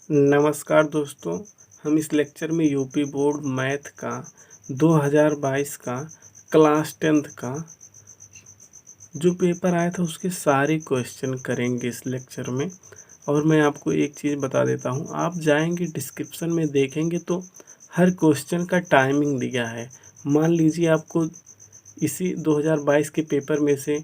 नमस्कार दोस्तों। हम इस लेक्चर में यूपी बोर्ड मैथ का 2022 का क्लास 10th का जो पेपर आया था उसके सारे क्वेश्चन करेंगे इस लेक्चर में। और मैं आपको एक चीज़ बता देता हूँ, आप जाएंगे डिस्क्रिप्शन में देखेंगे तो हर क्वेश्चन का टाइमिंग दिया है। मान लीजिए आपको इसी 2022 के पेपर में से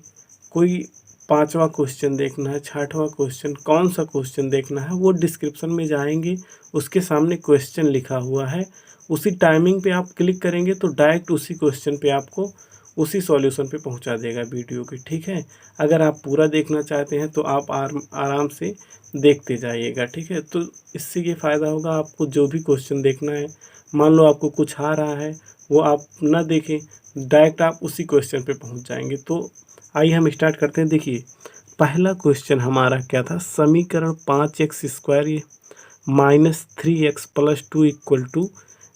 कोई 5वां क्वेश्चन देखना है, 6वां क्वेश्चन, कौन सा क्वेश्चन देखना है वो डिस्क्रिप्शन में जाएंगे, उसके सामने क्वेश्चन लिखा हुआ है, उसी टाइमिंग पे आप क्लिक करेंगे तो डायरेक्ट उसी क्वेश्चन पे आपको उसी सॉल्यूशन पे पहुंचा देगा वीडियो के। ठीक है, अगर आप पूरा देखना चाहते हैं तो आप आराम से देखते जाइएगा। ठीक है, तो इससे ये फ़ायदा होगा, आपको जो भी क्वेश्चन देखना है, मान लो आपको कुछ आ रहा है वो आप ना देखें, डायरेक्ट आप उसी क्वेश्चन पे पहुंच जाएंगे। तो आइए हम स्टार्ट करते हैं। देखिए, पहला क्वेश्चन हमारा क्या था, समीकरण 5x² minus 3x+2 equal to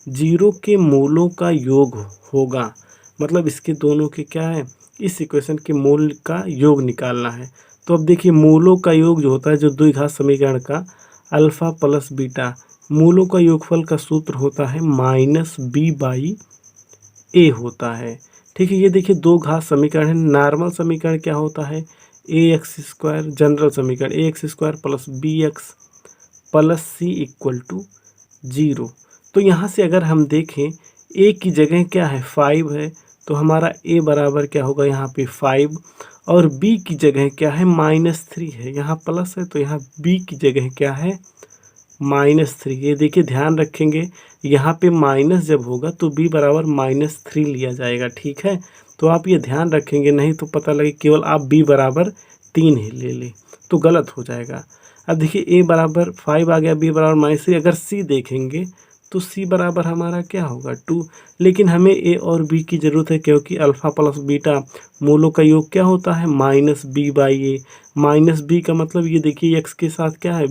0 के मूलों का योग होगा। मतलब इसके दोनों के क्या है, इस इक्वेशन के मूल का योग निकालना है। तो अब देखिए, मूलों का योग जो होता है, जो द्विघात समीकरण का अल्फा प्लस बीटा, मूलों का योगफल का सूत्र होता है -b/a होता है। ठीक है, ये देखिए दो घात समीकरण है। नॉर्मल समीकरण क्या होता है, ax², जनरल समीकरण ax² plus bx plus c equal to 0। तो यहाँ से अगर हम देखें, a की जगह क्या है 5 है, तो हमारा a बराबर क्या होगा यहाँ पे 5, और b की जगह क्या है -3 है, यहाँ प्लस है तो यहाँ b की जगह क्या है -3। ये देखिए ध्यान रखेंगे, यहाँ पे माइनस जब होगा तो b बराबर -3 लिया जाएगा। ठीक है, तो आप ये ध्यान रखेंगे, नहीं तो पता लगे केवल आप b बराबर 3 ही ले लें तो गलत हो जाएगा। अब देखिए a बराबर 5 आ गया, b बराबर -3। अगर c देखेंगे तो c बराबर हमारा क्या होगा 2, लेकिन हमें a और b की ज़रूरत है क्योंकि अल्फ़ा प्लस बीटा मूलों का योग क्या होता है -b/a। -b का मतलब ये देखिए x के साथ क्या है,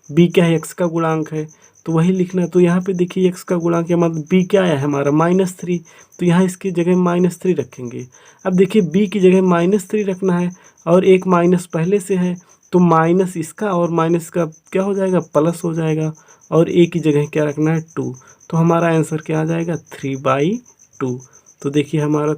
b क्या है, x का गुणांक है, तो वही लिखना है। तो यहाँ पे देखिए x का गुणांक है, मतलब b क्या आया है हमारा -3, तो यहाँ इसकी जगह -3 रखेंगे। अब देखिए b की जगह -3 रखना है और एक माइनस पहले से है, तो माइनस इसका और माइनस का क्या हो जाएगा, प्लस हो जाएगा, और a की जगह क्या रखना है 2। तो हमारा आंसर क्या आ जाएगा 3/2। तो देखिए हमारा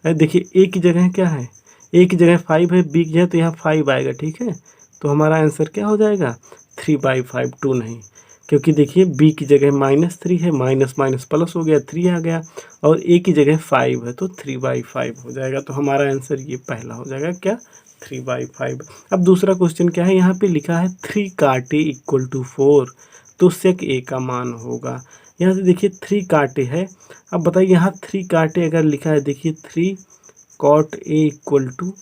देखिए a की जगह क्या है, a की जगह 5 है, b की जगह तो यहाँ 5 आएगा। ठीक है, तो हमारा आंसर क्या हो जाएगा 3/5, 2 नहीं, क्योंकि देखिए b की जगह -3 है, माइनस माइनस प्लस हो गया, 3 आ गया, और a की जगह 5 है तो 3/5 हो जाएगा। तो हमारा आंसर ये पहला हो जाएगा क्या 3/5। अब दूसरा क्वेश्चन क्या है, यहाँ पे लिखा है 3 काटे इक्वल टू 4, तो सेक a का मान होगा। यहाँ से देखिए 3 काटे है, अब बताइए यहाँ 3 काटे अगर लिखा है, देखिए 3 कॉट a इक्वल टू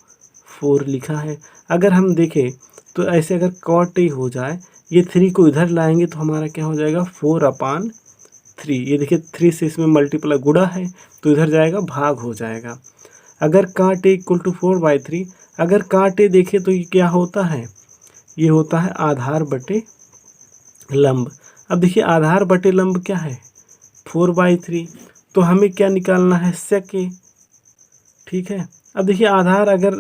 4 लिखा है। अगर हम देखें तो ऐसे अगर कॉट ए हो जाए, ये 3 को इधर लाएंगे तो हमारा क्या हो जाएगा 4/3। ये देखिए 3 से इसमें मल्टीप्लाई गुणा है तो इधर जाएगा भाग हो जाएगा। अगर काट ए इक्वल टू 4/3, अगर काट ए देखें तो ये क्या होता है, ये होता है आधार बटे लंब। अब देखिए आधार बटे लंब क्या है 4/3, तो हमें क्या निकालना है सेक ए। ठीक है, अब देखिए आधार अगर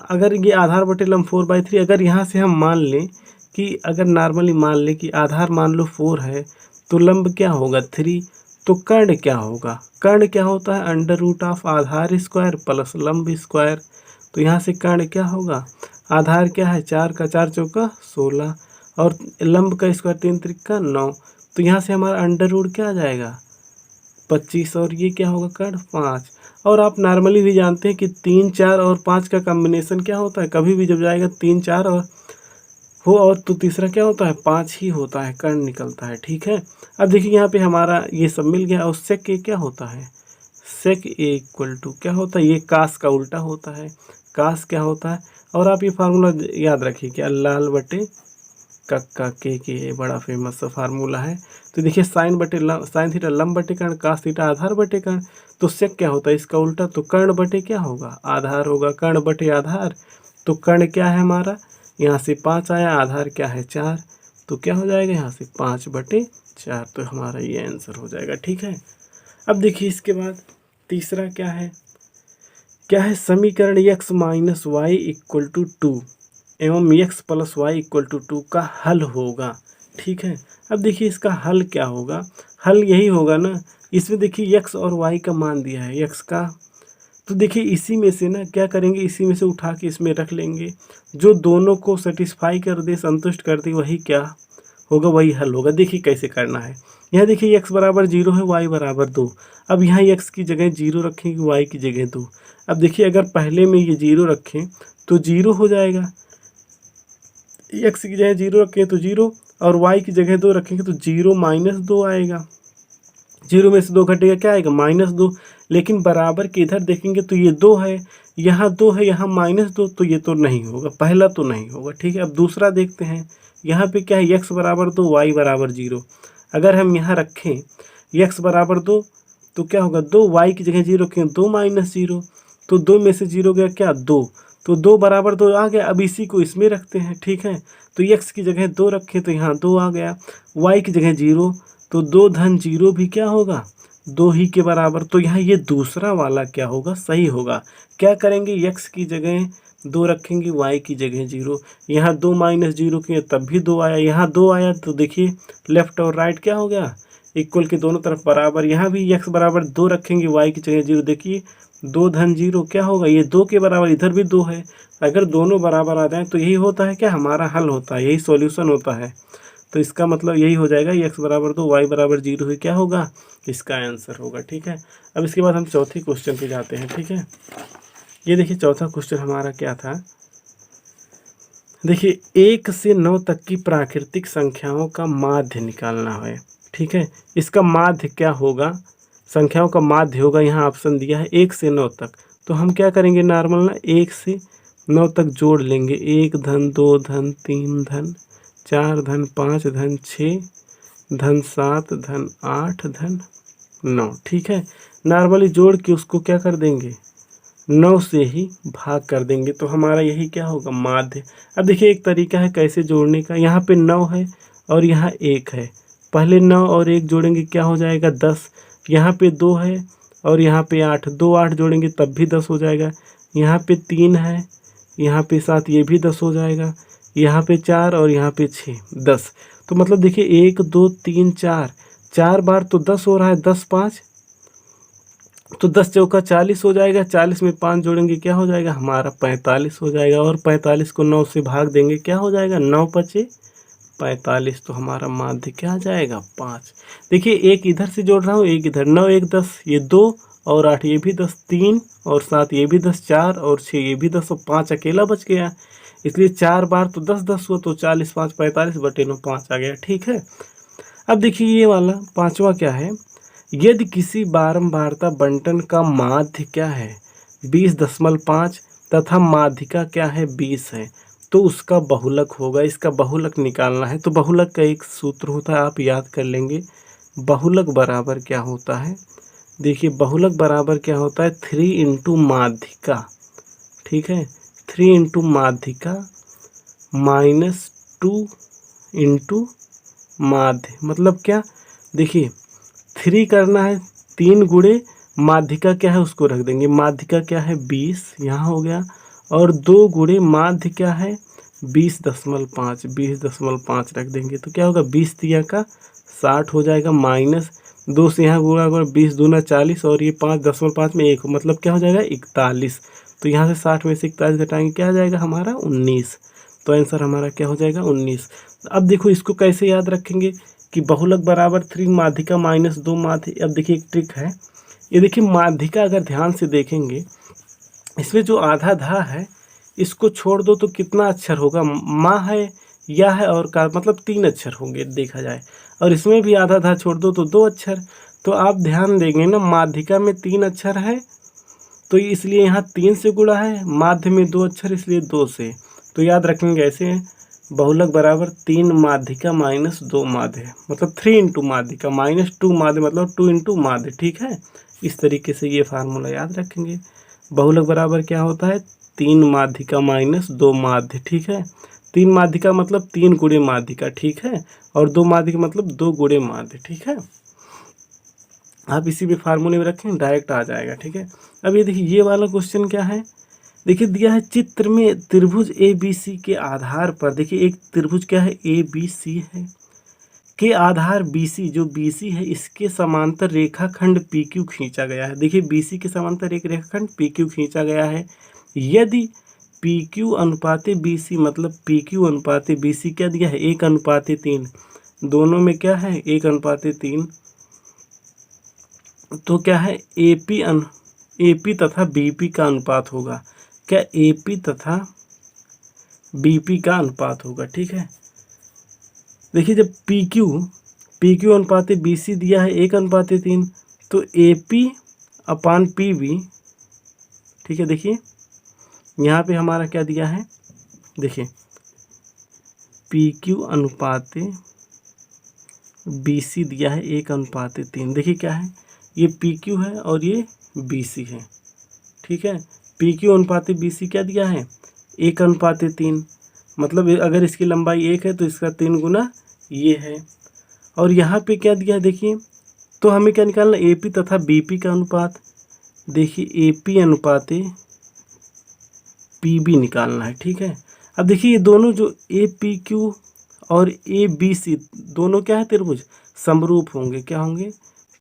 अगर ये आधार बटे लंब 4/3, अगर यहाँ से हम मान लें कि अगर नॉर्मली मान लें कि आधार मान लो 4 है तो लंब क्या होगा 3, तो कर्ण क्या होगा, कर्ण क्या होता है √ऑफ आधार स्क्वायर प्लस लंब स्क्वायर। तो यहाँ से कर्ण क्या होगा, आधार क्या है 4 का 4 चौका 16, और लंब का स्क्वायर 3 त्रिका 9, तो यहाँ से हमारा √ क्या आ जाएगा 25, और ये क्या होगा कर्ण 5। और आप नॉर्मली भी जानते हैं कि 3, 4 और 5 का कॉम्बिनेशन क्या होता है, कभी भी जब जाएगा 3, 4 और हो और तो तीसरा क्या होता है 5 ही होता है, कर्ण निकलता है। ठीक है, अब देखिए यहाँ पे हमारा ये सब मिल गया, और सेक ए क्या होता है, सेक ए इक्वल टू क्या होता है, ये कास का उल्टा होता है, कास क्या होता है, और आप ये फार्मूला याद रखिए कि लाल बटे कक्का के ये बड़ा फेमस फार्मूला है। तो देखिए साइन थीटा लंब बटे कर्ण, कास थीटा आधार बटे कर्ण, तो सेक क्या होता है इसका उल्टा, तो कर्ण बटे क्या होगा आधार होगा, कर्ण बटे आधार, तो कर्ण क्या है हमारा यहाँ से 5 आया, आधार क्या है 4, तो क्या हो जाएगा यहाँ से 5/4, तो हमारा ये आंसर हो जाएगा। ठीक है, अब देखिए इसके बाद तीसरा क्या है, समीकरण x - y इक्वल टू 2 एवं x plus y equal to 2 का हल होगा। ठीक है, अब देखिए इसका हल क्या होगा, हल यही होगा ना, इसमें देखिए x और y का मान दिया है, x का, तो देखिए इसी में से ना क्या करेंगे, इसी में से उठा के इसमें रख लेंगे, जो दोनों को सेटिस्फाई कर दे, संतुष्ट कर दे, वही क्या होगा, वही हल होगा। देखिए कैसे करना है, यहाँ देखिए x बराबर 0 है, y बराबर 2। अब यहाँ x की जगह 0 रखेंगे, y की जगह 2। अब देखिए अगर पहले में ये 0 रखें तो 0 हो जाएगा, x की जगह 0 रखें तो 0, और y की जगह 2 रखेंगे तो 0 माइनस 2 आएगा। 0 में से 2 घटेगा, क्या आएगा, -2। लेकिन बराबर के इधर देखेंगे तो ये 2 है, यहाँ 2 है, यहाँ -2, तो ये तो नहीं होगा, पहला तो नहीं होगा। ठीक है, अब दूसरा देखते हैं, यहाँ पे क्या है, x बराबर 2, y बराबर 0। अगर हम यहाँ रखें x बराबर 2 तो क्या होगा, 2, y की जगह 0 रखें, 2 माइनस 0, तो 2 में से 0 गया क्या, 2, तो 2 बराबर 2 आ गया। अब इसी को इसमें रखते हैं। ठीक है, तो x की जगह 2 रखें तो यहाँ 2 आ गया, y की जगह 0, तो 2 धन 0 भी क्या होगा, 2 ही के बराबर। तो यहाँ ये दूसरा वाला क्या होगा, सही होगा। क्या करेंगे, x की जगह 2 रखेंगे, y की जगह 0, यहाँ 2 माइनस 0 किए तब भी 2 आया, यहाँ 2 आया, तो देखिए लेफ्ट और राइट क्या हो गया, इक्वल के दोनों तरफ बराबर। यहाँ भी x बराबर 2 रखेंगे, y की जगह 0, देखिए 2 धन 0 क्या होगा, ये 2 के बराबर, इधर भी 2 है। अगर दोनों बराबर आ जाए तो यही होता है क्या, हमारा हल होता है, यही सॉल्यूशन होता है। तो इसका मतलब यही हो जाएगा, x बराबर 2, y बराबर 0 है, क्या होगा, इसका आंसर होगा। ठीक है, अब इसके बाद हम चौथे क्वेश्चन पे जाते हैं। ठीक है, ये देखिए चौथा क्वेश्चन हमारा क्या था, देखिए 1 से 9 तक की प्राकृतिक संख्याओं का माध्य निकालना है। ठीक है, इसका माध्य क्या होगा, संख्याओं का माध्य होगा, यहाँ ऑप्शन दिया है 1 से 9 तक। तो हम क्या करेंगे, नॉर्मल ना 1 से 9 तक जोड़ लेंगे, 1 धन 2 धन 3 धन 4 धन 5 धन 6 धन 7 धन 8 धन 9। ठीक है, नॉर्मली जोड़ के उसको क्या कर देंगे, 9 से ही भाग कर देंगे, तो हमारा यही क्या होगा, माध्य। अब देखिए एक तरीका है कैसे जोड़ने का, यहाँ पे 9 है और यहाँ 1 है, पहले 9 और 1 जोड़ेंगे क्या हो जाएगा, 10। यहाँ पे 2 है और यहाँ पे 8, 2 8 जोड़ेंगे तब भी 10 हो जाएगा। यहाँ पे 3 है, यहाँ पे 7, ये भी 10 हो जाएगा। यहाँ पे 4 और यहाँ पे 6, 10। तो मतलब देखिए 1 2 3 4, 4 बार तो 10 हो रहा है, 10 5 तो 10 चौका 40 हो जाएगा, 40 में 5 जोड़ेंगे क्या हो जाएगा, हमारा 45 हो जाएगा, और 45 को 9 से भाग देंगे क्या हो जाएगा, 9 पचे 45, तो हमारा माध्य क्या आ जाएगा, 5। देखिए एक इधर से जोड़ रहा हूँ, एक इधर, 9 1 10, ये 2 और 8 ये भी 10, 3 और 7 ये भी 10, 4 और 6 ये भी 10, और 5 अकेला बच गया, इसलिए 4 बार तो 10 10 हुआ, तो 40 5 45 बटे 9 5 आ गया। ठीक है, अब देखिए ये वाला पांचवा क्या है, यदि किसी बारंबारता बंटन का माध्य क्या है 20.5 तथा माध्यिका क्या है 20 है, तो उसका बहुलक होगा, इसका बहुलक निकालना है। तो बहुलक का एक सूत्र होता है, आप याद कर लेंगे, बहुलक बराबर क्या होता है, देखिए बहुलक बराबर क्या होता है, 3 इंटू माध्यिका। ठीक है, 3 इंटू माध्यिका -2 इंटू माध्य, मतलब क्या, देखिए 3 करना है, 3 गुणे माध्यिका क्या है उसको रख देंगे, माध्यिका क्या है 20 यहाँ हो गया, और 2 गुणे माध्य क्या है 20.5, 20.5 रख देंगे, तो क्या होगा 20 तिया का 60 हो जाएगा, -2 से यहाँ गुणा होगा, 20 दूना 40, और ये 5.5 में 1 मतलब क्या हो जाएगा 41। तो यहाँ से 60 में से 41 घटाएंगे क्या आ जाएगा हमारा 19। तो आंसर हमारा क्या हो जाएगा 19। अब देखो इसको कैसे याद रखेंगे कि बहुलक बराबर 3 माध्यिका -2 माध्य। अब देखिए एक ट्रिक है, ये देखिए माध्यिका अगर ध्यान से देखेंगे, इसमें जो आधा धा है इसको छोड़ दो तो कितना अक्षर होगा, माँ है, या है और का, मतलब 3 अक्षर होंगे देखा जाए, और इसमें भी आधा धा छोड़ दो तो 2 अक्षर। तो आप ध्यान देंगे ना, माध्यिका में 3 अक्षर है तो इंसलिए यहाँ 3 से गुणा है, माध्य में 2 अक्षर इसलिए 2 से। तो याद रखेंगे ऐसे, बहुलक बराबर 3 माध्यिका -2 माध्य, मतलब 3 इंटू माध्यिका -2 माध्य मतलब 2 इंटू माध्य। ठीक है, इस तरीके से ये फार्मूला याद रखेंगे। बहुलक बराबर क्या होता है, 3 माध्यिका -2 माध्य। ठीक है, 3 माध्यिका मतलब 3 गुणे माध्यिका। ठीक है, और 2 माध्यिका मतलब 2 गुणे माध्य। ठीक है, आप इसी भी फार्मूले में रखें, डायरेक्ट आ जाएगा। ठीक है, अब ये देखिए ये वाला क्वेश्चन क्या है, देखिए दिया है चित्र में त्रिभुज ए बी सी के आधार पर, देखिए एक त्रिभुज क्या है ए बी सी है, के आधार BC जो BC है इसके समांतर रेखाखंड PQ खींचा गया है। देखिए BC के समांतर एक रेखाखंड PQ खींचा गया है। यदि PQ अनुपाते BC मतलब PQ अनुपाते BC क्या दिया है 1:3, दोनों में क्या है 1:3, तो क्या है AP तथा BP का अनुपात होगा। क्या AP तथा BP का अनुपात होगा, ठीक है। देखिए जब PQ अनुपाते BC दिया है 1:3, तो AP/PB, ठीक है। देखिए यहाँ पे हमारा क्या दिया है, देखिए PQ अनुपाते BC दिया है 1:3। देखिए क्या है, ये PQ है और ये BC है, ठीक है। PQ अनुपाते BC क्या दिया है 1:3, मतलब अगर इसकी लंबाई 1 है तो इसका 3 गुना ये है। और यहाँ पे क्या दिया है देखिए, तो हमें क्या निकालना AP तथा BP का अनुपात। देखिए AP अनुपाते PB निकालना है, ठीक है। अब देखिए ये दोनों जो APQ और ABC दोनों क्या है त्रिभुज समरूप होंगे, क्या होंगे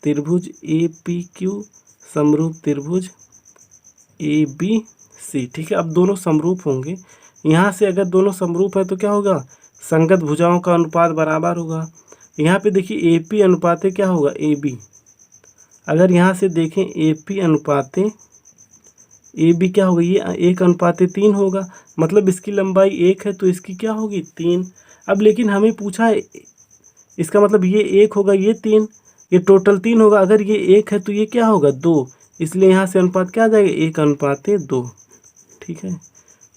त्रिभुज APQ समरूप त्रिभुज ABC, ठीक है। अब दोनों समरूप होंगे, यहाँ से अगर दोनों समरूप है तो क्या होगा संगत भुजाओं का अनुपात बराबर होगा। यहाँ पे देखिए AP अनुपाते क्या होगा AB, अगर यहाँ से देखें AP अनुपाते AB क्या होगा ये 1:3 होगा, मतलब इसकी लंबाई 1 है तो इसकी क्या होगी 3। अब लेकिन हमें पूछा है इसका मतलब ये 1 होगा ये 3, ये टोटल 3 होगा। अगर ये 1 है तो ये क्या होगा 2, इसलिए यहाँ से अनुपात क्या आ जाएगा 1:2, ठीक है।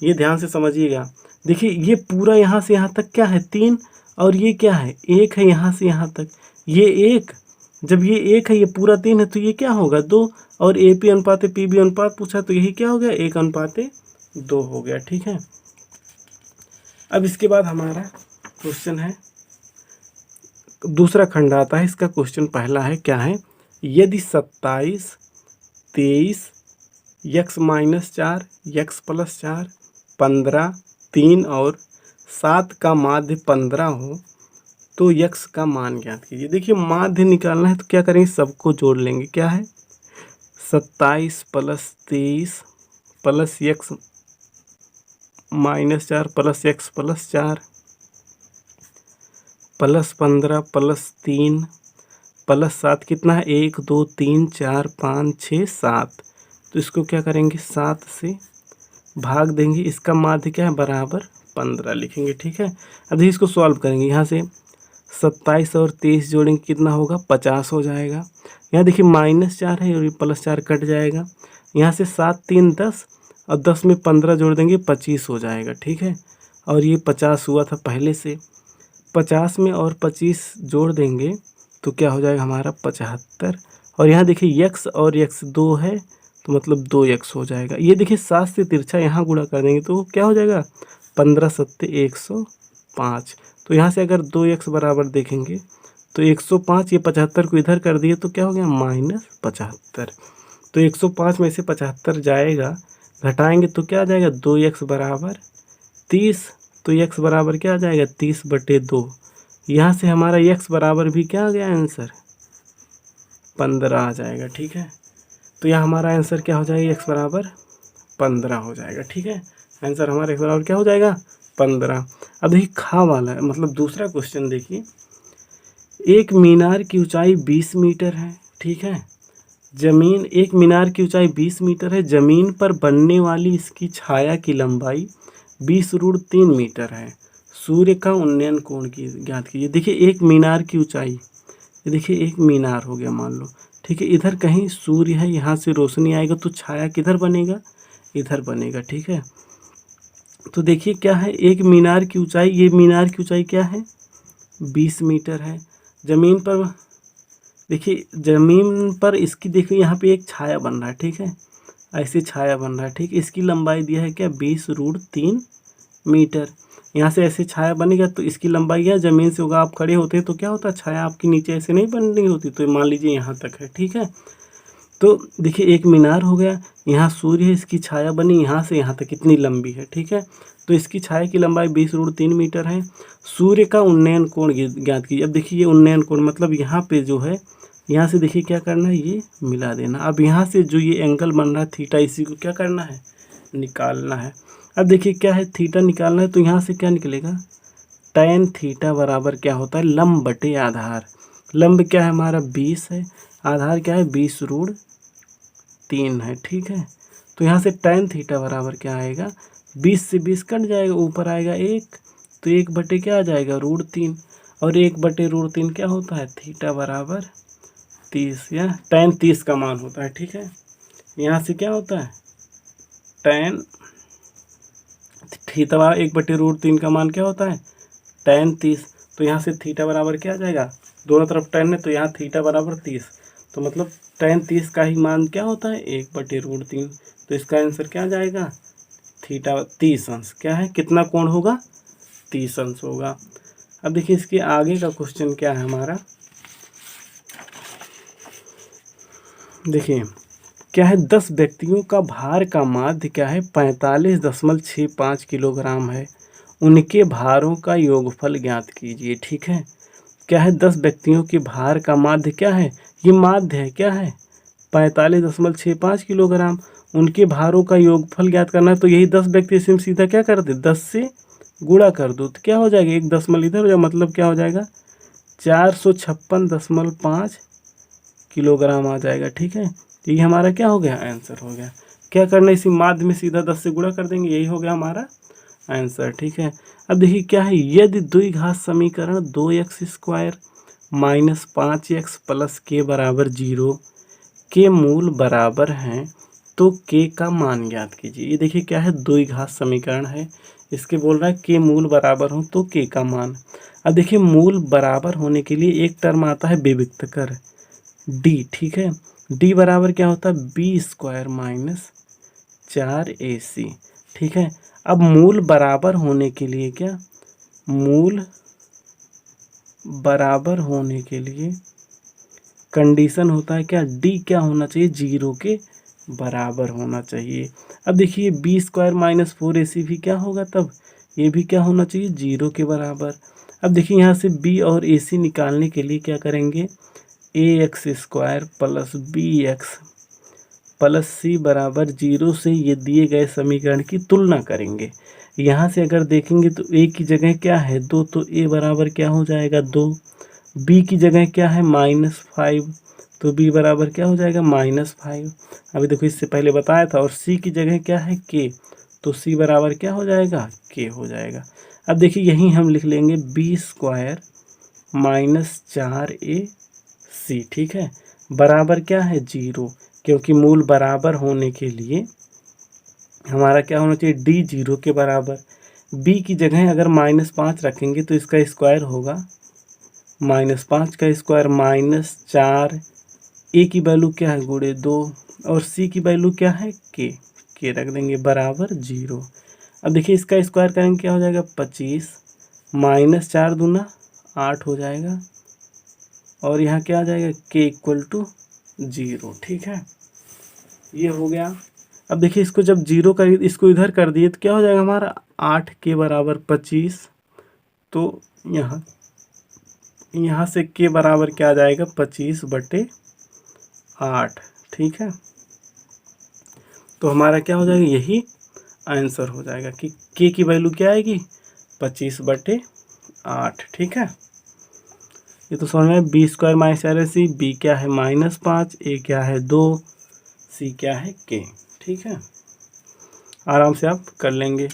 ये ध्यान से समझिएगा। देखिए ये पूरा यहाँ से यहाँ तक क्या है 3, और ये क्या है 1 है यहाँ से यहाँ तक, ये 1, जब ये 1 है ये पूरा 3 है तो ये क्या होगा 2, और AP अनुपाते PB अनुपात पूछा तो यही क्या हो गया 1:2 हो गया, ठीक है। अब इसके बाद हमारा क्वेश्चन है, दूसरा खंड आता है, इसका क्वेश्चन पहला है क्या है, यदि 27, 23, x-4, x+4, 15, 3 और 7 का माध्य 15 हो तो x का मान ज्ञात कीजिए। देखिए माध्य निकालना है तो क्या करेंगे सबको जोड़ लेंगे, क्या है 27 + 23 + x-4 + x+4 + 15 + 3 + 7 कितना है 1 2 3 4 5 6 7, तो इसको क्या करेंगे 7 से भाग देंगे, इसका माध्य क्या है बराबर 15 लिखेंगे, ठीक है। अब देखिए इसको सॉल्व करेंगे, यहाँ से 27 और 23 जोड़ेंगे कितना होगा 50 हो जाएगा। यहाँ देखिए -4 है और ये +4 कट जाएगा, यहाँ से 7 3 10 और 10 में 15 जोड़ देंगे 25 हो जाएगा, ठीक है। और ये 50 हुआ था पहले से, 50 में और 25 जोड़ देंगे तो क्या हो जाएगा हमारा 75, और यहाँ देखिए x और x 2 है तो मतलब 2x हो जाएगा। ये देखिए 7 से तिरछा यहाँ गुणा कर देंगे तो क्या हो जाएगा 15 7 105, तो यहाँ से अगर 2x बराबर देखेंगे तो 105, ये 75 को इधर कर दिए तो क्या हो गया -75, तो 105 में से 75 जाएगा, घटाएंगे तो क्या आ जाएगा 2x बराबर 30, तो x बराबर क्या आ जाएगा 30/2, यहाँ से हमारा x बराबर भी क्या आ गया आंसर 15 आ जाएगा, ठीक है। तो यहाँ हमारा आंसर क्या हो जाएगा x बराबर 15 हो जाएगा, ठीक है। आंसर हमारा x बराबर क्या हो जाएगा 15। अब देखिए खा वाला है, मतलब दूसरा क्वेश्चन देखिए, एक मीनार की ऊंचाई 20 मीटर है, ठीक है। एक मीनार की ऊंचाई 20 मीटर है, जमीन पर बनने वाली इसकी छाया की लंबाई 20√3 मीटर है, सूर्य का उन्नयन कोण की ज्ञात कीजिए। देखिए एक मीनार की ऊंचाई, ये देखिए एक मीनार हो गया मान लो, ठीक है। इधर कहीं सूर्य है, यहाँ से रोशनी आएगा तो छाया किधर बनेगा इधर बनेगा, ठीक है। तो देखिए क्या है एक मीनार की ऊंचाई, ये मीनार की ऊंचाई क्या है 20 मीटर है, ज़मीन पर देखिए ज़मीन पर इसकी देखिए यहाँ पे एक छाया बन रहा है, ठीक है, ऐसे छाया बन रहा है, ठीक है। इसकी लंबाई दिया है क्या 20√3 मीटर, यहाँ से ऐसे छाया बनेगा तो इसकी लंबाई है, ज़मीन से होगा आप खड़े होते हैं तो क्या होता है छाया आपकी नीचे ऐसे नहीं बननी होती, तो मान लीजिए यहाँ तक है, ठीक है। तो देखिए एक मीनार हो गया, यहाँ सूर्य है, इसकी छाया बनी यहाँ से यहाँ तक कितनी लंबी है, ठीक है। तो इसकी छाया की लंबाई 20√3 मीटर है। सूर्य का उन्नयन कोण ज्ञात कीजिए। अब देखिए ये उन्नयन कोण मतलब यहाँ पे जो है, यहाँ से देखिए क्या करना है, ये मिला देना। अब यहाँ से जो ये एंगल बन रहा है थीटा, इसी को क्या करना है, निकालना है। अब देखिए क्या है, थीटा निकालना है, तो यहाँ से क्या निकलेगा, tan थीटा बराबर क्या होता है, लंब बटे आधार। लंब क्या है हमारा 20 है, आधार क्या है 20√3 है, ठीक है। तो यहाँ से tan थीटा बराबर क्या आएगा, 20 से 20 कट जाएगा, ऊपर आएगा 1, तो 1 बटे क्या आ जाएगा √3, और 1 बटे √3 क्या होता है, थीटा बराबर 30, या tan 30 का मान होता है, ठीक है। यहाँ से क्या होता है, tan थीटा बराबर 1 बटे √3 का मान क्या होता है, tan 30। तो यहाँ से थीटा बराबर क्या आ जाएगा, दोनों तरफ tan है तो यहाँ थीटा बराबर 30, तो मतलब tan 30 का ही मान क्या होता है, 1 बटे √3। तो इसका आंसर क्या आ जाएगा, थीटा 30 अंश क्या है, कितना कोण होगा, 30 अंश होगा। अब देखिए इसके आगे का क्वेश्चन क्या है हमारा, देखिए क्या है, 10 व्यक्तियों का भार का माध्य क्या है, 45.65 किलोग्राम है। उनके भारों का योगफल ज्ञात कीजिए, ठीक है। क्या है, 10 व्यक्तियों के भार का माध्य क्या है, ये माध्य है, क्या है 45.65 किलोग्राम। उनके भारों का योगफल ज्ञात करना है, तो यही 10 व्यक्ति इसमें सीधा क्या कर दे, 10 से गुणा कर दो, तो क्या हो जाएगा, 1 दशमलव इधर हो जाएगा, मतलब क्या हो जाएगा 456.5 किलोग्राम आ जाएगा, ठीक है। ये हमारा क्या हो गया, आंसर हो गया। क्या करना है, इसी माध्य में सीधा 10 से गुणा कर देंगे, यही हो गया हमारा आंसर, ठीक है। अब देखिए क्या है, यदि द्विघात समीकरण 2x² minus 5x plus k बराबर 0 के मूल बराबर हैं तो k का मान ज्ञात कीजिए। ये देखिए क्या है, द्विघात समीकरण है, इसके बोल रहा है k मूल बराबर हो तो k का मान। अब देखिए मूल बराबर होने के लिए एक टर्म आता है विविक्त कर d, ठीक है। d बराबर क्या होता है, b² माइनस 4ac, ठीक है। अब मूल बराबर होने के लिए क्या, मूल बराबर होने के लिए कंडीशन होता है क्या, d क्या होना चाहिए, 0 के बराबर होना चाहिए। अब देखिए b² माइनस 4ac भी क्या होगा, तब ये भी क्या होना चाहिए, 0 के बराबर। अब देखिए यहाँ से b और ac निकालने के लिए क्या करेंगे, ax² plus bx plus c बराबर 0 से ये दिए गए समीकरण की तुलना करेंगे। यहाँ से अगर देखेंगे तो a की जगह क्या है 2, तो a बराबर क्या हो जाएगा 2, b की जगह क्या है -5, तो b बराबर क्या हो जाएगा -5। अभी देखो इससे पहले बताया था। और c की जगह क्या है k, तो c बराबर क्या हो जाएगा, k हो जाएगा। अब देखिए यहीं हम लिख लेंगे b² माइनस 4ac, ठीक है, बराबर क्या है 0, क्योंकि मूल बराबर होने के लिए हमारा क्या होना चाहिए, d 0 के बराबर। b की जगह अगर -5 रखेंगे तो इसका स्क्वायर होगा -5 का स्क्वायर माइनस 4, a की वैल्यू क्या है गुणे 2, और c की वैल्यू क्या है k रख देंगे बराबर 0। अब देखिए इसका स्क्वायर करेंगे क्या हो जाएगा 25, -4 दूना 8 हो जाएगा, और यहाँ क्या आ जाएगा k = 0, ठीक है, ये हो गया। अब देखिए इसको जब 0 कर, इसको इधर कर दिए तो क्या हो जाएगा हमारा 8 के बराबर 25, तो यहाँ से k बराबर क्या आ जाएगा 25/8, ठीक है। तो हमारा क्या हो जाएगा, यही आंसर हो जाएगा कि k की वैल्यू क्या आएगी 25/8, ठीक है। ये तो समझ में, b² माइनस 4ac, b क्या है -5, a क्या है 2, c क्या है k, ठीक है, आराम से आप कर लेंगे।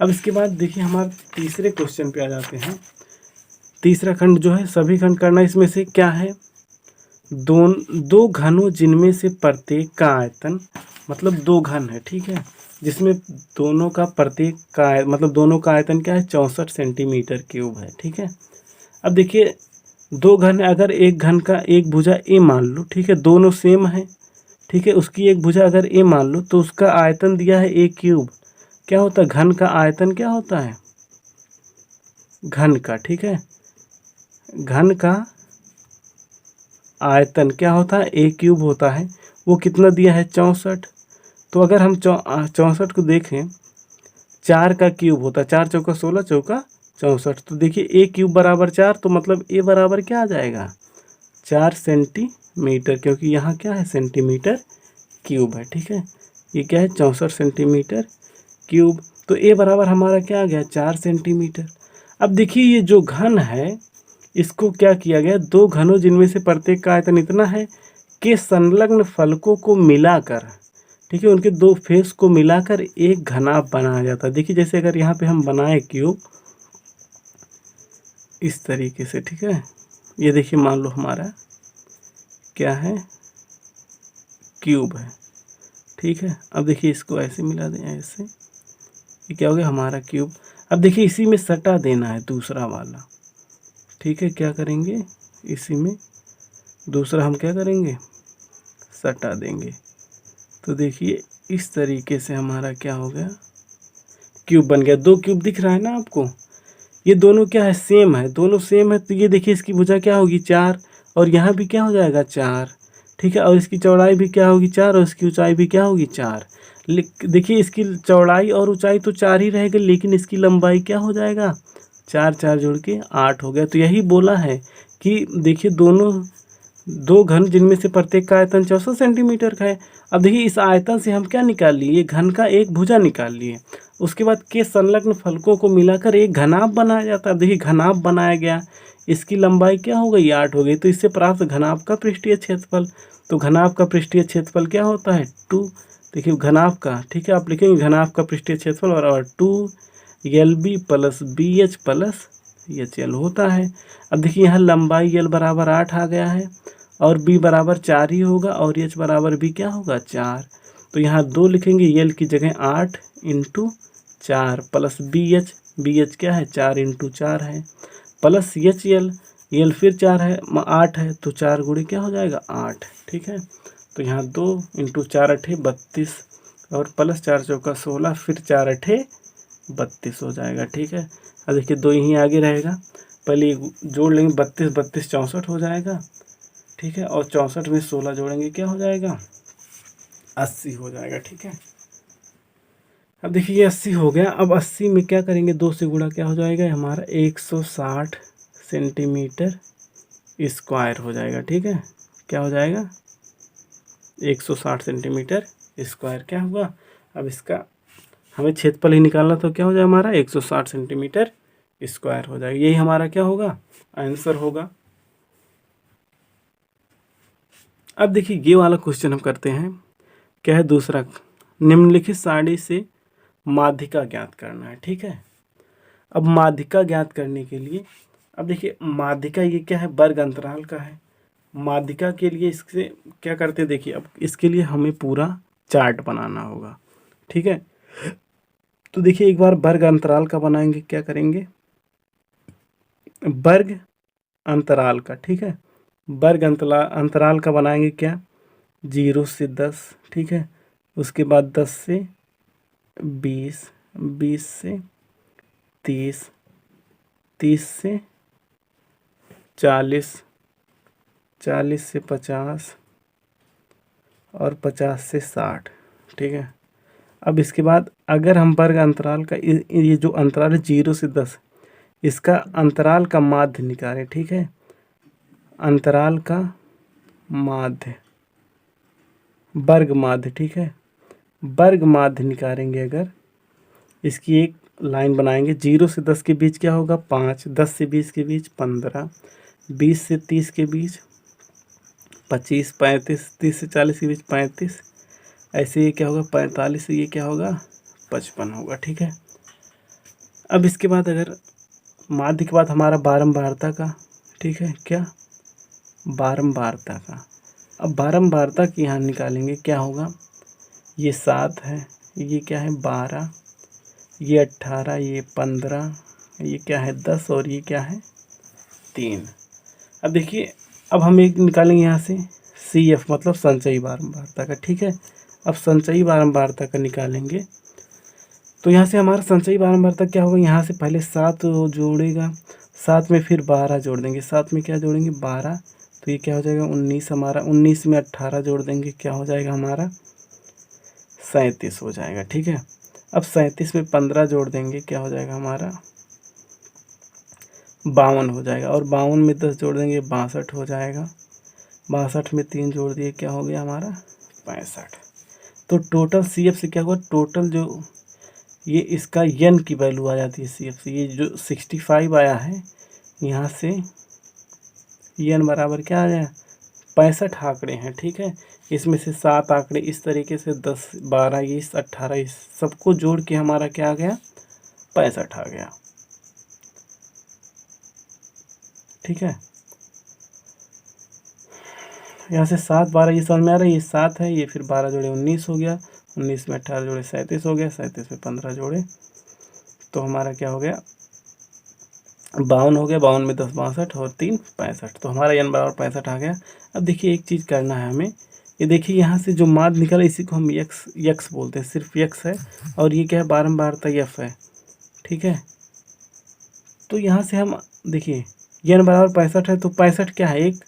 अब इसके बाद देखिए हमारे तीसरे क्वेश्चन पे आ जाते हैं। तीसरा खंड जो है सभी खंड करना, इसमें से क्या है, दो घनों जिनमें से प्रत्येक का आयतन, मतलब 2 घन है, ठीक है, जिसमें दोनों का प्रत्येक का मतलब दोनों का आयतन क्या है 64 सेंटीमीटर क्यूब है, ठीक है। अब देखिए 2 घन है, अगर एक घन का एक भुजा a मान लो, ठीक है, दोनों सेम है, ठीक है, उसकी एक भुजा अगर a मान लो तो उसका आयतन दिया है a³। क्या होता है, घन का आयतन क्या होता है, घन का, ठीक है, घन का आयतन क्या होता है a³ होता है। वो कितना दिया है 64। तो अगर हम 64 को देखें, 4 का क्यूब होता है, 4 चौका 16, चौका 64। तो देखिए ए क्यूब बराबर 4, तो मतलब ए बराबर क्या आ जाएगा 4 सेंटीमीटर, क्योंकि यहाँ क्या है सेंटीमीटर क्यूब है। ठीक है, ये क्या है 64 सेंटीमीटर क्यूब। तो ए बराबर हमारा क्या आ गया 4 सेंटीमीटर। अब देखिए ये जो घन है इसको क्या किया गया, दो घनों जिनमें से प्रत्येक का आयतन इतना है के संलग्न फलकों को मिलाकर, ठीक है, उनके दो फेस को मिलाकर एक घनाभ बनाया जाता है। देखिए जैसे अगर यहाँ पे हम बनाए क्यूब इस तरीके से, ठीक है, ये देखिए मान लो हमारा क्या है क्यूब है। ठीक है, अब देखिए इसको ऐसे मिला दें, ऐसे, ये क्या हो गया हमारा क्यूब। अब देखिए इसी में सटा देना है दूसरा वाला। ठीक है, क्या करेंगे इसी में दूसरा हम क्या करेंगे सटा देंगे। तो देखिए इस तरीके से हमारा क्या हो गया क्यूब बन गया। दो क्यूब दिख रहा है ना आपको, ये दोनों क्या है सेम है, दोनों सेम है। तो ये देखिए इसकी भुजा क्या होगी 4, और यहाँ भी क्या हो जाएगा 4। ठीक है, और इसकी चौड़ाई भी क्या होगी 4, और इसकी ऊंचाई भी क्या होगी 4। देखिए इसकी चौड़ाई और ऊंचाई तो 4 ही रहेगी, लेकिन इसकी लंबाई क्या हो जाएगा 4 4 जोड़ के 8 हो गया। तो यही बोला है कि देखिए दोनों दो घन जिनमें से प्रत्येक का आयतन 64 सेंटीमीटर का है। अब देखिए इस आयतन से हम क्या निकाल लिए, ये घन का एक भुजा निकाल लिए। उसके बाद के संलग्न फलकों को मिलाकर एक घनाभ बनाया जाता है। देखिए घनाभ बनाया गया, इसकी लंबाई क्या हो गई 8 हो गई। तो इससे प्राप्त घनाभ का पृष्ठीय क्षेत्रफल, तो घनाभ का पृष्ठीय क्षेत्रफल क्या होता है 2। देखिए घनाभ का, ठीक है, आप लिखेंगे घनाभ का पृष्ठीय क्षेत्रफल बराबर 2 LB plus BH plus HL होता है। अब देखिए यहाँ लंबाई L बराबर 8 आ गया है, और B बराबर 4 ही होगा, और H बराबर भी क्या होगा 4। तो यहाँ 2 लिखेंगे, L की जगह 8 इंटू 4 प्लस BH क्या है 4 इंटू 4 है, प्लस L फिर 4 है 8 है, तो 4 गुणे क्या हो जाएगा 8। ठीक है, तो यहाँ 2 इंटू 4 अठे 32, और प्लस 4 चौका 16, फिर 4 अठे 32 हो जाएगा। ठीक है, अब देखिए 2 यहीं आगे रहेगा, पहले जोड़ लेंगे 32 32 64 हो जाएगा। ठीक है, और 64 में 16 जोड़ेंगे क्या हो जाएगा 80 हो जाएगा। ठीक है, अब देखिए ये 80 हो गया। अब 80 में क्या करेंगे 2 से गुणा, क्या हो जाएगा हमारा 160 सेंटीमीटर स्क्वायर हो जाएगा। ठीक है, क्या हो जाएगा 160 सेंटीमीटर स्क्वायर क्या हुआ। अब इसका हमें क्षेत्रफल ही निकालना, तो क्या हो जाएगा हमारा 160 सेंटीमीटर स्क्वायर हो जाएगा। यही हमारा क्या होगा आंसर होगा। अब देखिए ये वाला क्वेश्चन हम करते हैं, क्या है दूसरा, निम्नलिखित सारणी से माध्यिका ज्ञात करना है। ठीक है, अब माध्यिका ज्ञात करने के लिए, अब देखिए माध्यिका ये क्या है वर्ग अंतराल का है। माध्यिका के लिए इससे क्या करते हैं, देखिए अब इसके लिए हमें पूरा चार्ट बनाना होगा। ठीक है, तो देखिए एक बार वर्ग अंतराल का बनाएंगे, क्या करेंगे वर्ग अंतराल का। ठीक है, वर्ग अंतराल का बनाएंगे क्या 0 से 10। ठीक है, उसके बाद 10 से 20, 20 से 30, 30 से 40, 40 से 50, और 50 से 60। ठीक है, अब इसके बाद अगर हम वर्ग अंतराल का ये जो अंतराल है 0 से 10, इसका अंतराल का माध्य निकालें। ठीक है, अंतराल का माध्य वर्ग माध्य। ठीक है, वर्ग माध्य निकालेंगे अगर, इसकी एक लाइन बनाएंगे। 0 से 10 के बीच क्या होगा 5, 10 से 20 के बीच 15, 20 से 30 के बीच 25, 35, 30 से 40 के बीच 35, ऐसे ये क्या होगा 45 से ये क्या होगा 55 होगा। ठीक है, अब इसके बाद अगर माध्य के बाद हमारा बारंबारता का, ठीक है, क्या बारंबारता का। अब बारंबारता की यहाँ निकालेंगे, क्या होगा ये 7 है, ये क्या है 12, ये 18, ये 15, ये क्या है 10, और ये क्या है 3। अब देखिए अब हम एक निकालेंगे यहाँ से CF मतलब संचयी बारंबारता का। ठीक है, अब संचयी बारंबारता का निकालेंगे, तो यहाँ से हमारा संचयी बारंबारता क्या होगा, यहाँ से पहले 7 जोड़ेगा, 7 में फिर 12 जोड़ देंगे, 7 में क्या जोड़ेंगे 12, तो ये क्या हो जाएगा 19 हमारा, 19 में 18 जोड़ देंगे क्या हो जाएगा हमारा 37 हो जाएगा। ठीक है, अब 37 में 15 जोड़ देंगे क्या हो जाएगा हमारा 52 हो जाएगा, और 52 में 10 जोड़ देंगे 62 हो जाएगा। 62 में 3 जोड़ दिए क्या हो गया हमारा 65। तो टोटल सी एफ से क्या हुआ, टोटल जो ये इसका यन की वैल्यू आ जाती है सी एफ से, ये जो 65 आया है यहाँ से यन बराबर क्या आ जाए 65 आंकड़े हैं। ठीक है, इसमें से 7 आंकड़े इस तरीके से 10 12 20 18 इस सबको जोड़ के हमारा क्या आ गया 65 आ गया। ठीक है, यहाँ से 7 12 ये समझ में आ रहा है, ये 7 है, ये फिर 12 जोड़े 19 हो गया, 19 में 18 जोड़े 37 हो गया, 37 में 15 जोड़े तो हमारा क्या हो गया 52 हो गया, 52 में 10 62 और 3 65, तो हमारा यन बराबर 65 आ गया। अब देखिए एक चीज़ करना है हमें, ये देखिए यहाँ से जो माद निकला इसी को हम यक्स बोलते हैं, सिर्फ यक्स है, और ये क्या है बारंबारता यफ है। ठीक है, तो यहाँ से हम देखिए यन बराबर 65 है, तो 65 क्या है एक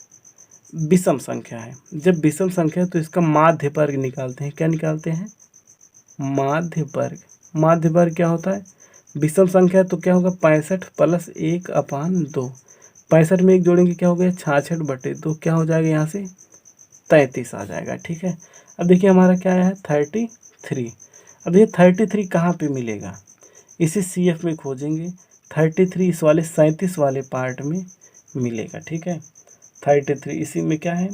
विषम संख्या है। जब विषम संख्या है तो इसका माध्य वर्ग निकालते हैं, क्या निकालते हैं माध्य वर्ग। माध्य वर्ग क्या होता है विषम संख्या, तो क्या होगा 65 प्लस 1/2, 65 में 1 जोड़ेंगे क्या हो गया 66/2, क्या हो जाएगा यहाँ से 33 आ जाएगा। ठीक है, अब देखिए हमारा क्या आया है 33। अब ये 33 कहाँ पे मिलेगा, इसी सी एफ में खोजेंगे, 33 इस वाले 37 वाले पार्ट में मिलेगा। ठीक है, 33 इसी में क्या है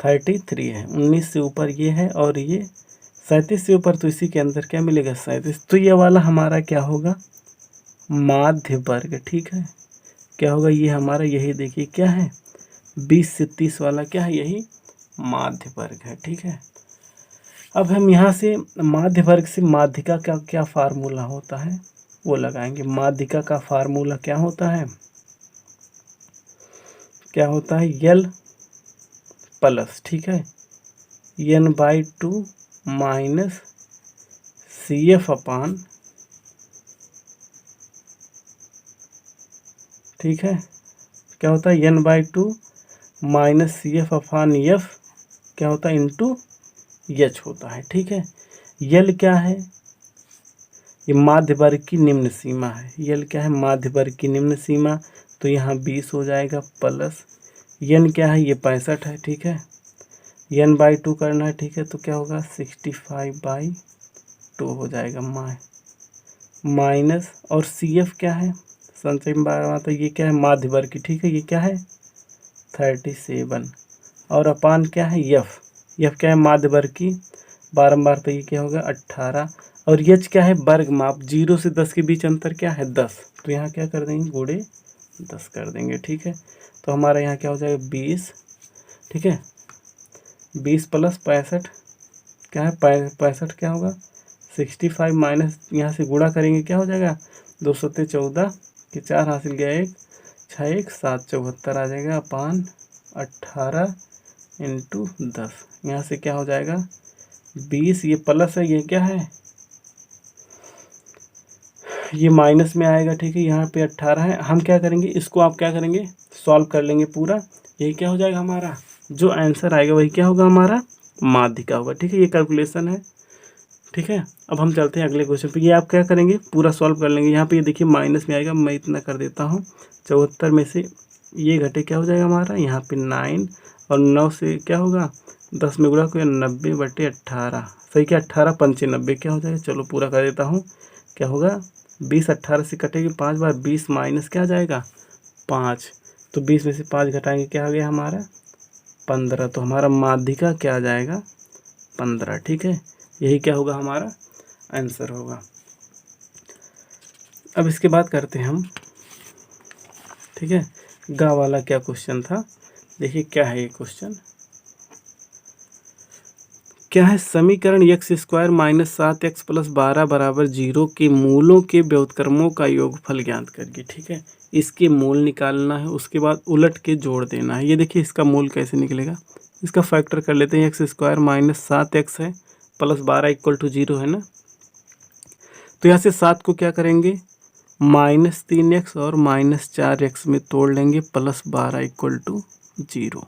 33 है, 19 से ऊपर ये है और ये 37 से ऊपर, तो इसी के अंदर क्या मिलेगा 37, तो ये वाला हमारा क्या होगा माध्य वर्ग। ठीक है, क्या होगा ये हमारा यही देखिए क्या है 20 से 30 वाला क्या है यही माध्य वर्ग है। ठीक है, अब हम यहाँ से माध्य वर्ग से माध्यिका का क्या फार्मूला होता है वो लगाएंगे। माध्यिका का फार्मूला क्या होता है, क्या होता है यल प्लस, ठीक है n/2 माइनस सी एफ अपान, ठीक है क्या होता है n/2 minus C F upon F, क्या होता है इंटू एच होता है। ठीक है, यल क्या है ये माध्य वर्ग की निम्न सीमा है, यल क्या है माध्य वर्ग की निम्न सीमा, तो यहाँ 20 हो जाएगा प्लस यन क्या है ये 65 है। ठीक है, n/2 करना है। ठीक है, तो क्या होगा 65/2 हो जाएगा माइनस, और सी एफ क्या है संचय में बार, तो ये क्या है माध्य वर्ग की। ठीक है, ये क्या है 37, और अपान क्या है यफ, यफ क्या है माध्य वर्ग की बारंबार, तो ये क्या होगा 18, और यच क्या है वर्ग माप, 0 से 10 के बीच अंतर क्या है 10, तो यहाँ क्या कर देंगे गुणे 10 कर देंगे। ठीक है, तो हमारा यहाँ क्या हो जाएगा 20। ठीक है, 20 प्लस 65 क्या है 65 क्या होगा 65 माइनस यहाँ से गुणा करेंगे क्या हो जाएगा 2 सत्ते 14 के 4 हासिल गया 1 6 1 7 74 आ जाएगा अपान 18 इंटू 10, यहाँ से क्या हो जाएगा 20, ये प्लस है ये क्या है ये माइनस में आएगा। ठीक है, यहाँ पे 18 है, हम क्या करेंगे इसको आप क्या करेंगे सॉल्व कर लेंगे पूरा, यही क्या हो जाएगा हमारा जो आंसर आएगा वही क्या होगा हमारा माध्यिका होगा। ठीक है, ये कैलकुलेशन है। ठीक है, अब हम चलते हैं अगले क्वेश्चन पे, ये आप क्या करेंगे पूरा सॉल्व कर लेंगे। यहाँ पे ये देखिए माइनस में आएगा, मैं इतना कर देता हूँ 74 में से ये घटे क्या हो जाएगा हमारा यहाँ पे 9, और 9 से क्या होगा 10 में गुणा को 90/18, सही क्या 18 95 क्या हो जाएगा, चलो पूरा कर देता हूँ क्या होगा 20 18 से कटेगी 5 बार, 20 माइनस क्या आ जाएगा 5, तो 20 में से 5 घटाएंगे क्या आ गया हमारा 15, तो हमारा माध्यिका क्या आ जाएगा 15। ठीक है, यही क्या होगा हमारा आंसर होगा। अब इसके बाद करते हैं हम, ठीक है गा वाला क्या क्वेश्चन था, देखिए क्या है ये क्वेश्चन, क्या है समीकरण x² माइनस 7x प्लस 12 बराबर 0 के मूलों के व्युत्क्रमों का योगफल ज्ञात करिए। ठीक है, इसके मूल निकालना है, उसके बाद उलट के जोड़ देना है। ये देखिए इसका मूल कैसे निकलेगा, इसका फैक्टर कर लेते हैं, x² माइनस 7x है प्लस 12 = 0 है ना, तो यहाँ से 7 को क्या करेंगे -3x और -4x में तोड़ लेंगे, प्लस 12 = 0।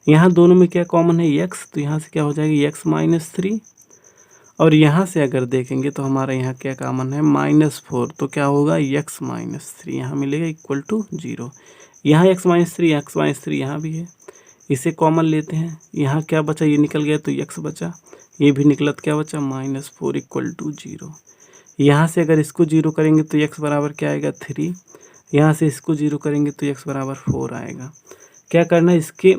यहाँ दोनों में क्या कॉमन है, x, तो यहाँ से क्या हो जाएगा x माइनस 3, और यहाँ से अगर देखेंगे तो हमारा यहाँ क्या कॉमन है -4, तो क्या होगा x माइनस 3 यहाँ मिलेगा इक्वल टू 0। यहाँ x माइनस 3 यहाँ भी है, इसे कॉमन लेते हैं, यहाँ क्या बचा, ये निकल गया तो x बचा, ये भी निकला तो क्या बचा -4 इक्वल टू 0। यहाँ से अगर इसको 0 करेंगे तो x बराबर क्या आएगा 3, यहाँ से इसको 0 करेंगे तो x बराबर 4 आएगा। क्या करना है, इसके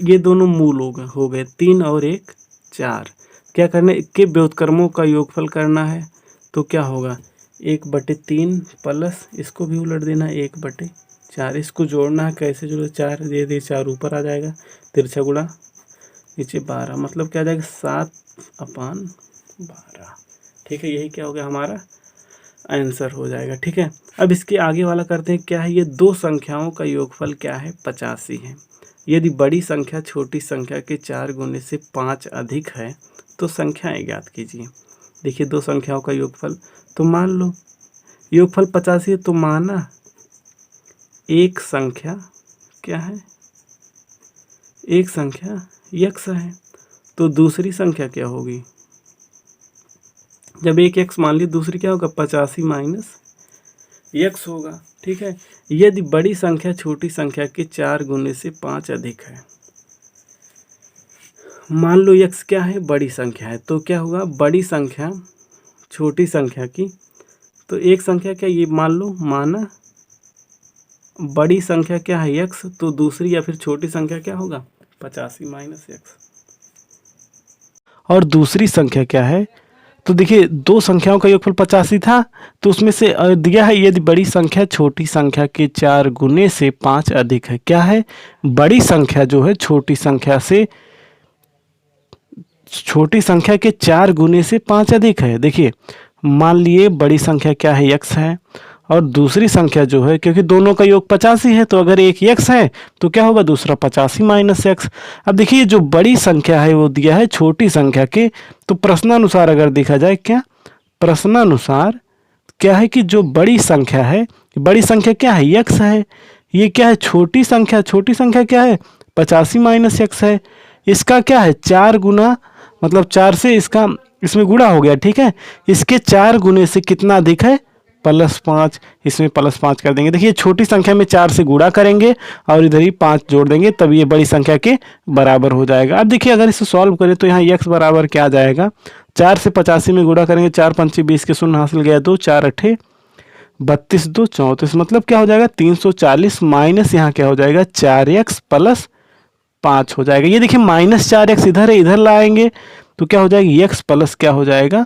ये दोनों मूल हो गए 3 और 1 4। क्या करना है, इसके व्युत्क्रमों का योगफल करना है, तो क्या होगा 1/3 प्लस इसको भी उलट देना 1/4, इसको जोड़ना है, कैसे जोड़े 4 दे 4 ऊपर आ जाएगा, तिरछा गुणा नीचे 12, मतलब क्या आ जाएगा 7/12। ठीक है, यही क्या हो गया हमारा आंसर हो जाएगा। ठीक है, अब इसके आगे वाला करते हैं, क्या है ये दो संख्याओं का योगफल क्या है 85 है। यदि बड़ी संख्या छोटी संख्या के 4 गुने से 5 अधिक है तो संख्याएं ज्ञात कीजिए। देखिए दो संख्याओं का योगफल, तो मान लो योगफल 85 है, तो माना एक संख्या क्या है, एक संख्या x है, तो दूसरी संख्या क्या होगी, जब एक x मान ली दूसरी क्या होगा 85 माइनस x होगा। ठीक है, यदि बड़ी संख्या छोटी संख्या के 4 गुने से 5 अधिक है, मान लो x क्या है, बड़ी संख्या है, तो क्या होगा बड़ी संख्या छोटी संख्या की, तो एक संख्या क्या ये मान लो, माना बड़ी संख्या क्या है x, तो दूसरी या फिर छोटी संख्या क्या होगा 85 माइनस x, और दूसरी संख्या क्या है, तो देखिए दो संख्याओं का योगफल 85 था, तो उसमें से दिया है यदि बड़ी संख्या छोटी संख्या के 4 गुने से 5 अधिक है। क्या है, बड़ी संख्या जो है छोटी संख्या के 4 गुने से 5 अधिक है। देखिए मान लिए बड़ी संख्या क्या है x है, और दूसरी संख्या जो है, क्योंकि दोनों का योग 85 है, तो अगर एक x है तो क्या होगा दूसरा 85 माइनस x। अब देखिए जो बड़ी संख्या है वो दिया है छोटी संख्या के, तो प्रश्नानुसार अगर देखा जाए, क्या प्रश्नानुसार क्या है कि जो बड़ी संख्या है, बड़ी संख्या क्या है x है, ये क्या है छोटी संख्या क्या है 85 माइनस x है, इसका क्या है 4 गुना, मतलब 4 से इसका इसमें गुणा हो गया। ठीक है, इसके 4 गुने से कितना अधिक है +5, इसमें +5 कर देंगे। देखिए छोटी संख्या में 4 से गुणा करेंगे और इधर ही 5 जोड़ देंगे, तब ये बड़ी संख्या के बराबर हो जाएगा। अब देखिए अगर इसे सॉल्व करें तो यहाँ x बराबर क्या आ जाएगा, 4 से 85 में गुणा करेंगे, 4 पंचे 20 के शून्य हासिल गया 2, 4 अठे 32, 2 34, मतलब क्या हो जाएगा 340 माइनस यहाँ क्या हो जाएगा 4x + 5 हो जाएगा। ये देखिए -4x इधर है, इधर लाएंगे तो क्या हो जाएगा x प्लस क्या हो जाएगा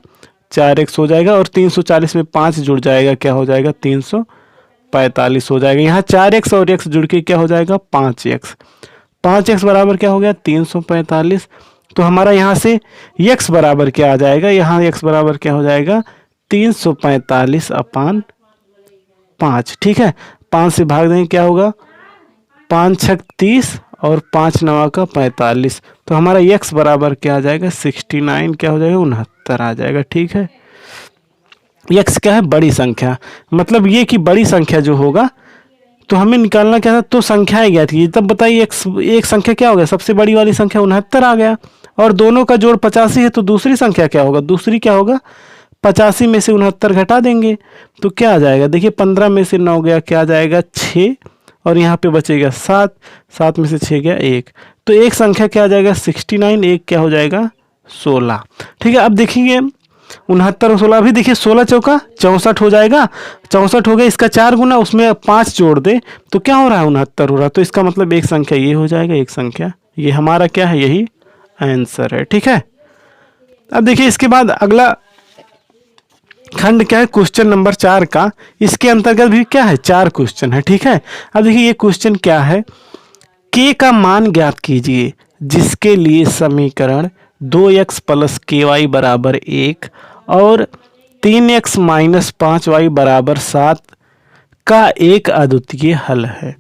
4x हो जाएगा, और 340 में 5 जुड़ जाएगा, क्या हो जाएगा 345 हो जाएगा। यहाँ 4x और x जुड़ के क्या हो जाएगा 5x बराबर क्या हो गया 345। तो हमारा यहाँ से x बराबर क्या आ जाएगा, यहाँ x बराबर क्या हो जाएगा 345/5। ठीक है, 5 से भाग देंगे क्या होगा 5 छक 30 और 5 नवा का 45, तो हमारा x बराबर क्या आ जाएगा 69, क्या हो जाएगा 69 आ जाएगा। ठीक है, x क्या है बड़ी संख्या, मतलब ये कि बड़ी संख्या जो होगा, तो हमें निकालना क्या था, तो संख्याएं ज्ञात की, तब बताइए एक संख्या क्या हो गया, सबसे बड़ी वाली संख्या 69 आ गया, और दोनों का जोड़ 85 है, तो दूसरी संख्या क्या होगा, दूसरी क्या होगा 85 में से 69 घटा देंगे तो क्या आ जाएगा, देखिए 15 में से 9 गया, क्या आ जाएगा 6, और यहाँ पे बचेगा 7, 7 में से 6 गया 1, तो एक संख्या क्या आ जाएगा 69, एक क्या हो जाएगा 16। ठीक है, अब देखिए 69 और 16, अभी देखिए 16 चौका 64 हो जाएगा, 64 हो गया, इसका 4 गुना उसमें 5 जोड़ दे तो क्या हो रहा है 69 हो रहा है, तो इसका मतलब एक संख्या ये हो जाएगा, एक संख्या ये, हमारा क्या है यही आंसर है। ठीक है, अब देखिए इसके बाद अगला खंड क्या है क्वेश्चन नंबर 4 का, इसके अंतर्गत भी क्या है 4 क्वेश्चन है। ठीक है, अब देखिए ये क्वेश्चन क्या है, k का मान ज्ञात कीजिए जिसके लिए समीकरण 2x + ky बराबर 1 और 3x - 5y बराबर 7 का एक अद्वितीय हल है।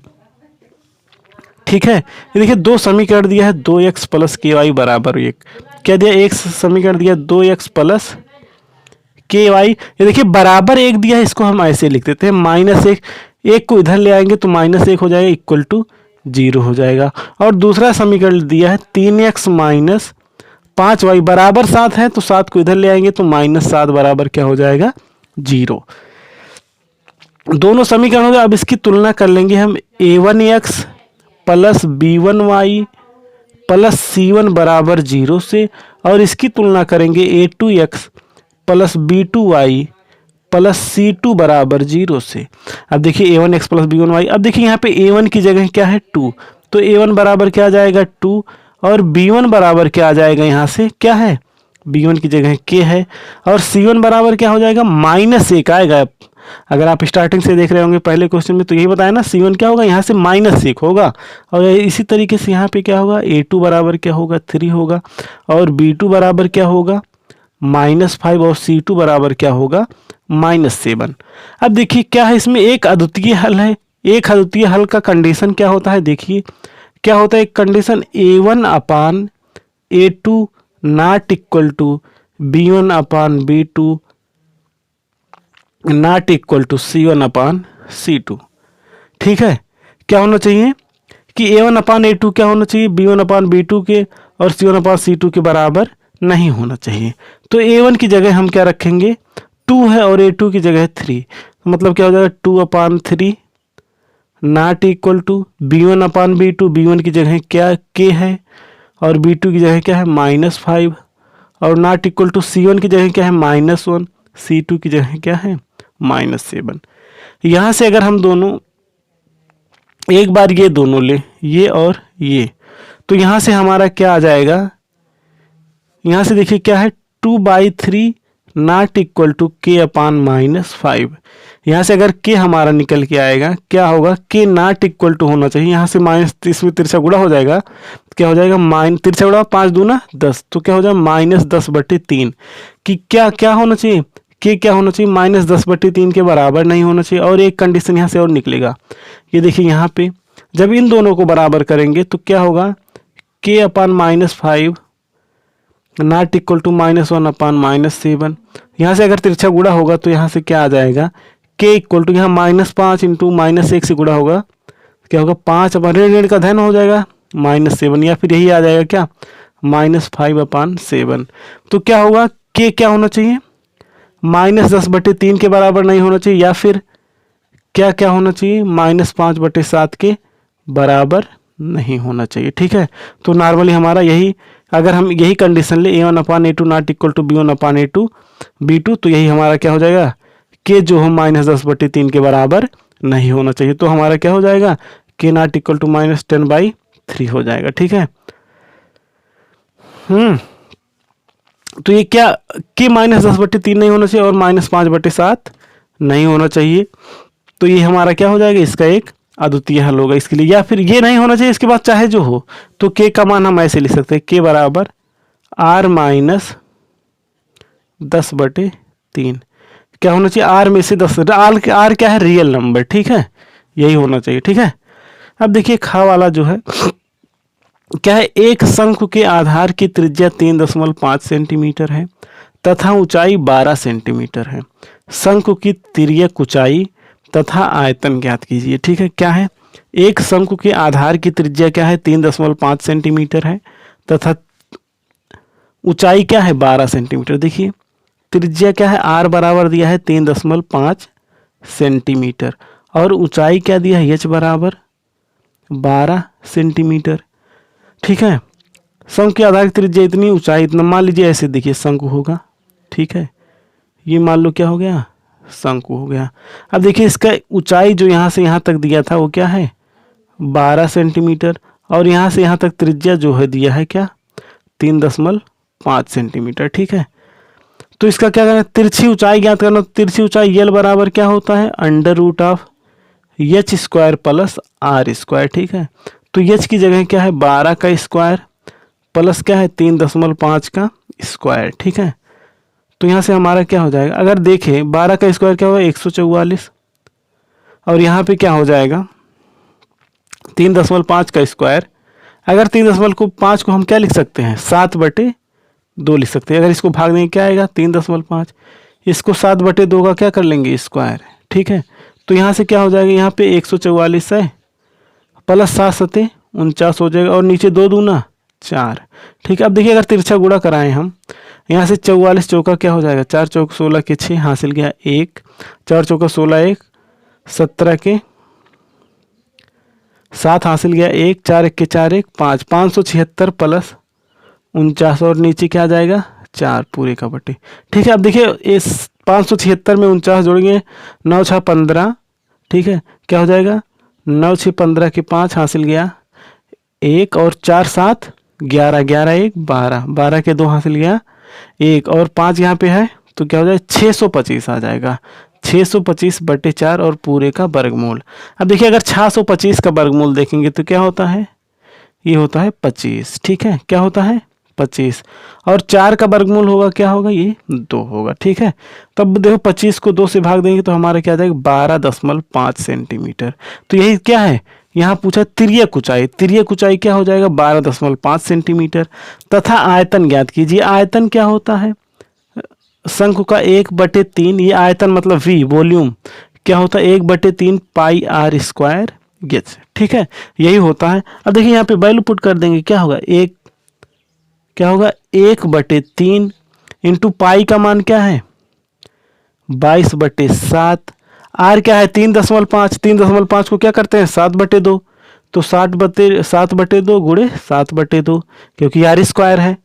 ठीक है, ये देखिए दो समीकरण दिया है 2x + ky बराबर 1, क्या दिया एक समीकरण दिया 2x + ky, ये देखिए बराबर 1 दिया है, इसको हम ऐसे लिख देते हैं -1, 1 को इधर ले आएंगे तो -1 हो जाएगा इक्वल टू जीरो हो जाएगा। और दूसरा समीकरण दिया है 3x माइनस 5y बराबर 7 है, तो 7 को इधर ले आएंगे तो -7 बराबर क्या हो जाएगा, जीरो। दोनों समीकरण हो गए। अब इसकी तुलना कर लेंगे हम, a1x plus b1y plus c1 बराबर 0 से, और इसकी तुलना करेंगे a2x plus b2y plus c2 बराबर 0 से। अब देखिए a1x प्लस b1y, अब देखिए यहाँ पे a1 की जगह क्या है 2, तो a1 बराबर क्या आ जाएगा 2, और b1 बराबर क्या आ जाएगा, यहाँ से क्या है, b1 की जगह k है, और c1 बराबर क्या हो जाएगा, -1 आएगा। अगर आप स्टार्टिंग से देख रहे होंगे पहले क्वेश्चन में, तो यही बताया ना, c1 क्या होगा, यहाँ से -1 होगा। और इसी तरीके से यहाँ पे क्या होगा, a2 बराबर क्या होगा, 3 होगा, और b2 बराबर क्या होगा, -5, और c2 बराबर क्या होगा, -7। अब देखिए क्या है, इसमें एक अद्वितीय हल है। एक अद्वितीय हल का कंडीशन क्या होता है, देखिए क्या होता है, एक condition a1 upon a2 not equal to b1 upon b2 not equal to c1 upon c2। ठीक है, क्या होना चाहिए कि a1 अपान a2 क्या होना चाहिए, b1 अपान b2 के और c1 अपान c2 के बराबर नहीं होना चाहिए। तो a1 की जगह हम क्या रखेंगे, 2 है, और a2 की जगह 3, मतलब क्या हो जाएगा 2 upon 3 not equal to b1 upon b2, b1 की जगह क्या k है, और b2 की जगह क्या है -5, और नॉट इक्वल टू c1 की जगह क्या है -1, c2 की जगह क्या है -7। यहाँ से अगर हम दोनों एक बार ये दोनों ले, ये और ये, तो यहाँ से हमारा क्या आ जाएगा, यहाँ से देखिए क्या है 2/3 not equal to k upon -5। यहाँ से अगर k हमारा निकल के आएगा, क्या होगा, k नॉट इक्वल टू होना चाहिए, यहाँ से माइनस, इसमें तिरछा गुणा हो जाएगा, क्या हो जाएगा, तिरछा गुणा 5 दूना 10, तो क्या हो जाएगा -10/3, कि क्या क्या होना चाहिए, k क्या होना चाहिए, -10/3 के बराबर नहीं होना चाहिए। और एक कंडीशन यहाँ से और निकलेगा, ये देखिए यहाँ पे जब इन दोनों को बराबर करेंगे तो क्या होगा, k upon -5 not equal to -1 upon -7। यहाँ से अगर तिरछा गुणा होगा तो यहाँ से क्या आ जाएगा, k इक्वल टू यहाँ -5 इंटू -1 से गुणा होगा, क्या होगा 5 अपान ऋण का धन हो जाएगा -7, या फिर यही आ जाएगा क्या, -5 अपान 7। तो क्या होगा, k क्या होना चाहिए, -10/3 के बराबर नहीं होना चाहिए, या फिर क्या क्या होना चाहिए, -5/7 के बराबर नहीं होना चाहिए। ठीक है, तो नॉर्मली हमारा यही, अगर हम यही कंडीशन ले a1 upon a2 not equal to b1 upon a2 b2, तो यही हमारा क्या हो जाएगा, k जो है -10/3 के बराबर नहीं होना चाहिए, तो हमारा क्या हो जाएगा, k नॉट इक्वल टू -10/3 हो जाएगा। ठीक है, तो ये क्या, k -10/3 नहीं होना चाहिए और -5/7 नहीं होना चाहिए, तो ये हमारा क्या हो जाएगा, इसका एक अद्वितीय हल होगा इसके लिए। या फिर ये नहीं होना चाहिए, इसके बाद चाहे जो हो, तो k का मान हम ऐसे लिख सकते हैं, k बराबर r माइनस 10/3। क्या होना चाहिए, r में से 10, r क्या है, रियल नंबर। ठीक है, यही होना चाहिए। ठीक है, अब देखिए खा वाला जो है क्या है, एक शंकु के आधार की त्रिज्या 3.5 सेंटीमीटर है तथा ऊंचाई 12 सेंटीमीटर है। शंकु की तिर्यक ऊंचाई तथा आयतन ज्ञात कीजिए। ठीक है, क्या है, एक शंकु के आधार की त्रिज्या क्या है 3.5 सेंटीमीटर है तथा ऊंचाई क्या है 12 सेंटीमीटर। देखिए त्रिज्या क्या है, आर बराबर दिया है 3.5 सेंटीमीटर, और ऊंचाई क्या दिया है, h बराबर 12 सेंटीमीटर। ठीक है, शंकु के आधार की त्रिज्या इतनी, ऊंचाई इतना, मान लीजिए ऐसे देखिए शंकु होगा। ठीक है, ये मान लो क्या हो गया, शंकु हो गया। अब देखिए इसका ऊंचाई जो यहाँ से यहाँ तक दिया था वो क्या है 12 सेंटीमीटर, और यहाँ से यहाँ तक त्रिज्या जो है दिया है क्या 3.5 सेंटीमीटर। ठीक है, तो इसका क्या करना है, तिरछी ऊंचाई ज्ञात करना। तिरछी ऊंचाई यल बराबर क्या होता है, √h² प्लस r²। ठीक है, तो h की जगह क्या है 12 का स्क्वायर प्लस क्या है 3.5 का स्क्वायर। ठीक है, तो यहाँ से हमारा क्या हो जाएगा, अगर देखें 12 का स्क्वायर क्या होगा 144, और यहाँ पे क्या हो जाएगा 3.5 का स्क्वायर। अगर 3.5 को हम क्या लिख सकते हैं 7/2 लिख सकते हैं। अगर इसको भाग देंगे क्या आएगा 3.5, इसको 7/2 का क्या कर लेंगे स्क्वायर। ठीक है, तो यहाँ से क्या हो जाएगा, यहाँ पे 144 है प्लस 7×7 = 49 हो जाएगा और नीचे 2 दूना 4। ठीक है, अब देखिए अगर तिरछा गुणा कराएं हम, यहाँ से 44 चौका क्या हो जाएगा, 4 चौक 16 के 6 हासिल गया 1, 4 चौका 16 1, 17 के 7 हासिल गया 1, 4 1 के 4 1 5, 576 प्लस 49 और नीचे क्या आ जाएगा 4 पूरे का बटे। ठीक है, अब देखिए इस 576 में 49 जोड़ेंगे 9 6 15। ठीक है, क्या हो जाएगा 9 6 15 के 5 हासिल गया 1 और 4 7 11, 11 1 12, 12 के 2 हासिल गया 1 और 5 यहाँ पे है तो क्या हो जाएगा 625 आ जाएगा। 625/4 और पूरे का वर्गमूल। अब देखिए अगर 625 का वर्गमूल देखेंगे तो क्या होता है, ये होता है 25। ठीक है, क्या होता है 25 और 4 का वर्गमूल होगा क्या होगा, ये 2 होगा। ठीक है, तब देखो 25 को 2 से भाग देंगे तो हमारा क्या आ जाएगा 12.5 सेंटीमीटर। तो यही क्या है, यहाँ पूछा तिर्यक ऊंचाई, तिर्यक ऊंचाई क्या हो जाएगा 12.5 सेंटीमीटर। तथा आयतन ज्ञात कीजिए, आयतन क्या होता है शंकु का 1/3, ये आयतन मतलब V वॉल्यूम क्या होता है 1/3 पाई r स्क्वायर गेज। ठीक है, यही होता है। अब देखिए यहाँ पे वैल्यू पुट कर देंगे क्या होगा, क्या होगा 1/3 इंटू पाई का मान क्या है 22/7, आर क्या है 3.5, 3.5 को क्या करते हैं 7/2, तो 7/2 गुणे 7/2 क्योंकि आर स्क्वायर है,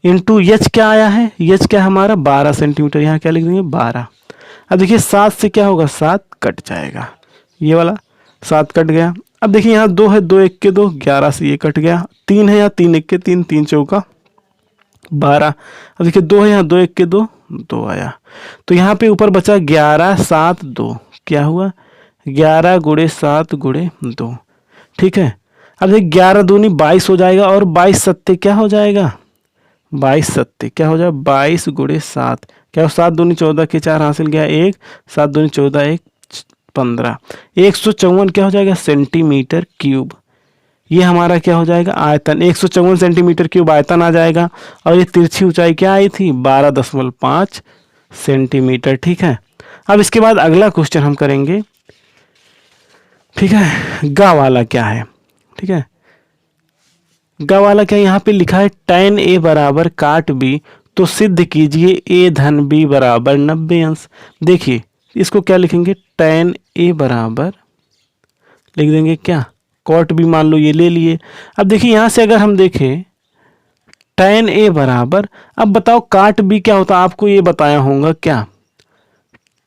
इंटू एच क्या आया है, एच क्या हमारा 12 सेंटीमीटर, यहाँ क्या लिख देंगे 12। अब देखिए 7 से क्या होगा 7 कट जाएगा, ये वाला 7 कट गया। अब देखिए यहाँ 2 है, 2 1 के 2, 11 से ये कट गया, 3 है यहाँ 3 1 के 3, 3 चौका 12। अब देखिए 2 है यहाँ 2 1 के 2, 2 आया, तो यहाँ पे ऊपर बचा 11 7 2, क्या हुआ 11 गुणे 7 गुणे 2। ठीक है, अब देखिए 11 दूनी 22 हो जाएगा और 22 सत्ते क्या हो जाएगा 22 सत्ते क्या हो जाएगा 22 गुणे 7, क्या हो 7 दूनी 14 के 4 हासिल गया 1, 7 दूनी 14 1 15, 154 क्या हो जाएगा सेंटीमीटर क्यूब। ये हमारा क्या हो जाएगा आयतन, 154 सेंटीमीटर क्यूब आयतन आ जाएगा। और ये तिरछी ऊंचाई क्या आई थी 12.5 सेंटीमीटर। ठीक है, अब इसके बाद अगला क्वेश्चन हम करेंगे। ठीक है, गा वाला क्या है, ठीक है गा वाला क्या यहाँ पे लिखा है tan a बराबर काट b, तो सिद्ध कीजिए a धन b बराबर 90 अंश। देखिए इसको क्या लिखेंगे tan a बराबर लिख देंगे क्या कॉट बी, मान लो ये ले लिए। अब देखिए यहाँ से अगर हम देखें tan a बराबर, अब बताओ काट b क्या होता है, आपको ये बताया होगा क्या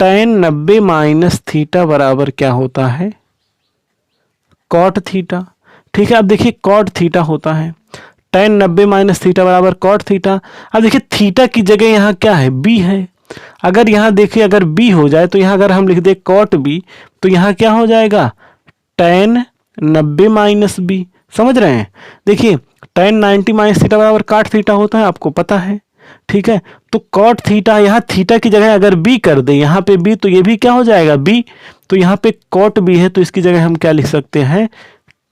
tan 90 माइनस थीटा बराबर क्या होता है कॉट थीटा। ठीक है, अब देखिए कॉट थीटा होता है tan 90 माइनस थीटा बराबर कॉट थीटा। अब देखिए थीटा की जगह यहाँ क्या है b है, अगर यहाँ देखिए अगर b हो जाए तो यहाँ अगर हम लिख दे कॉट b तो यहाँ क्या हो जाएगा tan 90 माइनस b, समझ रहे हैं। देखिए tan 90 माइनस थीटा बराबर काट थीटा होता है, आपको पता है। ठीक है, तो कॉट थीटा, यहाँ थीटा की जगह अगर b कर दे यहाँ पे b तो ये भी क्या हो जाएगा b, तो यहाँ पे कॉट b है तो इसकी जगह हम क्या लिख सकते हैं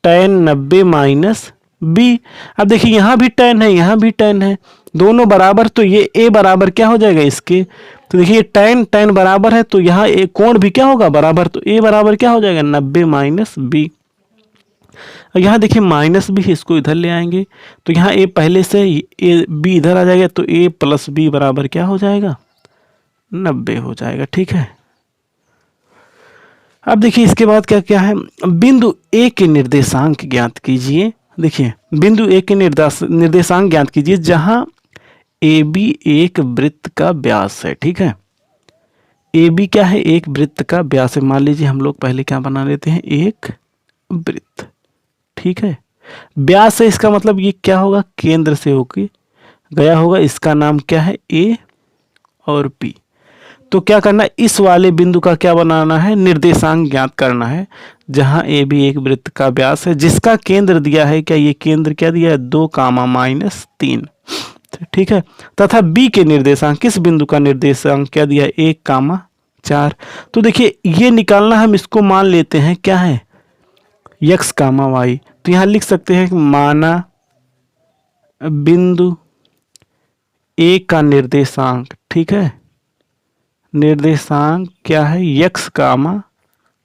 tan 90 माइनस b। अब देखिए यहाँ भी tan है यहाँ भी tan है, दोनों बराबर, तो ये a बराबर क्या हो जाएगा इसके, तो देखिए tan बराबर है तो यहाँ a कोण भी क्या होगा बराबर, तो a बराबर क्या हो जाएगा 90 माइनस b। यहाँ देखिए माइनस b, इसको इधर ले आएंगे तो यहाँ a पहले से a b इधर आ जाएगा तो a प्लस b बराबर क्या हो जाएगा 90 हो जाएगा। ठीक है, अब देखिए इसके बाद क्या क्या है, बिंदु ए के निर्देशांक ज्ञात कीजिए। देखिए बिंदु ए के निर्देशांक ज्ञात कीजिए जहां ए बी एक वृत्त का व्यास है। ठीक है, ए बी क्या है एक वृत्त का व्यास है। मान लीजिए हम लोग पहले क्या बना लेते हैं एक वृत्त। ठीक है, व्यास है इसका मतलब ये क्या होगा केंद्र से होके गया होगा, इसका नाम क्या है ए और बी। तो क्या करना है इस वाले बिंदु का क्या बनाना है निर्देशांक ज्ञात करना है जहां ए बी एक वृत्त का व्यास है जिसका केंद्र दिया है क्या, ये केंद्र क्या दिया है 2, -3। ठीक है, तथा बी के निर्देशांक, किस बिंदु का निर्देशांक क्या दिया है 1, 4। तो देखिए ये निकालना, हम इसको मान लेते हैं क्या है x, y। तो यहां लिख सकते हैं माना बिंदु ए का निर्देशांक, ठीक है निर्देशांक क्या है x,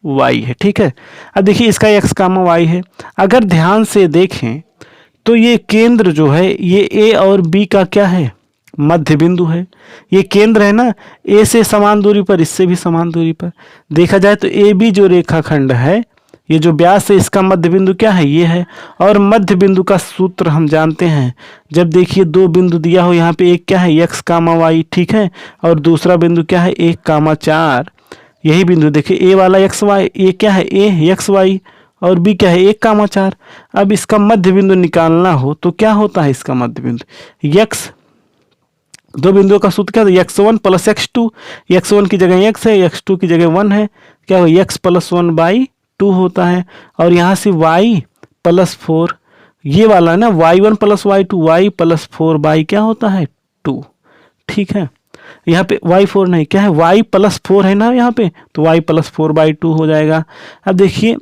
वाई है, ठीक है। अब देखिए इसका एक्स कामा वाई है। अगर ध्यान से देखें तो ये केंद्र जो है ये ए और बी का क्या है, मध्य बिंदु है। ये केंद्र है ना, ए से समान दूरी पर, इससे भी समान दूरी पर। देखा जाए तो ए बी जो रेखाखंड है, ये जो व्यास है इसका मध्य बिंदु क्या है, ये है। और मध्य बिंदु का सूत्र हम जानते हैं, जब देखिए दो बिंदु दिया हो, यहाँ पे एक क्या है एक्स कामा वाई, ठीक है, और दूसरा बिंदु क्या है 1,4। यही बिंदु देखिए ए वाला एक्स वाई, ए क्या है ए एक्स वाई, और बी क्या है 1,4। अब इसका मध्य बिंदु निकालना हो तो क्या होता है इसका मध्य बिंदु, यक्स, दो बिंदुओं का सूत्र क्या है x1 प्लस x2। x1 की जगह x है, x2 की जगह 1 है, क्या हो x प्लस 1/2 होता है। और यहाँ से y प्लस 4, ये वाला है ना y1 plus y2, y plus 4 क्या होता है 2, ठीक है। यहाँ पे y4 नहीं, क्या है y प्लस 4 है ना यहाँ पे, तो y प्लस 4/2 हो जाएगा। अब देखिए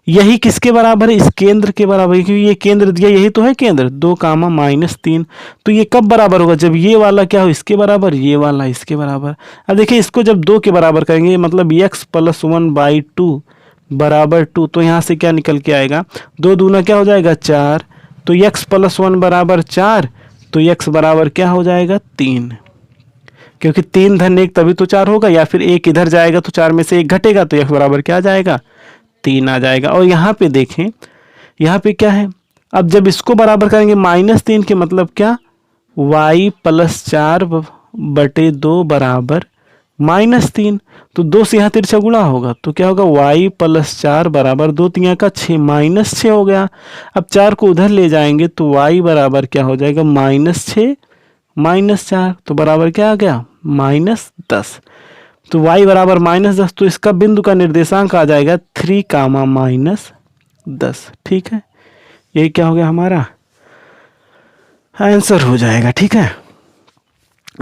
यही किसके बराबर है, इस केंद्र के बराबर है, क्योंकि ये केंद्र दिया, यही तो है केंद्र 2,-3। तो ये कब बराबर होगा, जब ये वाला क्या हो इसके बराबर, ये वाला इसके बराबर। अब देखिए इसको जब 2 के बराबर करेंगे, मतलब x प्लस 1/2 बराबर 2, तो यहाँ से क्या निकल के आएगा, 2 दूना क्या हो जाएगा 4, तो x प्लस 1 बराबर 4, तो x बराबर क्या हो जाएगा 3, क्योंकि 3 धन 1 तभी तो 4 होगा, या फिर 1 इधर जाएगा तो 4 में से 1 घटेगा, तो x बराबर क्या आ जाएगा 3 आ जाएगा। और यहाँ पे देखें, यहाँ पे क्या है, अब जब इसको बराबर करेंगे -3 के मतलब क्या, y प्लस 4/2 बराबर -3, तो 2 से यहाँ तिरछा गुणा होगा, तो क्या होगा y प्लस 4 बराबर 2 3 का 6, -6 हो गया। अब 4 को उधर ले जाएंगे तो y बराबर क्या हो जाएगा -6 -4, तो बराबर क्या आ गया -10। तो y बराबर -10, तो इसका बिंदु का निर्देशांक आ जाएगा 3,-10, ठीक है। यही क्या हो गया हमारा आंसर हो जाएगा, ठीक है।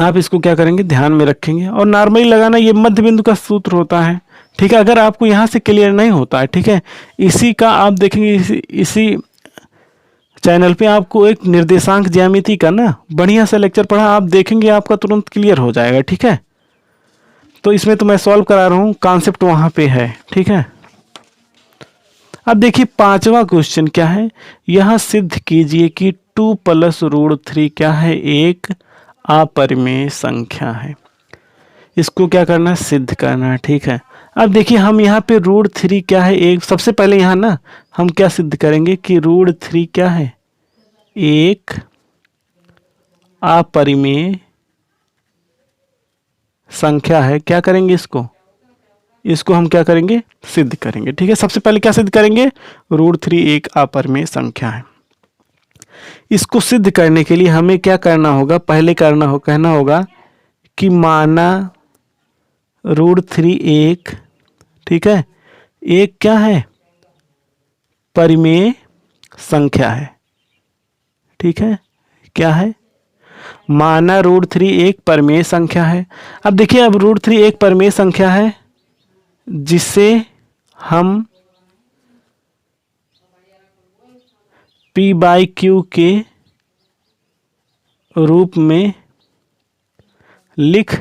आप इसको क्या करेंगे ध्यान में रखेंगे, और नॉर्मली लगाना ये मध्य बिंदु का सूत्र होता है, ठीक है। अगर आपको यहाँ से क्लियर नहीं होता है, ठीक है, इसी का आप देखेंगे, इसी चैनल पे आपको एक निर्देशांक ज्यामिति का ना बढ़िया सा लेक्चर पढ़ा, आप देखेंगे आपका तुरंत क्लियर हो जाएगा, ठीक है। तो इसमें तो मैं सॉल्व करा रहा हूँ, कॉन्सेप्ट वहाँ पे है, ठीक है। अब देखिए 5वां क्वेश्चन क्या है, यहाँ सिद्ध कीजिए कि 2 + √3 क्या है, एक अपरिमेय संख्या है। इसको क्या करना है, सिद्ध करना है, ठीक है। अब देखिए हम यहाँ पे √3 क्या है एक, सबसे पहले यहाँ ना हम क्या सिद्ध करेंगे कि √3 क्या है एक अपरिमेय संख्या है। क्या करेंगे इसको हम क्या करेंगे सिद्ध करेंगे, ठीक है। सबसे पहले क्या सिद्ध करेंगे, √3 एक अपरिमेय संख्या है। इसको सिद्ध करने के लिए हमें क्या करना होगा, पहले कहना होगा कि माना √3 एक, ठीक है, एक क्या है परिमेय संख्या है, ठीक है। क्या है, माना √3 एक परिमेय संख्या है। अब देखिए अब √3 एक परिमेय संख्या है जिसे हम p/q के रूप में लिख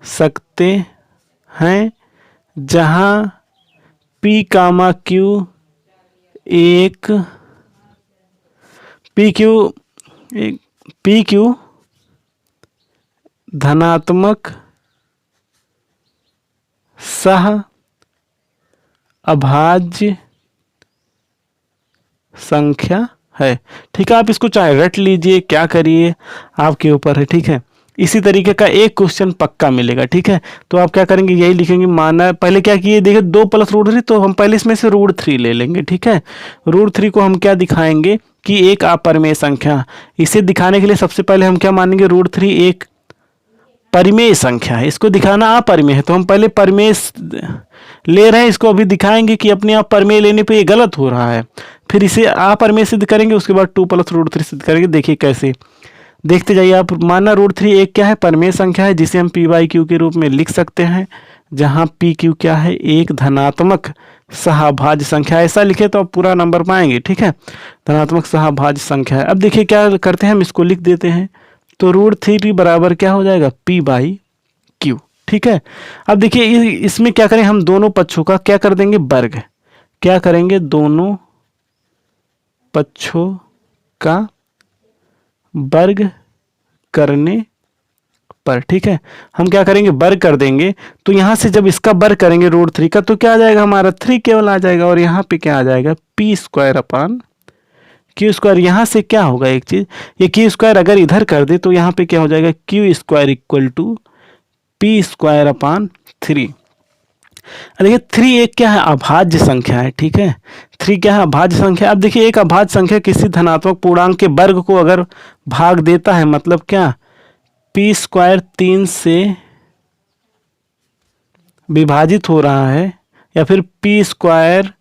सकते हैं, जहां p, q एक pq धनात्मक सह अभाज्य संख्या है, ठीक है। आप इसको चाहे रट लीजिए, क्या करिए आपके ऊपर है, ठीक है। इसी तरीके का एक क्वेश्चन पक्का मिलेगा, ठीक है। तो आप क्या करेंगे, यही लिखेंगे, माना पहले क्या किए देखिए 2 + √3, तो हम पहले इसमें से √3 ले लेंगे, ठीक है। √3 को हम क्या दिखाएंगे कि एक अपरिमेय संख्या। इसे दिखाने के लिए सबसे पहले हम क्या मानेंगे, √3 एक परिमेय संख्या है। इसको दिखाना अपरिमेय है, तो हम पहले परिमेय ले रहे हैं, इसको अभी दिखाएंगे कि अपने आप परिमेय लेने पे ये गलत हो रहा है। फिर इसे अपरिमेय सिद्ध करेंगे, उसके बाद 2 + √3 सिद्ध करेंगे। देखिए कैसे, देखते जाइए आप। माना √3 एक क्या है परिमेय संख्या है जिसे हम p/q के रूप में लिख सकते हैं, जहां pq क्या है एक धनात्मक सहभाज्य संख्या। ऐसा लिखे तो आप पूरा नंबर पाएंगे, ठीक है। धनात्मक सहभाज्य संख्या है। अब देखिए क्या करते हैं, हम इसको लिख देते हैं, तो √3 बराबर क्या हो जाएगा p/q, ठीक है। अब देखिए इसमें क्या करें, हम दोनों पक्षों का क्या कर देंगे, वर्ग। क्या करेंगे, दोनों पक्षों का वर्ग करने पर, ठीक है, हम क्या करेंगे, वर्ग कर देंगे। तो यहां से जब इसका वर्ग करेंगे √3 का, तो क्या आ जाएगा हमारा 3 केवल आ जाएगा, और यहाँ पे क्या आ जाएगा, p² अपान q²। यहां से क्या होगा एक चीज, ये q² अगर इधर कर दे तो यहाँ पे क्या हो जाएगा, q² इक्वल टू p² अपान 3। देखिए 3 एक क्या है, अभाज्य संख्या है, ठीक है। 3 क्या है, अभाज्य संख्या। अब देखिए एक अभाज्य संख्या किसी धनात्मक पूर्णांक के वर्ग को अगर भाग देता है, मतलब क्या, p² 3 से विभाजित हो रहा है, या फिर p²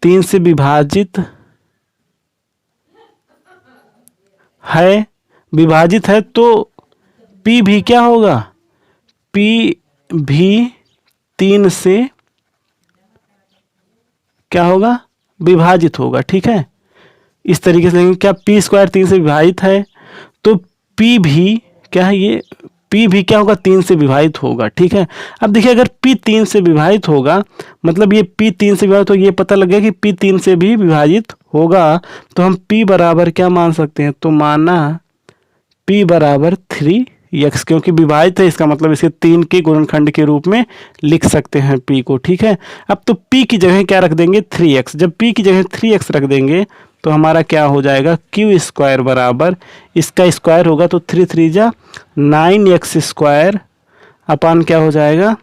3 से विभाजित है, तो p भी क्या होगा, p भी 3 से क्या होगा, विभाजित होगा, ठीक है। इस तरीके से लेंगे, क्या p² 3 से विभाजित है, तो p भी क्या है, ये p भी क्या होगा, 3 से विभाजित होगा, ठीक है। अब देखिए अगर p 3 से विभाजित होगा, मतलब ये p 3 से विभाजित, तो ये पता लग गया कि p 3 से भी विभाजित होगा, तो हम p बराबर क्या मान सकते हैं, तो माना p बराबर 3x, क्योंकि विभाजित है, इसका मतलब इसे 3 के गुणनखंड के रूप में लिख सकते हैं p को, ठीक है। अब तो p की जगह क्या रख देंगे, 3x। जब p की जगह 3x रख देंगे तो हमारा क्या हो जाएगा, q² बराबर, इसका स्क्वायर होगा तो 3 3 जा 9x² अपान क्या हो जाएगा,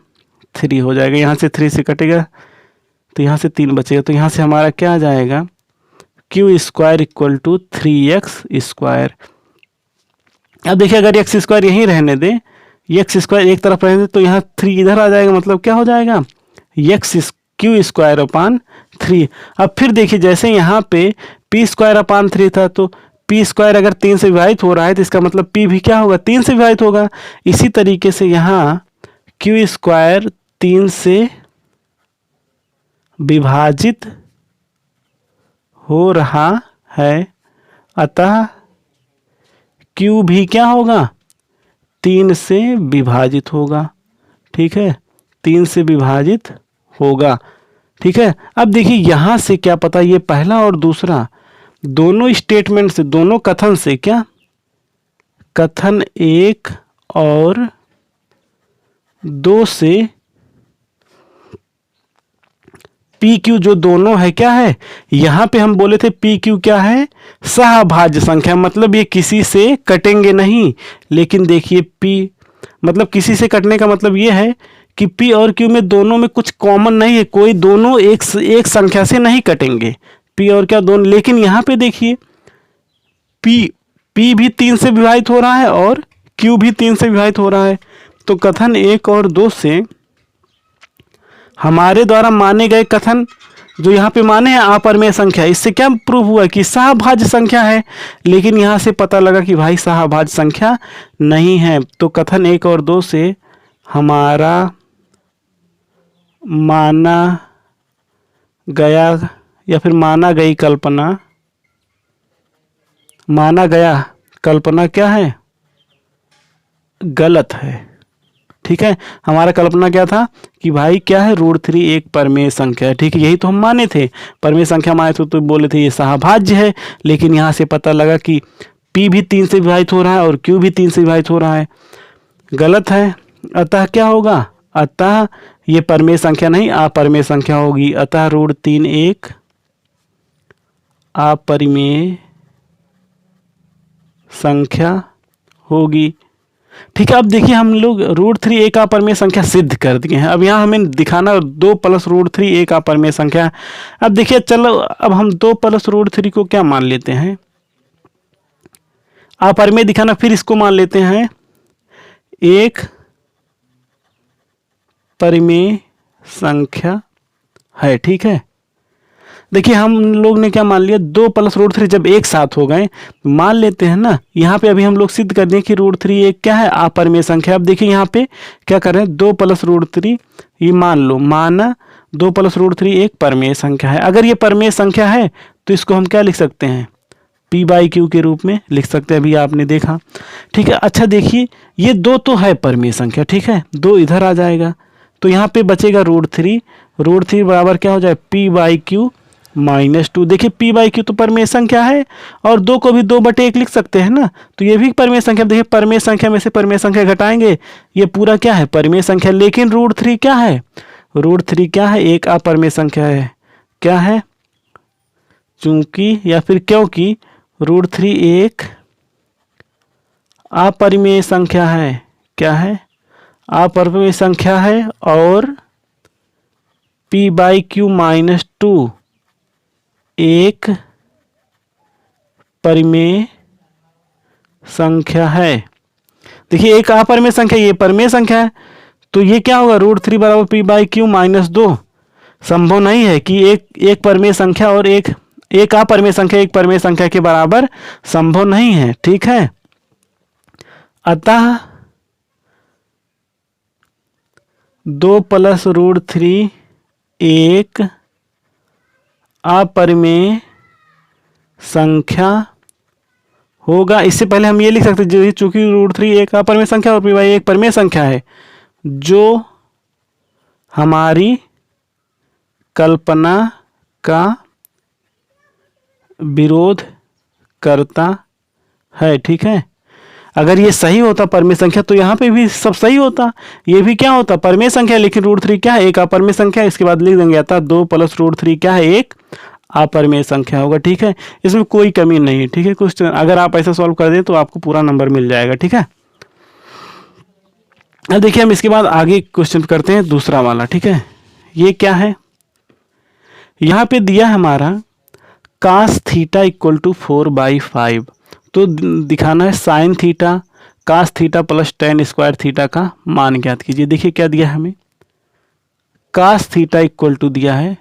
3 हो जाएगा। यहाँ से 3 से कटेगा तो यहाँ से 3 बचेगा, तो यहाँ से हमारा क्या आ जाएगा, q² इक्वल टू 3x²। अब देखिए अगर x² यहीं रहने दे, x² एक तरफ रहने दे, तो यहाँ 3 इधर आ जाएगा, मतलब क्या हो जाएगा, q² अपान 3। अब फिर देखिए जैसे यहाँ पे p² अपान 3 था, तो p² अगर 3 से विभाजित हो रहा है, तो इसका मतलब p भी क्या होगा, 3 से विभाजित होगा। इसी तरीके से यहाँ q² 3 से विभाजित हो रहा है, अतः q भी क्या होगा, 3 से विभाजित होगा, ठीक है, 3 से विभाजित होगा, ठीक है। अब देखिए यहां से क्या पता, ये पहला और दूसरा दोनों स्टेटमेंट से, दोनों कथन से, क्या, कथन 1 और 2 से PQ जो दोनों है, क्या है, यहां पे हम बोले थे PQ क्या है, सहभाज्य संख्या, मतलब ये किसी से कटेंगे नहीं। लेकिन देखिए P मतलब किसी से कटने का मतलब ये है कि P और Q में दोनों में कुछ कॉमन नहीं है, कोई दोनों एक संख्या से नहीं कटेंगे, P और क्या दोनों। लेकिन यहाँ पे देखिए P भी 3 से विभाजित हो रहा है और Q भी 3 से विभाजित हो रहा है, तो कथन 1 और 2 से हमारे द्वारा माने गए कथन जो यहाँ पे माने हैं अपरिमेय संख्या, इससे क्या प्रूव हुआ कि सहभाज्य संख्या है। लेकिन यहाँ से पता लगा कि भाई सहभाज्य संख्या नहीं है, तो कथन 1 और 2 से हमारा माना गया या फिर माना गया कल्पना क्या है, गलत है, ठीक है। हमारा कल्पना क्या था कि भाई क्या है, √3 एक परमेय संख्या है, ठीक है, यही तो हम माने थे, परमेय संख्या माने थे, तो बोले थे ये सहभाज्य है। लेकिन यहाँ से पता लगा कि P भी 3 से विभाजित हो रहा है और Q भी 3 से विभाजित हो रहा है, गलत है। अतः क्या होगा, अतः ये परमेय संख्या नहीं अपरिमेय संख्या होगी, अतः √3 एक अपरिमेय संख्या होगी, ठीक है। अब देखिए हम लोग √3 एक अपरिमेय संख्या सिद्ध कर दिए हैं। अब यहाँ हमें दिखाना 2 + √3 एक अपरिमेय संख्या है। अब देखिए चलो, अब हम 2 + √3 को क्या मान लेते हैं, अपरिमेय दिखाना, फिर इसको मान लेते हैं एक परिमेय संख्या है, ठीक है। देखिए हम लोग ने क्या मान लिया, 2 + √3 जब एक साथ हो गए मान लेते हैं ना। यहाँ पे अभी हम लोग सिद्ध कर दें कि √3 एक क्या है, अपरिमेय संख्या। अब देखिए यहाँ पे क्या कर रहे हैं, 2 + √3 ये मान लो, माना 2 + √3 एक परमेय संख्या है। अगर ये परमेय संख्या है तो इसको हम क्या लिख सकते हैं, पी बाई क्यू के रूप में लिख सकते हैं, अभी आपने देखा। ठीक है, अच्छा देखिए ये दो तो है परिमेय संख्या, ठीक है, दो इधर आ जाएगा तो यहाँ पे बचेगा √3। √3 बराबर क्या हो जाए, पी बाई क्यू -2। देखिए पी बाई क्यू तो परिमेय संख्या है और दो को भी 2/1 लिख सकते हैं ना, तो ये भी परिमेय संख्या। देखिए परिमेय संख्या में से परिमेय संख्या घटाएंगे, ये पूरा क्या है, परिमेय संख्या। लेकिन √3 क्या है, √3 क्या है, एक अपरिमेय संख्या है। क्या है, चूंकि या फिर क्योंकि √3 एक अपरिमेय संख्या है। क्या है, अपरिमेय संख्या है और पी बाई क्यू -2 एक परिमेय संख्या है। देखिए एक अपरिमेय संख्या, ये परिमेय संख्या है, तो ये क्या होगा, √3 बराबर पी बाई क्यू -2। संभव नहीं है कि एक परिमेय संख्या और एक अपरिमेय संख्या एक परिमेय संख्या के बराबर, संभव नहीं है। ठीक है, अतः 2 + √3 एक अपरिमेय संख्या होगा। इससे पहले हम ये लिख सकते हैं, चूंकि √3 एक अपरिमेय संख्या और पी बाई एक परिमेय संख्या है, जो हमारी कल्पना का विरोध करता है। ठीक है, अगर ये सही होता परिमेय संख्या तो यहाँ पे भी सब सही होता, ये भी क्या होता, परिमेय संख्या। लेकिन √3 क्या है, एक अपरिमेय संख्या। इसके बाद लिख देंगे अतः 2 + √3 क्या है, एक अपरिमेय संख्या होगा। ठीक है, इसमें कोई कमी नहीं है। ठीक है, क्वेश्चन अगर आप ऐसा सॉल्व कर दें तो आपको पूरा नंबर मिल जाएगा। ठीक है, अब देखिए हम इसके बाद आगे क्वेश्चन करते हैं दूसरा वाला। ठीक है, ये क्या है, यहाँ पे दिया हमारा cos थीटा = 4/5, तो दिखाना है sin theta cos theta + tan square theta का मान ज्ञात कीजिए। देखिए क्या दिया है हमें, cos थीटा = दिया है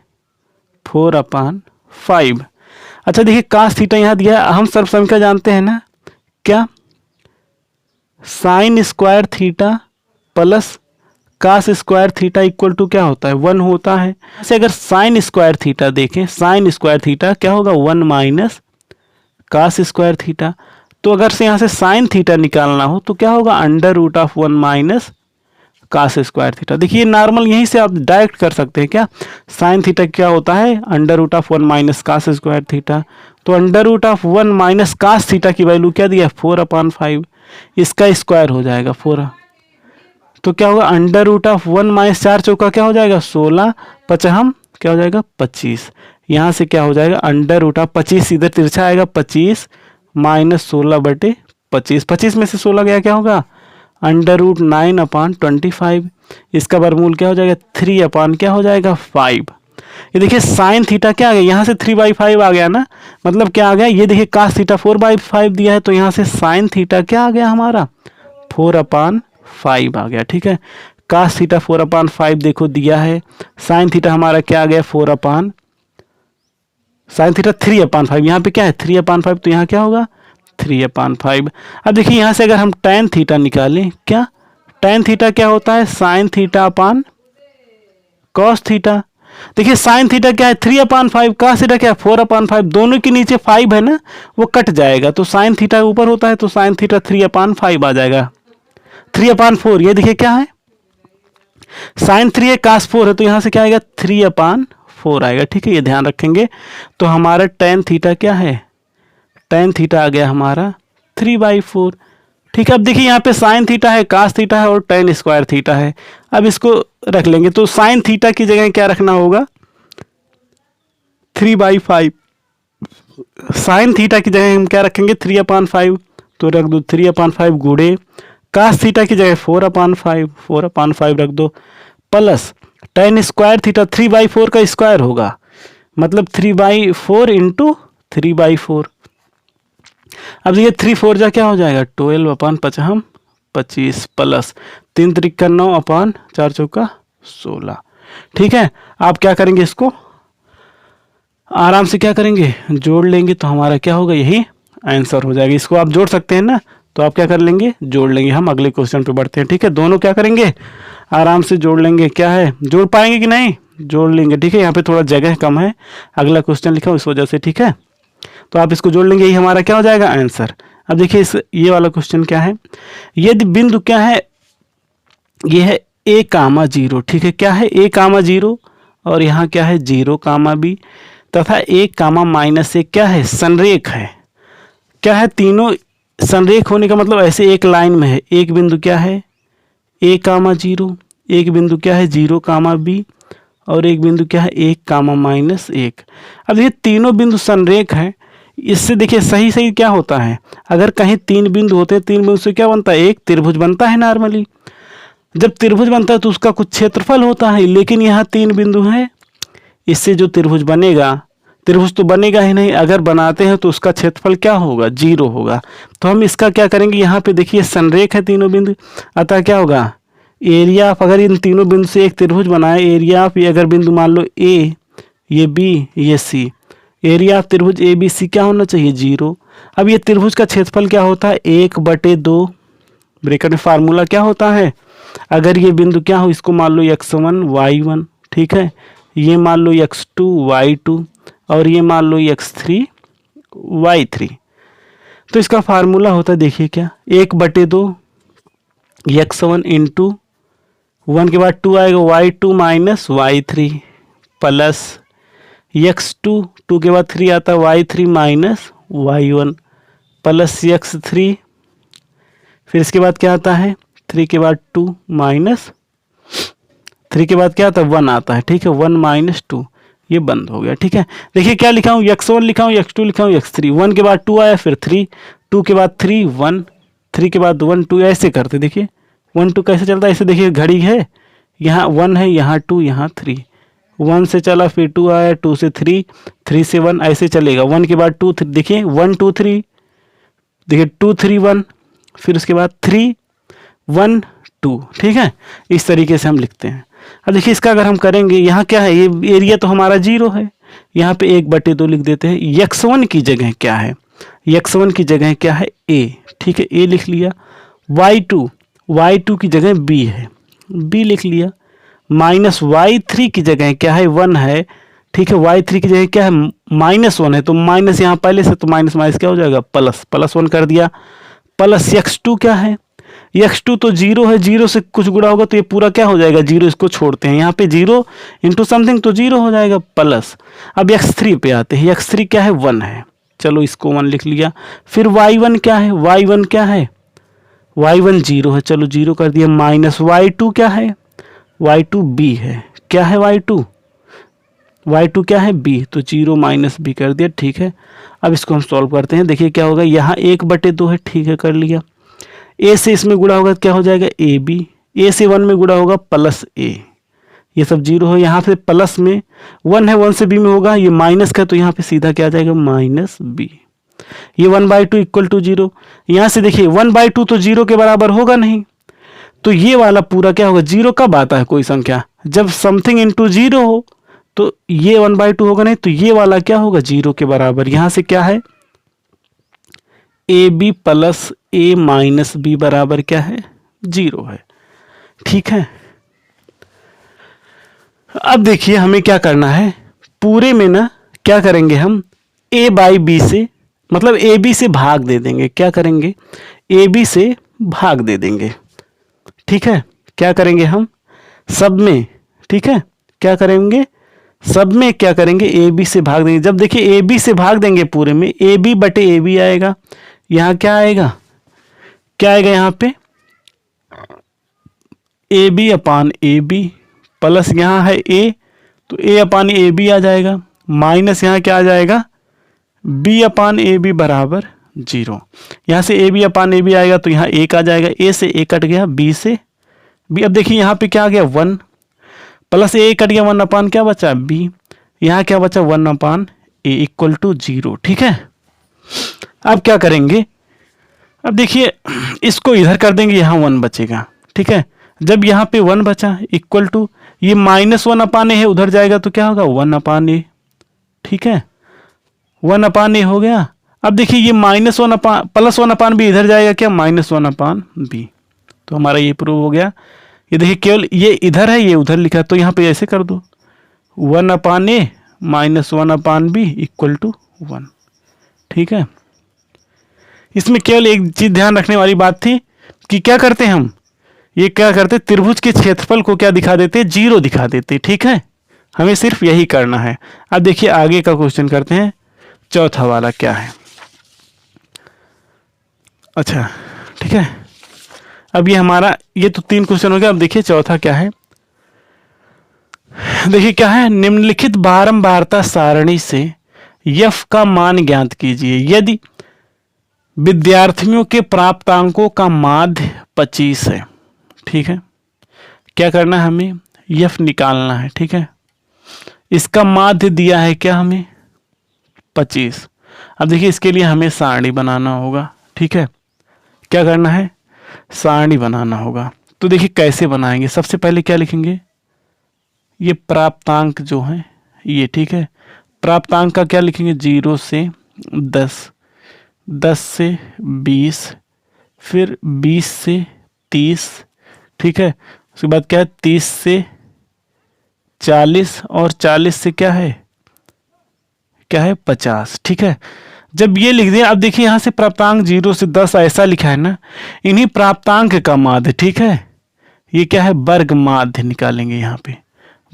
4/5। अच्छा देखिए cos थीटा यहाँ दिया है, हम सर्व समीकरण जानते हैं ना, क्या, sin square theta plus cos square theta = क्या होता है, 1 होता है। ऐसे अगर sin स्क्वायर थीटा देखें, sin स्क्वायर थीटा क्या होगा, 1 - cos स्क्वायर थीटा। तो अगर से यहाँ से sin थीटा निकालना हो तो क्या होगा, √1 - cos स्क्वायर थीटा। देखिए नॉर्मल यहीं से आप डायरेक्ट कर सकते हैं। क्या, sin थीटा क्या होता है, √1 - cos स्क्वायर थीटा। तो √1 - cos थीटा की वैल्यू क्या दिया, 4/5, इसका स्क्वायर हो जाएगा 4। तो क्या होगा, √1 - 4 चौका क्या हो जाएगा, 16, 55 क्या हो जाएगा, 25। यहाँ से क्या हो जाएगा, √25 इधर तिरछा आएगा, 25 - 16/25। 25 में से 16 गया क्या होगा, √9/25। इसका वर्गमूल क्या हो जाएगा, 3 क्या हो जाएगा, 5। ये देखिए sin थीटा क्या आ गया, यहाँ से 3/5 आ गया ना, मतलब क्या आ गया, ये देखिए cos थीटा 4/5 दिया है, तो यहाँ से sin थीटा क्या आ गया हमारा, 4/5 आ गया। ठीक है, cos थीटा 4/5 देखो दिया है, sin थीटा हमारा क्या आ गया, sin थीटा 3/5, यहाँ पे क्या है 3/5, तो यहाँ क्या होगा 3/5। अब देखिए यहाँ से अगर हम tan थीटा निकालें, क्या, tan थीटा क्या होता है, sin थीटा cos थीटा। देखिए sin थीटा क्या है 3/5, cos थीटा क्या है 4/5, दोनों के नीचे 5 है ना, वो कट जाएगा, तो sin थीटा ऊपर होता है, तो sin थीटा 3/5 आ जाएगा, 3/4। ये देखिए क्या है, sin 3 है cos 4 है, तो यहाँ से क्या आएगा 3/4 आएगा। ठीक है, ये ध्यान रखेंगे। तो हमारा tan थीटा क्या है, tan थीटा आ गया हमारा 3/4। ठीक है, अब देखिए यहाँ पे sin थीटा है, cos थीटा है और tan स्क्वायर थीटा है। अब इसको रख लेंगे, तो sin थीटा की जगह क्या रखना होगा, 3/5। sin थीटा की जगह हम क्या रखेंगे, 3/5, तो रख दो 3/5 गुणे cos थीटा की जगह 4/5 रख दो, प्लस tan स्क्वायर थीटा 3/4 का स्क्वायर होगा, मतलब 3/4 × 3/4। अब देखिए 3/4 जा क्या हो जाएगा, 12/55, 25 प्लस 3 × 3 = 9, 4 चौका 16। ठीक है, आप क्या करेंगे, इसको आराम से क्या करेंगे, जोड़ लेंगे, तो हमारा क्या होगा, यही आंसर हो जाएगा। इसको आप जोड़ सकते हैं ना, तो आप क्या कर लेंगे, जोड़ लेंगे। हम अगले क्वेश्चन पे बढ़ते हैं। ठीक है, दोनों क्या करेंगे, आराम से जोड़ लेंगे। क्या है, जोड़ पाएंगे कि नहीं, जोड़ लेंगे। ठीक है, यहाँ पे थोड़ा जगह कम है, अगला क्वेश्चन लिखा इस वजह से। ठीक है, तो आप इसको जोड़ लेंगे, यही हमारा क्या हो जाएगा आंसर। अब देखिए इस ये वाला क्वेश्चन क्या है, यदि बिंदु क्या है, ये है a कामा 0, ठीक है, क्या है a कामा 0 और यहाँ क्या है 0 कामा b, तथा a कामा -1 क्या है, संरेख है। क्या है, तीनों संरेख होने का मतलब ऐसे एक लाइन में है। एक बिंदु क्या है a कामा 0, एक बिंदु क्या है 0 कामा b, और एक बिंदु क्या है 1 कामा -1। अब देखिए तीनों बिंदु संरेख हैं, इससे देखिए सही सही क्या होता है, अगर कहीं 3 बिंदु होते हैं, 3 बिंदु से क्या बनता है, एक त्रिभुज बनता है नॉर्मली। जब त्रिभुज बनता है तो उसका कुछ क्षेत्रफल होता है, लेकिन यहाँ 3 बिंदु हैं, इससे जो त्रिभुज बनेगा, त्रिभुज तो बनेगा ही नहीं, अगर बनाते हैं तो उसका क्षेत्रफल क्या होगा, 0 होगा। तो हम इसका क्या करेंगे, यहाँ पे देखिए संरेख है तीनों बिंदु, अतः क्या होगा, एरिया ऑफ, अगर इन तीनों बिंदु से एक त्रिभुज बनाए, एरिया ऑफ, ये अगर बिंदु मान लो ए, ये बी, ये सी, एरिया ऑफ त्रिभुज ए बी सी क्या होना चाहिए, 0। अब ये त्रिभुज का क्षेत्रफल क्या होता है, 1/2, ब्रैकेट में फार्मूला क्या होता है, अगर ये बिंदु क्या हो, इसको मान लो x1 y1, ठीक है, ये मान लो x2 y2, और ये मान लो x3 y3। तो इसका फार्मूला होता है, देखिए क्या, 1/2 x1 इंटू 1 के बाद 2 आएगा y2 minus y3 plus x2, 2 के बाद 3 आता है y3 minus y1 plus x3, फिर इसके बाद क्या आता है 3 के बाद 2 माइनस 3 के बाद क्या आता है 1 आता है, ठीक है, 1 माइनस 2, ये बंद हो गया, ठीक है। देखिए क्या लिखा हूँ, x1 लिखा हूँ, x2 लिखा हूँ, x3, 1 के बाद 2 आया, फिर 3, 2 के बाद 3 1, 3 के बाद 1 2, ऐसे करते, देखिए 1 2 कैसे चलता है, ऐसे देखिए घड़ी है, यहाँ 1 है, यहाँ 2, यहाँ 3, 1 से चला, फिर 2 आया, 2 से 3, 3 से 1, ऐसे चलेगा, 1 के बाद 2 3, देखिए 1 2 3, देखिए 2 3 1, फिर उसके बाद 3 1 2, ठीक है, इस तरीके से हम लिखते हैं। अब देखिए इसका अगर हम करेंगे, यहाँ क्या है, ये एरिया तो हमारा 0 है, यहाँ पे 1/2 लिख देते हैं। x1 की जगह क्या है, x1 की जगह क्या है a, ठीक है, a लिख लिया। y2 की जगह b है, b लिख लिया। माइनस y3 की जगह क्या है 1 है, ठीक है, y3 की जगह क्या है -1 है, तो माइनस यहाँ पहले से, तो माइनस माइनस क्या हो जाएगा प्लस, +1 कर दिया। प्लस x2 क्या है, x2 तो 0 है, 0 से कुछ गुणा होगा तो ये पूरा क्या हो जाएगा 0, इसको छोड़ते हैं, यहाँ पे 0 इंटू समथिंग तो 0 हो जाएगा प्लस। अब x3 पे आते हैं, x3 क्या है 1 है, चलो इसको 1 लिख लिया। फिर y1 क्या है, y1 क्या है, y1 0 है, चलो 0 कर दिया। माइनस y2 क्या है, y2 b है, क्या है y2 क्या है b, तो 0 माइनस b कर दिया, ठीक है। अब इसको हम सॉल्व करते हैं, देखिए क्या होगा, यहाँ 1/2 है, ठीक है, कर लिया। a से इसमें गुणा होगा क्या हो जाएगा ab, a से 1 में गुणा होगा प्लस a, ये सब 0 है, यहाँ पे प्लस में 1 है, 1 से b में होगा, ये माइनस का, तो यहाँ पे सीधा क्या आ जाएगा -b। ये 1/2 इक्वल टू 0, यहाँ से देखिए 1/2 तो 0 के बराबर होगा नहीं, तो ये वाला पूरा क्या होगा, 0 कब आता है कोई संख्या, जब समथिंग इंटू 0 हो, तो ये 1/2 होगा नहीं, तो ये वाला क्या होगा 0 के बराबर। यहाँ से क्या है ab plus a minus b बराबर क्या है 0 है, ठीक है। अब देखिए हमें क्या करना है, पूरे में ना क्या करेंगे हम, a बाई बी से, मतलब ए बी से भाग दे देंगे, क्या करेंगे ए बी से भाग दे देंगे, ठीक है। क्या करेंगे हम सब में, ठीक है, क्या करेंगे सब में, क्या करेंगे ए बी से भाग देंगे। जब देखिए ए बी से भाग देंगे पूरे में, ए बी बटे ए बी आएगा, यहाँ क्या आएगा, क्या आएगा यहाँ पे a b upon a b, plus यहाँ है ए, तो ए अपान ए बी आ जाएगा, माइनस यहाँ क्या आ जाएगा b अपान ए बी बराबर 0। यहाँ से ए बी अपान ए बी आएगा तो यहाँ 1 आ जाएगा, a से a कट गया, b से b। अब देखिए यहाँ पे क्या आ गया 1, प्लस a कट गया, 1 अपान क्या बचा b, यहाँ क्या बचा 1 अपान a इक्वल टू 0, ठीक है। अब क्या करेंगे, अब देखिए इसको इधर कर देंगे, यहाँ 1 बचेगा, ठीक है। जब यहाँ पे 1 बचा इक्वल टू, ये -1 अपान ए है, उधर जाएगा तो क्या होगा 1 अपान ए, ठीक है, 1 अपान ए हो गया। अब देखिए ये -1 अपान +1 अपान बी इधर जाएगा क्या -1 अपान बी, तो हमारा ये प्रूव हो गया। ये देखिए केवल ये इधर है, ये उधर लिखा है, तो यहाँ पे ऐसे कर दो 1 अपान ए -1 अपान बी इक्वल टू 1, ठीक है। इसमें केवल एक चीज ध्यान रखने वाली बात थी कि क्या करते हम, ये क्या करते, त्रिभुज के क्षेत्रफल को क्या दिखा देते, 0 दिखा देते। ठीक है, हमें सिर्फ यही करना है। अब देखिए आगे का क्वेश्चन करते हैं, चौथा वाला क्या है। अच्छा ठीक है, अब ये हमारा, ये तो 3 क्वेश्चन हो गया। अब देखिए चौथा क्या है। देखिए क्या है, निम्नलिखित बारंबारता सारणी से यफ का मान ज्ञात कीजिए यदि विद्यार्थियों के प्राप्तांकों का माध्य 25 है। ठीक है, क्या करना है हमें, यफ निकालना है। ठीक है, इसका माध्य दिया है क्या हमें, 25। अब देखिए इसके लिए हमें सारणी बनाना होगा। ठीक है, क्या करना है, सारणी बनाना होगा। तो देखिए कैसे बनाएंगे, सबसे पहले क्या लिखेंगे, ये प्राप्तांक जो है ये। ठीक है, प्राप्तांक का क्या लिखेंगे, 0 से 10, 10 से 20, फिर 20 से 30। ठीक है, उसके बाद क्या है, 30 से 40 और 40 से क्या है 50। ठीक है, जब ये लिख दें, अब देखिए यहां से प्राप्तांक 0 से 10 ऐसा लिखा है ना, इन्हीं प्राप्तांक का माध्य। ठीक है, ये क्या है, वर्ग माध्य निकालेंगे। यहाँ पे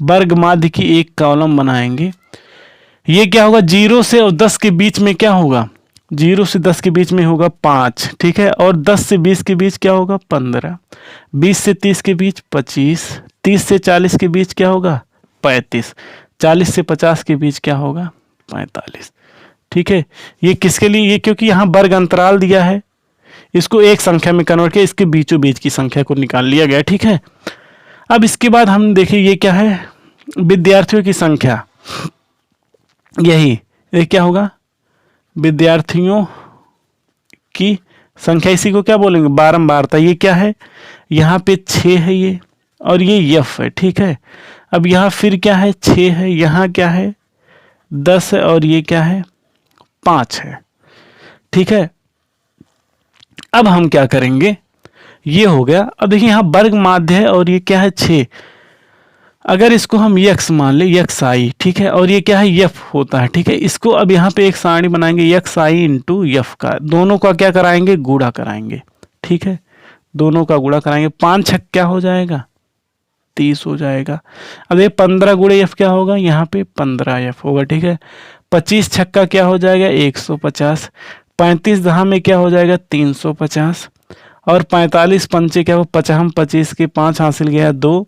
वर्ग माध्य की एक कॉलम बनाएंगे। ये क्या होगा, 0 से और 10 के बीच में क्या होगा, 0 से 10 के बीच में होगा 5। ठीक है, और 10 से 20 के बीच क्या होगा 15, 20 से 30 के बीच 25, 30 से 40 के बीच क्या होगा 35, 40 से 50 के बीच क्या होगा 45। ठीक है, ये किसके लिए, ये क्योंकि यहाँ वर्ग अंतराल दिया है, इसको एक संख्या में कन्वर्ट किया, इसके बीचों बीच की संख्या को निकाल लिया गया। ठीक है, अब इसके बाद हम देखिए ये क्या है, विद्यार्थियों की संख्या, यही ये क्या होगा, विद्यार्थियों की संख्या, इसी को क्या बोलेंगे, बारंबारता। ये क्या है, यहाँ पे 6 है ये, और ये यफ है। ठीक है, अब यहाँ फिर क्या है, 6 है, यहाँ क्या है 10 है, और ये क्या है 5 है। ठीक है, अब हम क्या करेंगे, ये हो गया। अब देखिए यहाँ वर्ग माध्य है और ये क्या है 6, अगर इसको हम यक्स मान ले, यक्स आई। ठीक है, और ये क्या है यफ होता है। ठीक है, इसको अब यहाँ पे एक सारणी बनाएंगे, यक्स आई इंटू यफ का, दोनों का क्या कराएंगे, गुणा कराएंगे। ठीक है, दोनों का गुणा कराएंगे, 5 छक क्या हो जाएगा 30 हो जाएगा। अब ये 15 गुणे यफ क्या होगा, यहाँ पे 15 यफ होगा। ठीक है, 25 छक्का क्या हो जाएगा 150, 35 दहा में क्या हो जाएगा 350, और 45 पंचे क्या हो 50, 25 के 5 हासिल गया 2,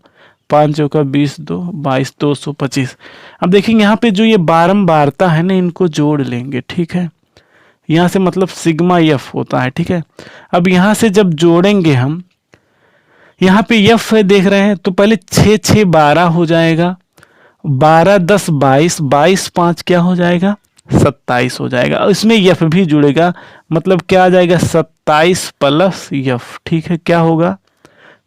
5 चौका 20, 2 22, 225। अब देखिए यहाँ पे जो ये बारंबारता है ना, इनको जोड़ लेंगे। ठीक है, यहाँ से मतलब सिग्मा एफ होता है। ठीक है, अब यहाँ से जब जोड़ेंगे हम, यहाँ पे एफ है देख रहे हैं, तो पहले 6 6 12 हो जाएगा, 12 10 22, 22 5 क्या हो जाएगा 27 हो जाएगा। इसमें यफ भी जुड़ेगा, मतलब क्या आ जाएगा 27 प्लस यफ। ठीक है, क्या होगा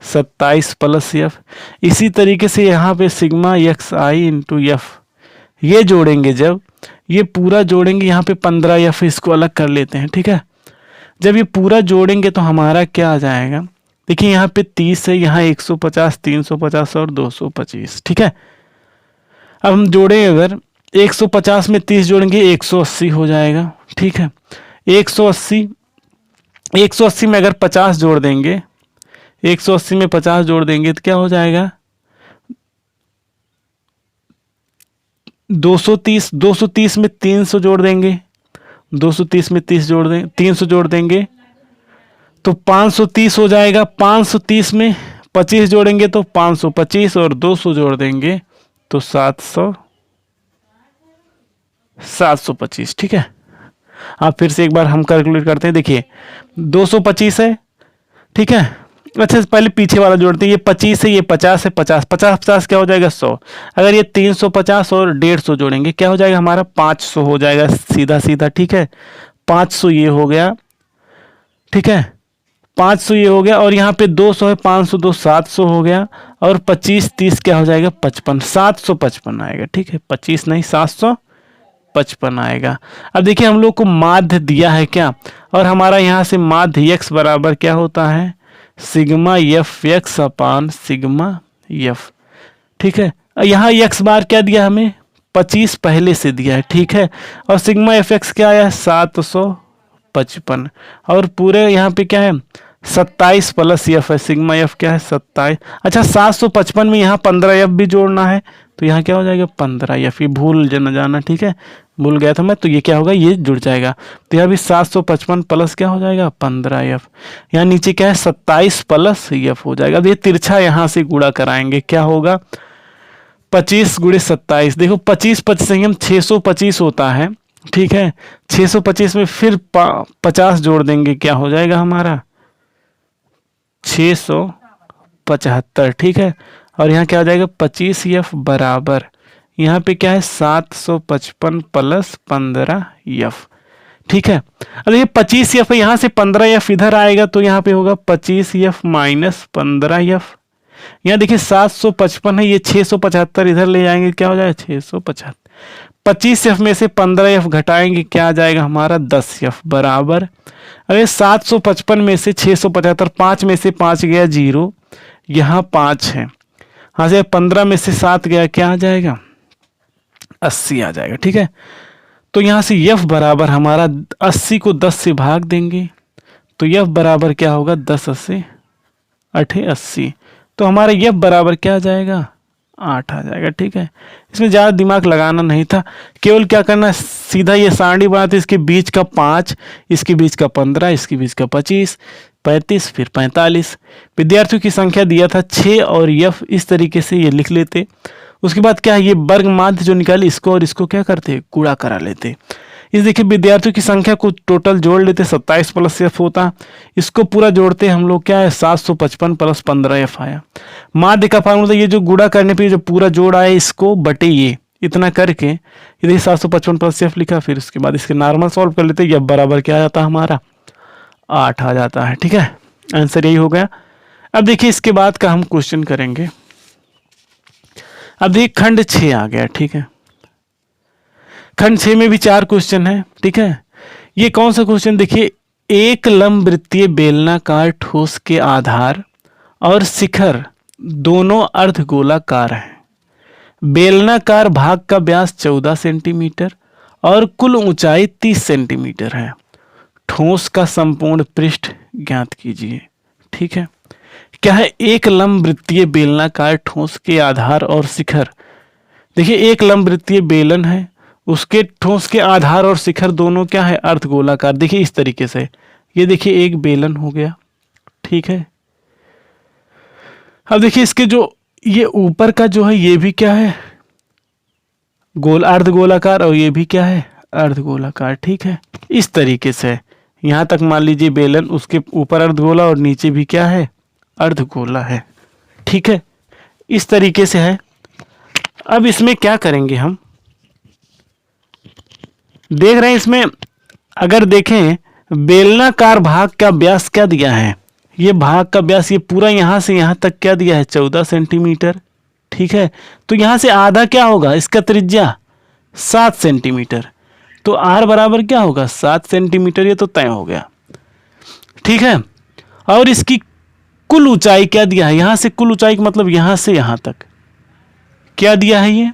27 प्लस यफ। इसी तरीके से यहाँ पे सिग्मा एक्स आई इंटू यफ, ये जोड़ेंगे, जब ये पूरा जोड़ेंगे, यहाँ पे 15 यफ, इसको अलग कर लेते हैं। ठीक है, जब ये पूरा जोड़ेंगे तो हमारा क्या आ जाएगा, देखिए यहाँ पे 30 है, यहाँ 150, 350 और 225। ठीक है, अब हम जोड़ें, अगर 150 में 30 जोड़ेंगे 180 हो जाएगा। ठीक है, 180 में अगर 50 जोड़ देंगे, 180 में 50 जोड़ देंगे तो क्या हो जाएगा 230, 230 में 300 जोड़ देंगे, 230 में 30 जोड़ देंगे, 300 जोड़ देंगे तो 530 हो जाएगा। 530 में 25 जोड़ेंगे तो 525, और 200 जोड़ देंगे तो 725। ठीक है, आप फिर से एक बार हम कैलकुलेट करते हैं। देखिए 225 है। ठीक है, अच्छा पहले पीछे वाला जोड़ते हैं, ये 25 है, ये 50 है, 50 50 50 क्या हो जाएगा 100। अगर ये 350 और 150 जोड़ेंगे क्या हो जाएगा हमारा 500 हो जाएगा, सीधा सीधा। ठीक है, 500 ये हो गया। ठीक है, 500 ये हो गया, और यहाँ पे 200 है, 502 700 हो गया, और 25 30 क्या हो जाएगा 55, 755 आएगा। ठीक है, 25 नहीं 755 आएगा। अब देखिए हम लोग को माध्य दिया है क्या, और हमारा यहाँ से माध्य x बराबर क्या होता है सिग्मा एफ एक्स अपान सिग्मा एफ। ठीक है, यहाँ x बार क्या दिया हमें 25 पहले से दिया है, ठीक है। और सिग्मा एफ एक्स क्या आया है 755, और पूरे यहाँ पे क्या है 27 प्लस एफ है, सिग्मा एफ क्या है 27। अच्छा 755 में यहाँ 15 एफ भी जोड़ना है, तो यहाँ क्या हो जाएगा 15 एफ, ये भूल न जाना, ठीक है, भूल गया था मैं, तो ये क्या होगा ये जुड़ जाएगा। तो यहाँ भी 755 प्लस क्या हो जाएगा 15 एफ, यहाँ नीचे क्या है 27 प्लस एफ हो जाएगा। अब ये तिरछा यहाँ से गुणा कराएंगे, क्या होगा 25 गुणे 27, देखो 25 25 हम 625 होता है, ठीक है। 625 में फिर 50 जोड़ देंगे, क्या हो जाएगा हमारा 675, ठीक है। और यहाँ क्या हो जाएगा 25 एफ बराबर, यहाँ पे क्या है 755 प्लस 15 एफ, ठीक है। अब ये 25 एफ है, यहाँ से 15 एफ इधर आएगा, तो यहाँ पे होगा 25 एफ माइनस 15 एफ। यहाँ देखिए 755 है, ये 675 इधर ले जाएंगे, क्या हो जाएगा 675। 25 एफ में से 15 एफ घटाएंगे, क्या आ जाएगा हमारा 10 एफ बराबर। अरे 755 में से 675, 5 में से 5 गया 0, यहाँ 5 है, हाँ से 15 में से 7 गया, क्या आ जाएगा 80 आ जाएगा, ठीक है। तो यहाँ से एफ बराबर हमारा 80 को 10 से भाग देंगे, तो एफ बराबर क्या होगा 10 से 80, तो हमारा एफ बराबर क्या आ जाएगा 8 आ जाएगा, ठीक है। इसमें ज़्यादा दिमाग लगाना नहीं था, केवल क्या करना सीधा ये सारणी बनाते, इसके बीच का 5, इसके बीच का 15, इसके बीच का 25, 35 फिर 45। विद्यार्थियों की संख्या दिया था 6 और एफ, इस तरीके से ये लिख लेते। उसके बाद क्या है ये वर्ग माध्य जो निकाले, इसको और इसको क्या करते गुणा करा लेते। इस देखिए विद्यार्थियों की संख्या को टोटल जोड़ लेते, 27 प्लस एफ होता, इसको पूरा जोड़ते हम लोग, क्या है 755 प्लस 15 एफ आया। माध्य का फार्मूला ये जो गुणा करने पे जो पूरा जोड़ आया, इसको बटे ये इतना करके ये देखिए 755 प्लस एफ लिखा, फिर उसके बाद इसके नॉर्मल सॉल्व कर लेते, ये बराबर क्या आ जाता है हमारा 8 आ जाता है, ठीक है। आंसर यही हो गया। अब देखिए इसके बाद का हम क्वेश्चन करेंगे। अब देखिए खंड 6 आ गया, ठीक है। खंड 6 में भी 4 क्वेश्चन है, ठीक है। ये कौन सा क्वेश्चन देखिए, एक लंब वृत्तीय बेलनाकार ठोस के आधार और शिखर दोनों अर्धगोलाकार हैं। बेलनाकार भाग का व्यास 14 सेंटीमीटर और कुल ऊंचाई 30 सेंटीमीटर है। ठोस का संपूर्ण पृष्ठ ज्ञात कीजिए, ठीक है। क्या है एक लंब वृत्तीय बेलनाकार ठोस के आधार और शिखर, देखिए एक लंब वृत्तीय बेलन है, उसके ठोस के आधार और शिखर दोनों क्या है अर्धगोलाकार। देखिए इस तरीके से, ये देखिए एक बेलन हो गया, ठीक है। अब देखिए इसके जो ये ऊपर का जो है ये भी क्या है गोल अर्धगोलाकार, और ये भी क्या है अर्धगोलाकार, ठीक है। इस तरीके से यहां तक मान लीजिए बेलन, उसके ऊपर अर्धगोला और नीचे भी क्या है अर्धगोला है, ठीक है। इस तरीके से है। अब इसमें क्या करेंगे हम देख रहे हैं, इसमें अगर देखें बेलनाकार भाग का व्यास क्या दिया है, ये भाग का व्यास ये पूरा यहां से यहां तक क्या दिया है 14 सेंटीमीटर, ठीक है। तो यहां से आधा क्या होगा इसका त्रिज्या 7 सेंटीमीटर, तो आर बराबर क्या होगा 7 सेंटीमीटर, ये तो तय हो गया, ठीक है। और इसकी कुल ऊंचाई क्या दिया है, यहां से कुल ऊंचाई का मतलब यहां से यहां तक क्या दिया है,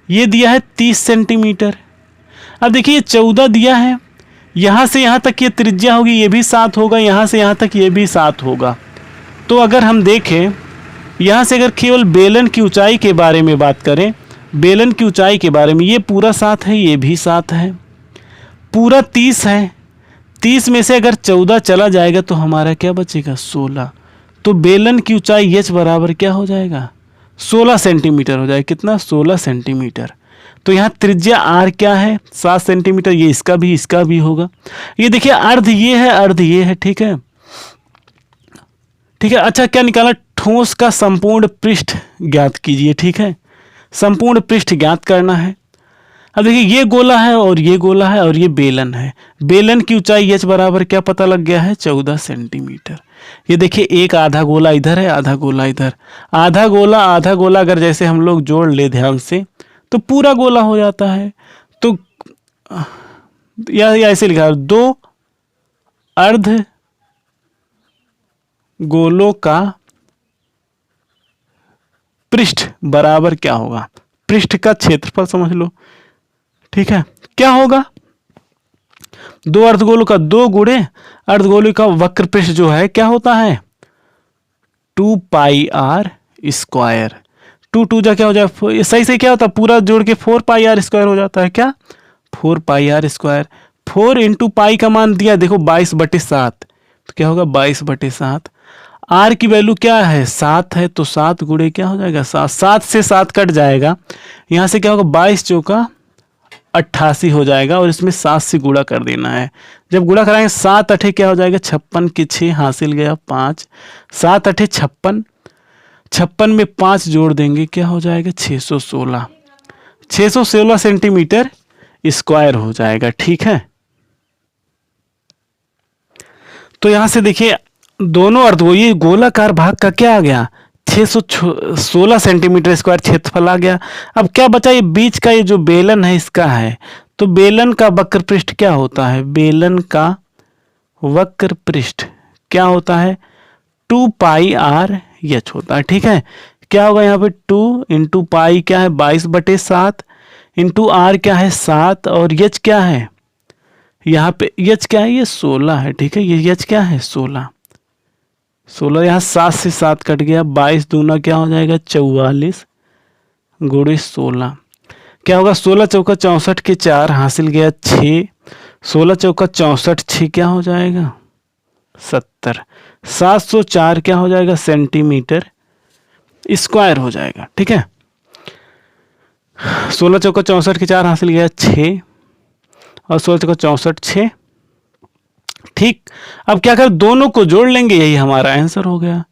ये दिया है 30 सेंटीमीटर। अब देखिए 14 दिया है, यहां से यहां तक ये त्रिज्या होगी, ये भी 7 होगा, यहां से यहां तक ये भी 7 होगा। तो अगर हम देखें यहां से अगर केवल बेलन की ऊंचाई के बारे में बात करें, बेलन की ऊंचाई के बारे में, ये पूरा 7 है, ये भी 7 है, पूरा 30 है। 30 में से अगर 14 चला जाएगा तो हमारा क्या बचेगा 16। तो बेलन की ऊंचाई एच बराबर क्या हो जाएगा 16 सेंटीमीटर हो जाएगा, कितना 16 सेंटीमीटर। तो यहाँ त्रिज्या आर क्या है 7 सेंटीमीटर, ये इसका भी होगा। ये देखिए अर्ध ये है, अर्ध ये है, ठीक है, ठीक है। अच्छा क्या निकाला, ठोस का संपूर्ण पृष्ठ ज्ञात कीजिए, ठीक है। संपूर्ण पृष्ठ ज्ञात करना है। अब देखिए ये गोला है और ये गोला है और ये बेलन है। बेलन की ऊंचाई एच बराबर क्या पता लग गया है 14 सेंटीमीटर। ये देखिए एक आधा गोला इधर है, आधा गोला इधर, आधा गोला अगर जैसे हम लोग जोड़ ले ध्यान से तो पूरा गोला हो जाता है। तो या ऐसे लिखा है, 2 अर्ध गोलों का पृष्ठ बराबर क्या होगा, पृष्ठ का क्षेत्रफल समझ लो। ठीक है, क्या होगा, दो अर्धगोलों का 2 गुणे अर्धगोलों का वक्र पृष्ठ जो है क्या होता है 2 पाई आर स्क्वायर। 2 जा क्या हो जाए, सही से क्या होता है पूरा जोड़ के 4 पाई आर स्क्वायर हो जाता है, क्या 4 पाई आर स्क्वायर। 4 इंटू पाई का मान दिया देखो 22/7, तो क्या होगा 22/7। आर की वैल्यू क्या है 7 है, तो 7 गुणे क्या हो जाएगा 7, 7 से 7 कट जाएगा, यहां से क्या होगा 22 चौका 88 हो जाएगा, और इसमें 7 से गुणा कर देना है। जब गुणा कराएंगे 7 8 क्या हो जाएगा 56 के 6 हासिल गया 5, 7 8 56, 56 में 5 जोड़ देंगे क्या हो जाएगा 616, 616 सेंटीमीटर स्क्वायर हो जाएगा। ठीक है, तो यहां से देखिए दोनों अर्धगोल, ये गोलाकार भाग का क्या आ गया 616 सेंटीमीटर स्क्वायर क्षेत्रफल आ गया। अब क्या बचा, ये बीच का ये जो बेलन है इसका है, तो बेलन का वक्र पृष्ठ क्या होता है, बेलन का वक्र पृष्ठ क्या होता है 2 पाई आर एच होता है। ठीक है, क्या होगा यहाँ पे 2 इंटू पाई क्या है 22/7 इंटू आर क्या है 7, और एच क्या है यहाँ पे एच क्या है ये 16 है। ठीक है, ये एच क्या है 16, यहाँ 7 से 7 कट गया, 22 दूना क्या हो जाएगा 44 गुणे 16, क्या होगा 16 चौका 64 के 4 हासिल गया 6, 16 चौका 64 6 क्या हो जाएगा 70, 704 क्या हो जाएगा सेंटीमीटर स्क्वायर हो जाएगा। ठीक है, 16 चौका 64 के 4 हासिल गया 6, और 16 चौका 64 6। ठीक, अब क्या कर दोनों को जोड़ लेंगे, यही हमारा आंसर हो गया।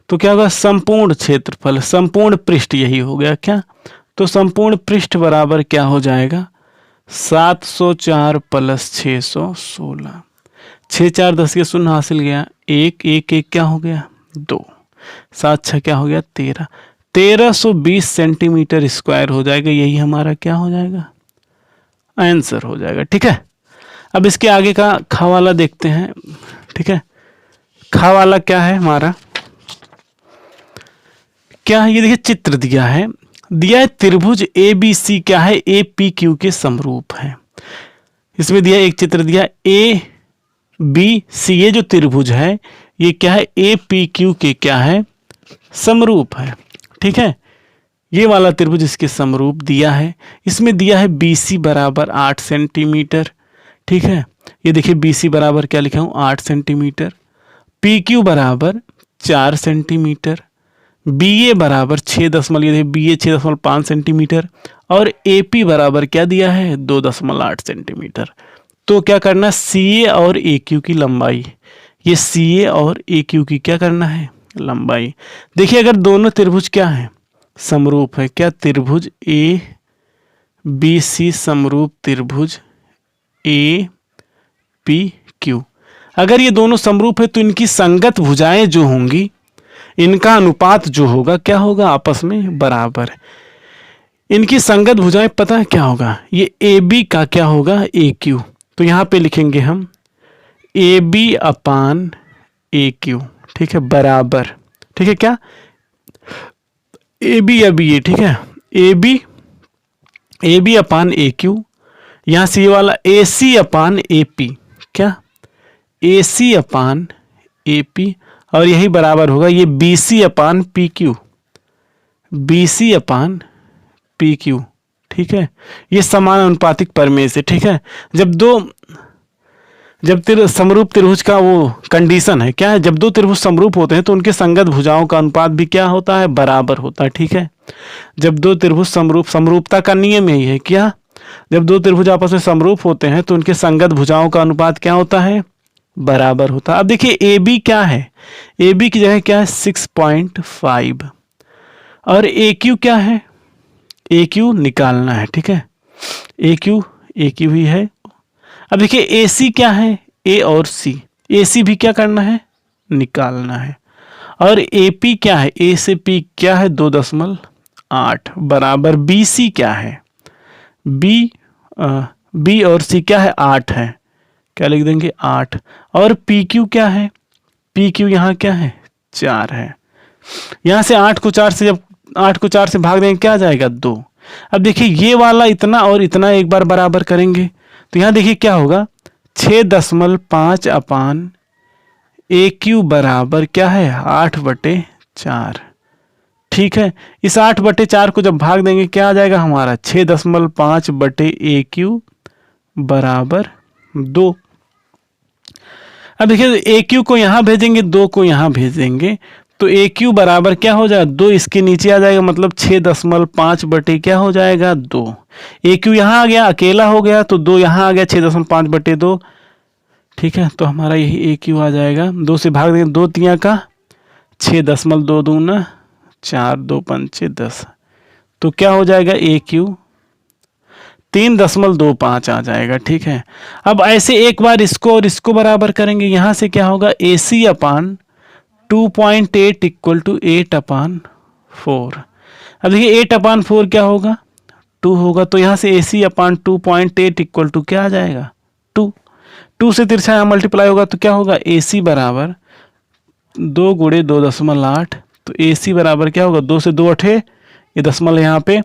तो क्या होगा संपूर्ण क्षेत्रफल, संपूर्ण पृष्ठ यही हो गया क्या, तो संपूर्ण पृष्ठ बराबर क्या हो जाएगा 704 प्लस 616, 6 4 10 के 0 हासिल गया 1 1 1 क्या हो गया 2, 7 6 क्या हो गया 13, 1320 सेंटीमीटर स्क्वायर हो जाएगा, यही हमारा क्या हो जाएगा आंसर हो जाएगा। ठीक है, अब इसके आगे का खा वाला देखते हैं। ठीक है, खा वाला क्या है हमारा, क्या है ये देखिए चित्र दिया है त्रिभुज ए बी सी क्या है ए पी क्यू के समरूप है। इसमें दिया एक चित्र दिया ए बी सी, ये जो त्रिभुज है ये क्या है ए पी क्यू के क्या है समरूप है। ठीक है, ये वाला त्रिभुज इसके समरूप दिया है, इसमें दिया है बी सी बराबर 8 सेंटीमीटर। ठीक है, ये देखिए बी सी बराबर क्या लिखा हूँ 8 सेंटीमीटर, पी क्यू बराबर 4 सेंटीमीटर, बी ए बराबर 6.5 सेंटीमीटर, और ए पी बराबर क्या दिया है 2.8 सेंटीमीटर। तो क्या करना सी ए और ए क्यू की लंबाई, ये सी ए और ए क्यू की क्या करना है लंबाई। देखिए अगर दोनों त्रिभुज क्या है समरूप है, क्या त्रिभुज ए बी सी समरूप त्रिभुज ए पी क्यू, अगर ये दोनों समरूप है तो इनकी संगत भुजाएं जो होंगी इनका अनुपात जो होगा क्या होगा आपस में बराबर। इनकी संगत भुजाएं पता है क्या होगा, ये ए बी का क्या होगा ए क्यू, तो यहां पे लिखेंगे हम ए बी अपान ए क्यू। ठीक है, बराबर, ठीक है क्या ए बी या बी ए, ठीक है ए बी अपान ए क्यू, यहां से ये वाला ए सी अपान ए पी, क्या ए सी अपान ए पी, और यही बराबर होगा ये बी सी अपान पी क्यू, बी सी अपान पी क्यू। ठीक है, ये समानुपातिक प्रमेय से। ठीक है, जब समरूप त्रिभुज का वो कंडीशन है क्या है, जब दो त्रिभुज समरूप होते हैं तो उनके संगत भुजाओं का अनुपात भी क्या होता है बराबर होता है। ठीक है, जब दो त्रिभुज समरूपता का नियम यही है क्या, जब दो त्रिभुज आपस में समरूप होते हैं तो उनके संगत भुजाओं का अनुपात क्या होता है बराबर होता है। अब देखिए ए बी क्या है, ए बी की जगह क्या है 6.5, और ए क्यू क्या है ए क्यू निकालना है। ठीक है, ए क्यू ही है। अब देखिए ए सी क्या है ए और सी, ए सी भी क्या करना है निकालना है, और ए पी क्या है ए से पी क्या है 2.8 बराबर बी सी क्या है बी और सी क्या है 8 है, क्या लिख देंगे 8, और पी क्यू क्या है पी क्यू यहाँ क्या है 4 है। यहाँ से 8 को 4 से जब 8 को 4 से भाग देंगे क्या आ जाएगा 2, अब देखिए ये वाला इतना और इतना एक बार बराबर करेंगे तो यहाँ देखिए क्या होगा 6.5 अपान AQ बराबर क्या है 8/4। ठीक है, इस 8/4 को जब भाग देंगे क्या आ जाएगा हमारा 6.5/AQ बराबर 2। अब देखिए AQ को यहां भेजेंगे 2 को यहां भेजेंगे तो AQ बराबर क्या हो जाएगा 2 इसके नीचे आ जाएगा मतलब 6.5 बटे क्या हो जाएगा 2। AQ यहां आ गया अकेला हो गया तो 2 यहां आ गया 6.5 बटे 2। ठीक है, तो हमारा यही AQ आ जाएगा 2 से भाग देंगे 2 तिया का 6.2 दूना 4 2 5 10 तो क्या हो जाएगा AQ 3.25 आ जाएगा। ठीक है, अब ऐसे एक बार इसको और इसको बराबर करेंगे यहां से क्या होगा AC अपान 2.8 इक्वल टू 8/4। अब देखिए 8/4 क्या होगा 2 होगा तो यहां से AC अपान 2.8 इक्वल टू क्या आ जाएगा 2। 2 से तिरछा यहाँ मल्टीप्लाई होगा तो क्या होगा AC बराबर 2 गुणे 2.8 तो AC बराबर क्या होगा 2 से 2 8 ये दशमलव यहाँ पे।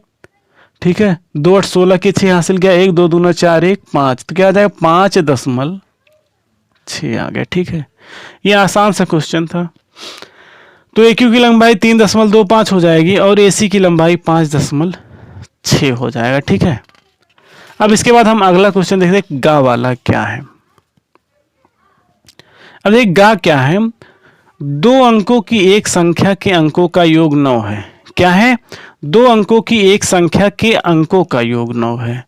ठीक है, 2 8 16 के 6 हासिल किया 1 2 दूना 4 1 5 तो क्या आ जाएगा 5.6 आ गया। ठीक है, ये आसान सा क्वेश्चन था। तो AQ की लंबाई 3.25 हो जाएगी और AC की लंबाई 5.6 हो जाएगा। ठीक है, अब इसके बाद हम अगला क्वेश्चन देखते हैं गा वाला क्या है। अब एक गा क्या है 2 अंकों की एक संख्या के अंकों का योग 9 है। क्या है 2 अंकों की एक संख्या के अंकों का योग 9 है।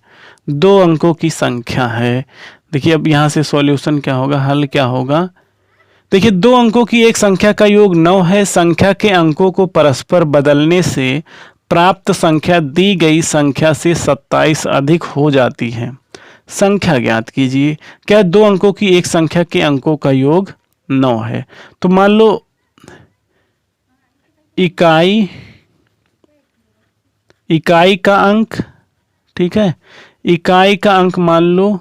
2 अंकों की संख्या है। देखिए अब यहां से सॉल्यूशन क्या होगा हल क्या होगा। देखिए 2 अंकों की एक संख्या का योग 9 है। संख्या के अंकों को परस्पर बदलने से प्राप्त संख्या दी गई संख्या से 27 अधिक हो जाती है। संख्या ज्ञात कीजिए। क्या 2 अंकों की एक संख्या के अंकों का योग 9 है तो मान लो इकाई का अंक। ठीक है, इकाई का अंक मान लो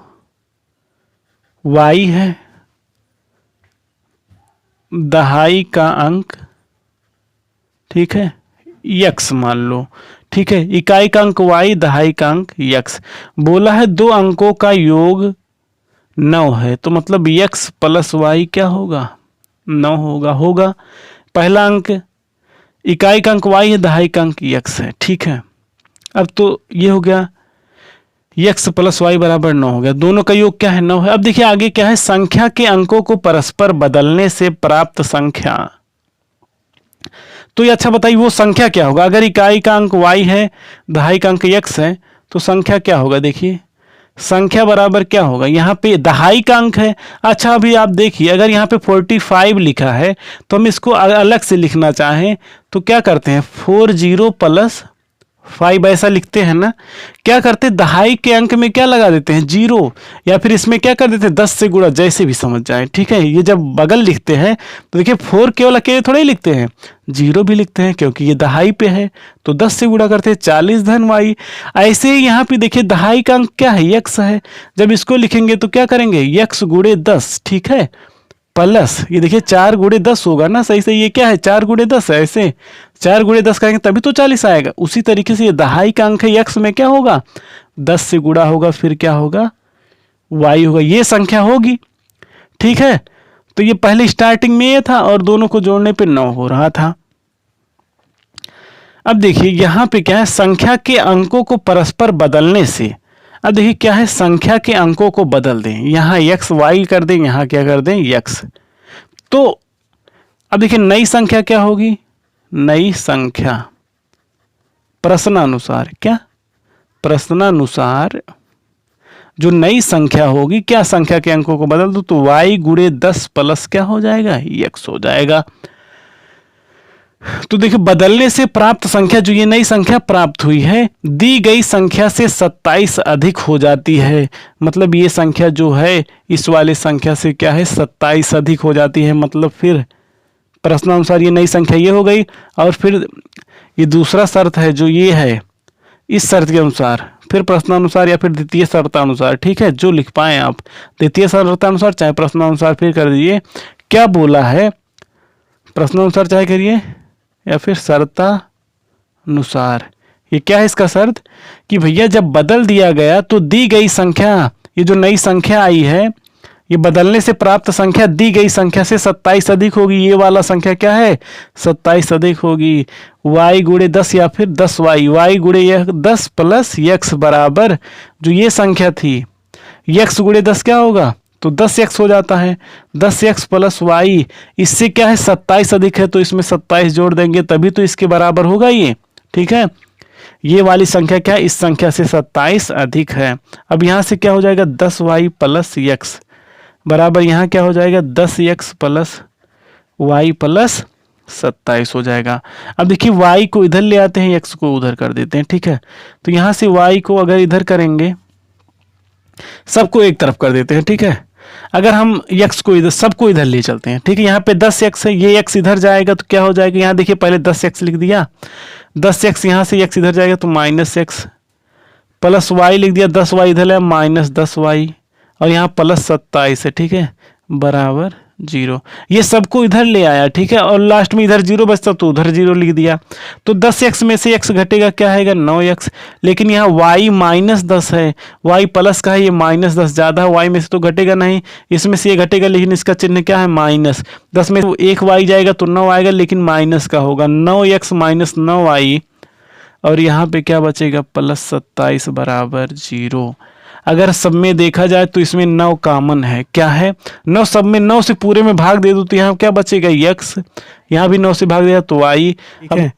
y है, दहाई का अंक ठीक है x मान लो। ठीक है, इकाई का अंक y दहाई का अंक x। बोला है 2 अंकों का योग 9 है तो मतलब x प्लस y क्या होगा 9 होगा। पहला अंक इकाई का अंक y है दहाई का अंक x है। ठीक है, अब तो ये हो गया x प्लस वाई बराबर 9 हो गया। दोनों का योग क्या है 9 है। अब देखिए आगे क्या है संख्या के अंकों को परस्पर बदलने से प्राप्त संख्या। तो ये अच्छा बताइए वो संख्या क्या होगा। अगर इकाई का अंक y है दहाई का अंक x है तो संख्या क्या होगा। देखिए संख्या बराबर क्या होगा यहाँ पे दहाई का अंक है। अच्छा अभी आप देखिए अगर यहाँ पे 45 लिखा है तो हम इसको अलग से लिखना चाहें तो क्या करते हैं 40 + 5 ऐसा लिखते हैं ना। क्या करते हैं दहाई के अंक में क्या लगा देते हैं 0 या फिर इसमें क्या कर देते हैं 10 से गुणा जैसे भी समझ जाए। ठीक है, ये जब बगल लिखते हैं तो देखिए 4 केवल अकेले थोड़े लिखते हैं 0 भी लिखते हैं क्योंकि ये दहाई पे है तो 10 से गुणा करते हैं 40 धन y। ऐसे ही यहाँ पे देखिए दहाई का अंक क्या है x है। जब इसको लिखेंगे तो क्या करेंगे x गुणे 10। ठीक है, प्लस ये देखिए 4 गुणे 10 होगा ना सही से। ये क्या है 4 गुणे 10 है। ऐसे 4 गुणे 10 करेंगे तभी तो 40 आएगा। उसी तरीके से ये दहाई का अंक है x में क्या होगा 10 से गुणा होगा फिर क्या होगा y होगा। ये संख्या होगी। ठीक है, तो ये पहले स्टार्टिंग में ये था और दोनों को जोड़ने पे 9 हो रहा था। अब देखिए यहां पे क्या है संख्या के अंकों को परस्पर बदलने से। अब देखिए क्या है संख्या के अंकों को बदल दें यहाँ x y कर दें यहाँ क्या कर दें x। तो अब देखिए नई संख्या क्या होगी नई संख्या प्रश्नानुसार क्या प्रश्नानुसार जो नई संख्या होगी क्या संख्या के अंकों को बदल दो तो y गुणे 10 प्लस क्या हो जाएगा x हो जाएगा। तो देखिए बदलने से प्राप्त संख्या जो ये नई संख्या प्राप्त हुई है दी गई संख्या से 27 अधिक हो जाती है। मतलब ये संख्या जो है इस वाले संख्या से क्या है 27 अधिक हो जाती है। मतलब फिर प्रश्नानुसार ये नई संख्या ये हो गई और फिर ये दूसरा शर्त है जो ये है इस शर्त के अनुसार फिर प्रश्नानुसार या फिर द्वितीय शर्तानुसार। ठीक है, जो लिख पाए आप द्वितीय शर्तानुसार चाहे प्रश्नानुसार फिर कर दीजिए। क्या बोला है प्रश्नानुसार चाहे करिए या फिर शर्तानुसार ये क्या है इसका शर्त कि भैया जब बदल दिया गया तो दी गई संख्या, ये जो नई संख्या आई है, ये बदलने से प्राप्त संख्या दी गई संख्या से 27 अधिक होगी। ये वाला संख्या क्या है, 27 अधिक होगी। y गुणे 10 या फिर 10y, y गुणे 10 प्लस x बराबर जो ये संख्या थी, x गुणे 10 क्या होगा, तो 10x हो जाता है। 10x प्लस y, इससे क्या है 27 अधिक है, तो इसमें 27 जोड़ देंगे तभी तो इसके बराबर होगा ये। ठीक है, ये वाली संख्या क्या है, इस संख्या से 27 अधिक है। अब यहां से क्या हो जाएगा, 10y प्लस x बराबर यहाँ क्या हो जाएगा, 10x प्लस y प्लस 27 हो जाएगा। अब देखिए y को इधर ले आते हैं, x को उधर कर देते हैं। ठीक है, तो यहां से y को अगर इधर करेंगे, सबको एक तरफ कर देते हैं। ठीक है, अगर हम x को इधर, सबको इधर ले चलते हैं। ठीक है, यहाँ पे 10x है, ये x इधर जाएगा तो क्या हो जाएगा, यहाँ देखिए पहले 10x लिख दिया, 10x यहाँ से x इधर जाएगा तो -x प्लस y लिख दिया, 10y इधर है -10y और यहाँ प्लस 27 है। ठीक है, बराबर 0। ये सबको इधर ले आया। ठीक है, और लास्ट में इधर 0 बचता तो उधर 0 लिख दिया। तो 10x में से x घटेगा, क्या आएगा 9x। लेकिन यहाँ y -10 है, y प्लस का है, ये -10 ज़्यादा है, y में से तो घटेगा नहीं, इसमें से ये घटेगा, लेकिन इसका चिन्ह क्या है माइनस। 10 में तो एक y जाएगा तो 9 आएगा, लेकिन माइनस का होगा, 9x माइनस 9y और यहाँ पे क्या बचेगा प्लस 27 बराबर 0। अगर सब में देखा जाए तो इसमें 9 कॉमन है, क्या है 9, सब में 9 से पूरे में भाग दे दो तो यहाँ क्या बचेगा x, यहाँ भी 9 से भाग दिया तो y। ठीक है,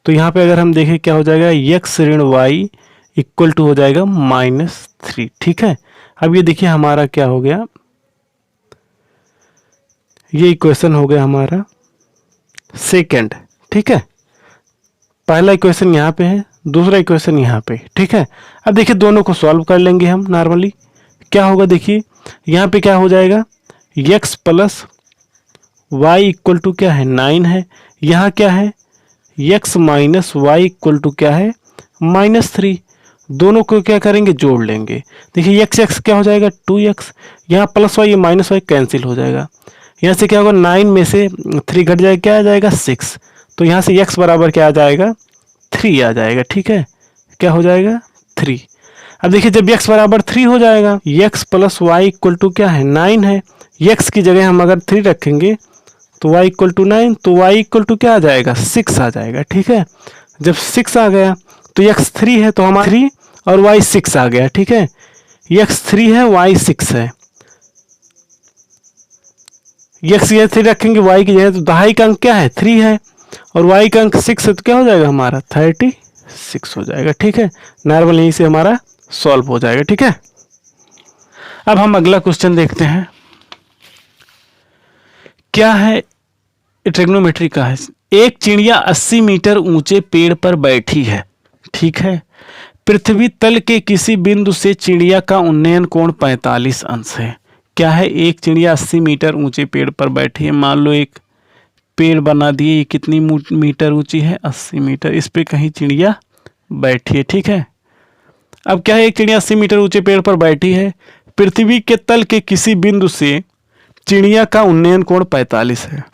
तो यहाँ पे अगर हम देखें क्या हो जाएगा, x ऋण y इक्वल टू हो जाएगा -3। ठीक है, अब ये देखिए हमारा क्या हो गया, ये इक्वेशन हो गया हमारा सेकेंड। ठीक है, पहला इक्वेशन यहाँ पे है, दूसरा इक्वेशन यहाँ पे। ठीक है, अब देखिए दोनों को सॉल्व कर लेंगे हम नॉर्मली। क्या होगा देखिए, यहाँ पे क्या हो जाएगा, x plus y equal to क्या है 9 है, यहाँ क्या है x minus y equal to क्या है -3। दोनों को क्या करेंगे, जोड़ लेंगे। देखिए x क्या हो जाएगा 2x, यहाँ plus y minus y cancel हो जाएगा। यहाँ से क्या होगा, 9 में से 3 घट जाएगा, क्या आ जाएगा 6। तो यहाँ से x बराबर क्या आ जाएगा 3 आ जाएगा। ठीक है, क्या हो जाएगा 3। अब देखिए जब x बराबर 3 हो जाएगा, x plus y equal to क्या है 9 है, x की जगह हम अगर 3 रखेंगे तो y इक्वल टू 9, तो y इक्वल टू क्या आ जाएगा 6 आ जाएगा। ठीक है, जब 6 आ गया तो x 3 है तो हमारा 3 और y 6 आ गया। ठीक है, x 3 है y 6 है, x की जगह 3 रखेंगे, y की जगह, तो दहाई का अंक क्या है 3 है और y का अंक 6 है, तो क्या हो जाएगा हमारा 36 हो जाएगा। ठीक है, नॉर्मल यहीं से हमारा सॉल्व हो जाएगा। ठीक है, अब हम अगला क्वेश्चन देखते हैं, क्या है, ट्रिग्नोमेट्री का है। एक चिड़िया 80 मीटर ऊंचे पेड़ पर बैठी है। ठीक है, पृथ्वी तल के किसी बिंदु से चिड़िया का उन्नयन कोण 45 अंश है। क्या है, एक चिड़िया 80 मीटर ऊंचे पेड़ पर बैठी है। मान लो एक पेड़ बना दिए, ये कितनी मीटर ऊंची है 80 मीटर, इस पे कहीं चिड़िया बैठी है। ठीक है, अब क्या है, एक चिड़िया 80 मीटर ऊंचे पेड़ पर बैठी है, पृथ्वी के तल के किसी बिंदु से चिड़िया का उन्नयन कोण 45 है।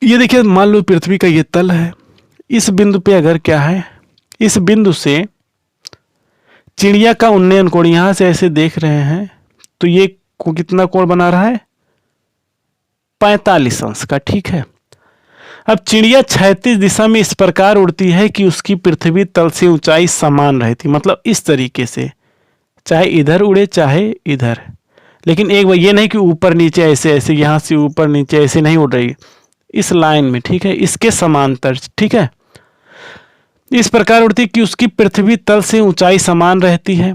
ये देखिए मान लो पृथ्वी का ये तल है, इस बिंदु पे अगर क्या है, इस बिंदु से चिड़िया का उन्नयन कोण, यहां से ऐसे देख रहे हैं तो ये कितना कोण बना रहा है 45 अंश का। ठीक है, अब चिड़िया क्षैतिज दिशा में इस प्रकार उड़ती है कि उसकी पृथ्वी तल से ऊंचाई समान रहती, मतलब इस तरीके से, चाहे इधर उड़े चाहे इधर, लेकिन एक बार ये नहीं कि ऊपर नीचे ऐसे ऐसे, यहां से ऊपर नीचे ऐसे नहीं उड़ रही, इस लाइन में। ठीक है, इसके समांतर। ठीक है, इस प्रकार उड़ती कि उसकी पृथ्वी तल से ऊंचाई समान रहती है।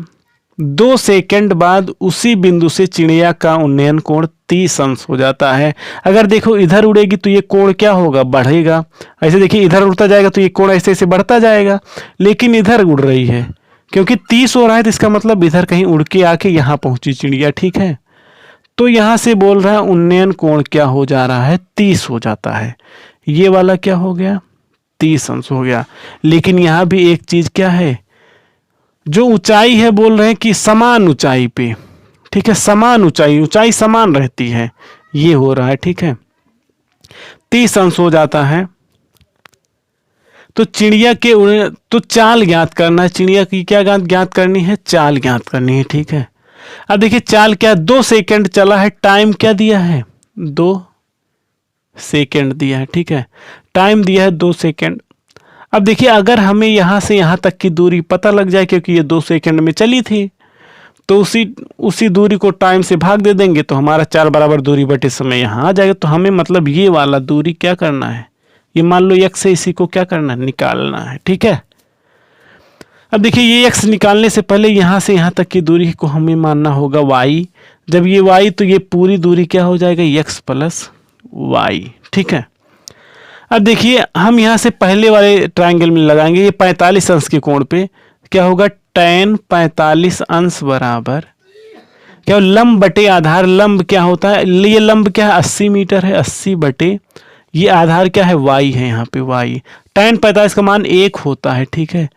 2 सेकंड बाद उसी बिंदु से चिड़िया का उन्नयन कोण 30 अंश हो जाता है। अगर देखो इधर उड़ेगी तो ये कोण क्या होगा, बढ़ेगा। ऐसे देखिए इधर उड़ता जाएगा तो ये कोण ऐसे ऐसे बढ़ता जाएगा, लेकिन इधर उड़ रही है क्योंकि 30 हो रहा है, तो इसका मतलब इधर कहीं उड़ के आके यहाँ पहुंची चिड़िया। ठीक है, तो यहां से बोल रहा है उन्नयन कोण क्या हो जा रहा है 30 हो जाता है। ये वाला क्या हो गया 30 अंश हो गया। लेकिन यहां भी एक चीज क्या है, जो ऊंचाई है बोल रहे हैं कि समान ऊंचाई पे। ठीक है, समान ऊंचाई समान रहती है, ये हो रहा है। ठीक है, 30 अंश हो जाता है। तो चिड़िया के तो चाल ज्ञात करना है, चिड़िया की क्या ज्ञात करनी है, चाल ज्ञात करनी है। ठीक है, अब देखिए चाल क्या, 2 सेकंड चला है, टाइम क्या दिया है, 2 सेकंड दिया है। ठीक है, टाइम दिया है 2 सेकंड। अब देखिए अगर हमें यहां से यहां तक की दूरी पता लग जाए, क्योंकि ये 2 सेकंड में चली थी, तो उसी दूरी को टाइम से भाग दे देंगे तो हमारा चाल बराबर दूरी बटे समय यहाँ आ जाएगा। तो हमें मतलब ये वाला दूरी क्या करना है, ये मान लो x से इसी को क्या करना है, निकालना है। ठीक है, अब देखिए ये x निकालने से पहले यहाँ से यहाँ तक की दूरी को हमें मानना होगा y। जब ये y तो ये पूरी दूरी क्या हो जाएगा, x प्लस y। ठीक है, अब देखिए हम यहाँ से पहले वाले ट्रायंगल में लगाएंगे, ये 45 अंश के कोण पे क्या होगा, tan 45 अंश बराबर क्या, लंब बटे आधार। लंब क्या होता है, ये लंब क्या है, 80 मीटर है, 80 बटे ये आधार क्या है, y है, यहाँ पे y। tan 45 का मान 1 होता है। ठीक है,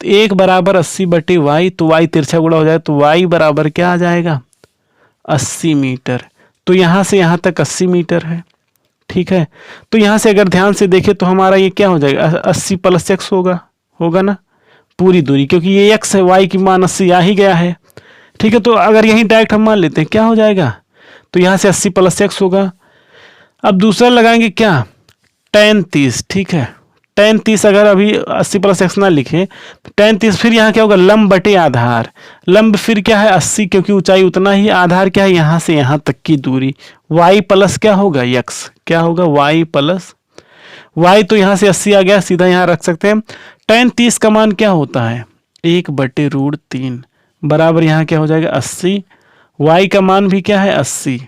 तो 1 बराबर 80 बटे y, तो y तिरछा गुणा हो जाए तो y बराबर क्या आ जाएगा, 80 मीटर। तो यहाँ से यहाँ तक 80 मीटर है। ठीक है, तो यहाँ से अगर ध्यान से देखें तो हमारा ये क्या हो जाएगा, 80 प्लस x होगा ना पूरी दूरी, क्योंकि ये x है, y की मान 80 आ ही गया है। ठीक है, तो अगर यही डायरेक्ट हम मान लेते हैं क्या हो जाएगा, तो यहाँ से 80 प्लस x होगा। अब दूसरा लगाएंगे क्या, tan 30। ठीक है, tan 30 अगर अभी 80 प्लस x ना लिखे, tan 30 फिर यहाँ क्या होगा, लंब बटे आधार। लंब फिर क्या है 80, क्योंकि ऊंचाई उतना ही, आधार क्या है यहाँ से यहाँ तक की दूरी, y प्लस क्या होगा, x क्या होगा, y प्लस y। तो यहाँ से 80 आ गया, सीधा यहाँ रख सकते हैं। tan 30 का मान क्या होता है, 1/√3 बराबर यहाँ क्या हो जाएगा 80, y का मान भी क्या है 80,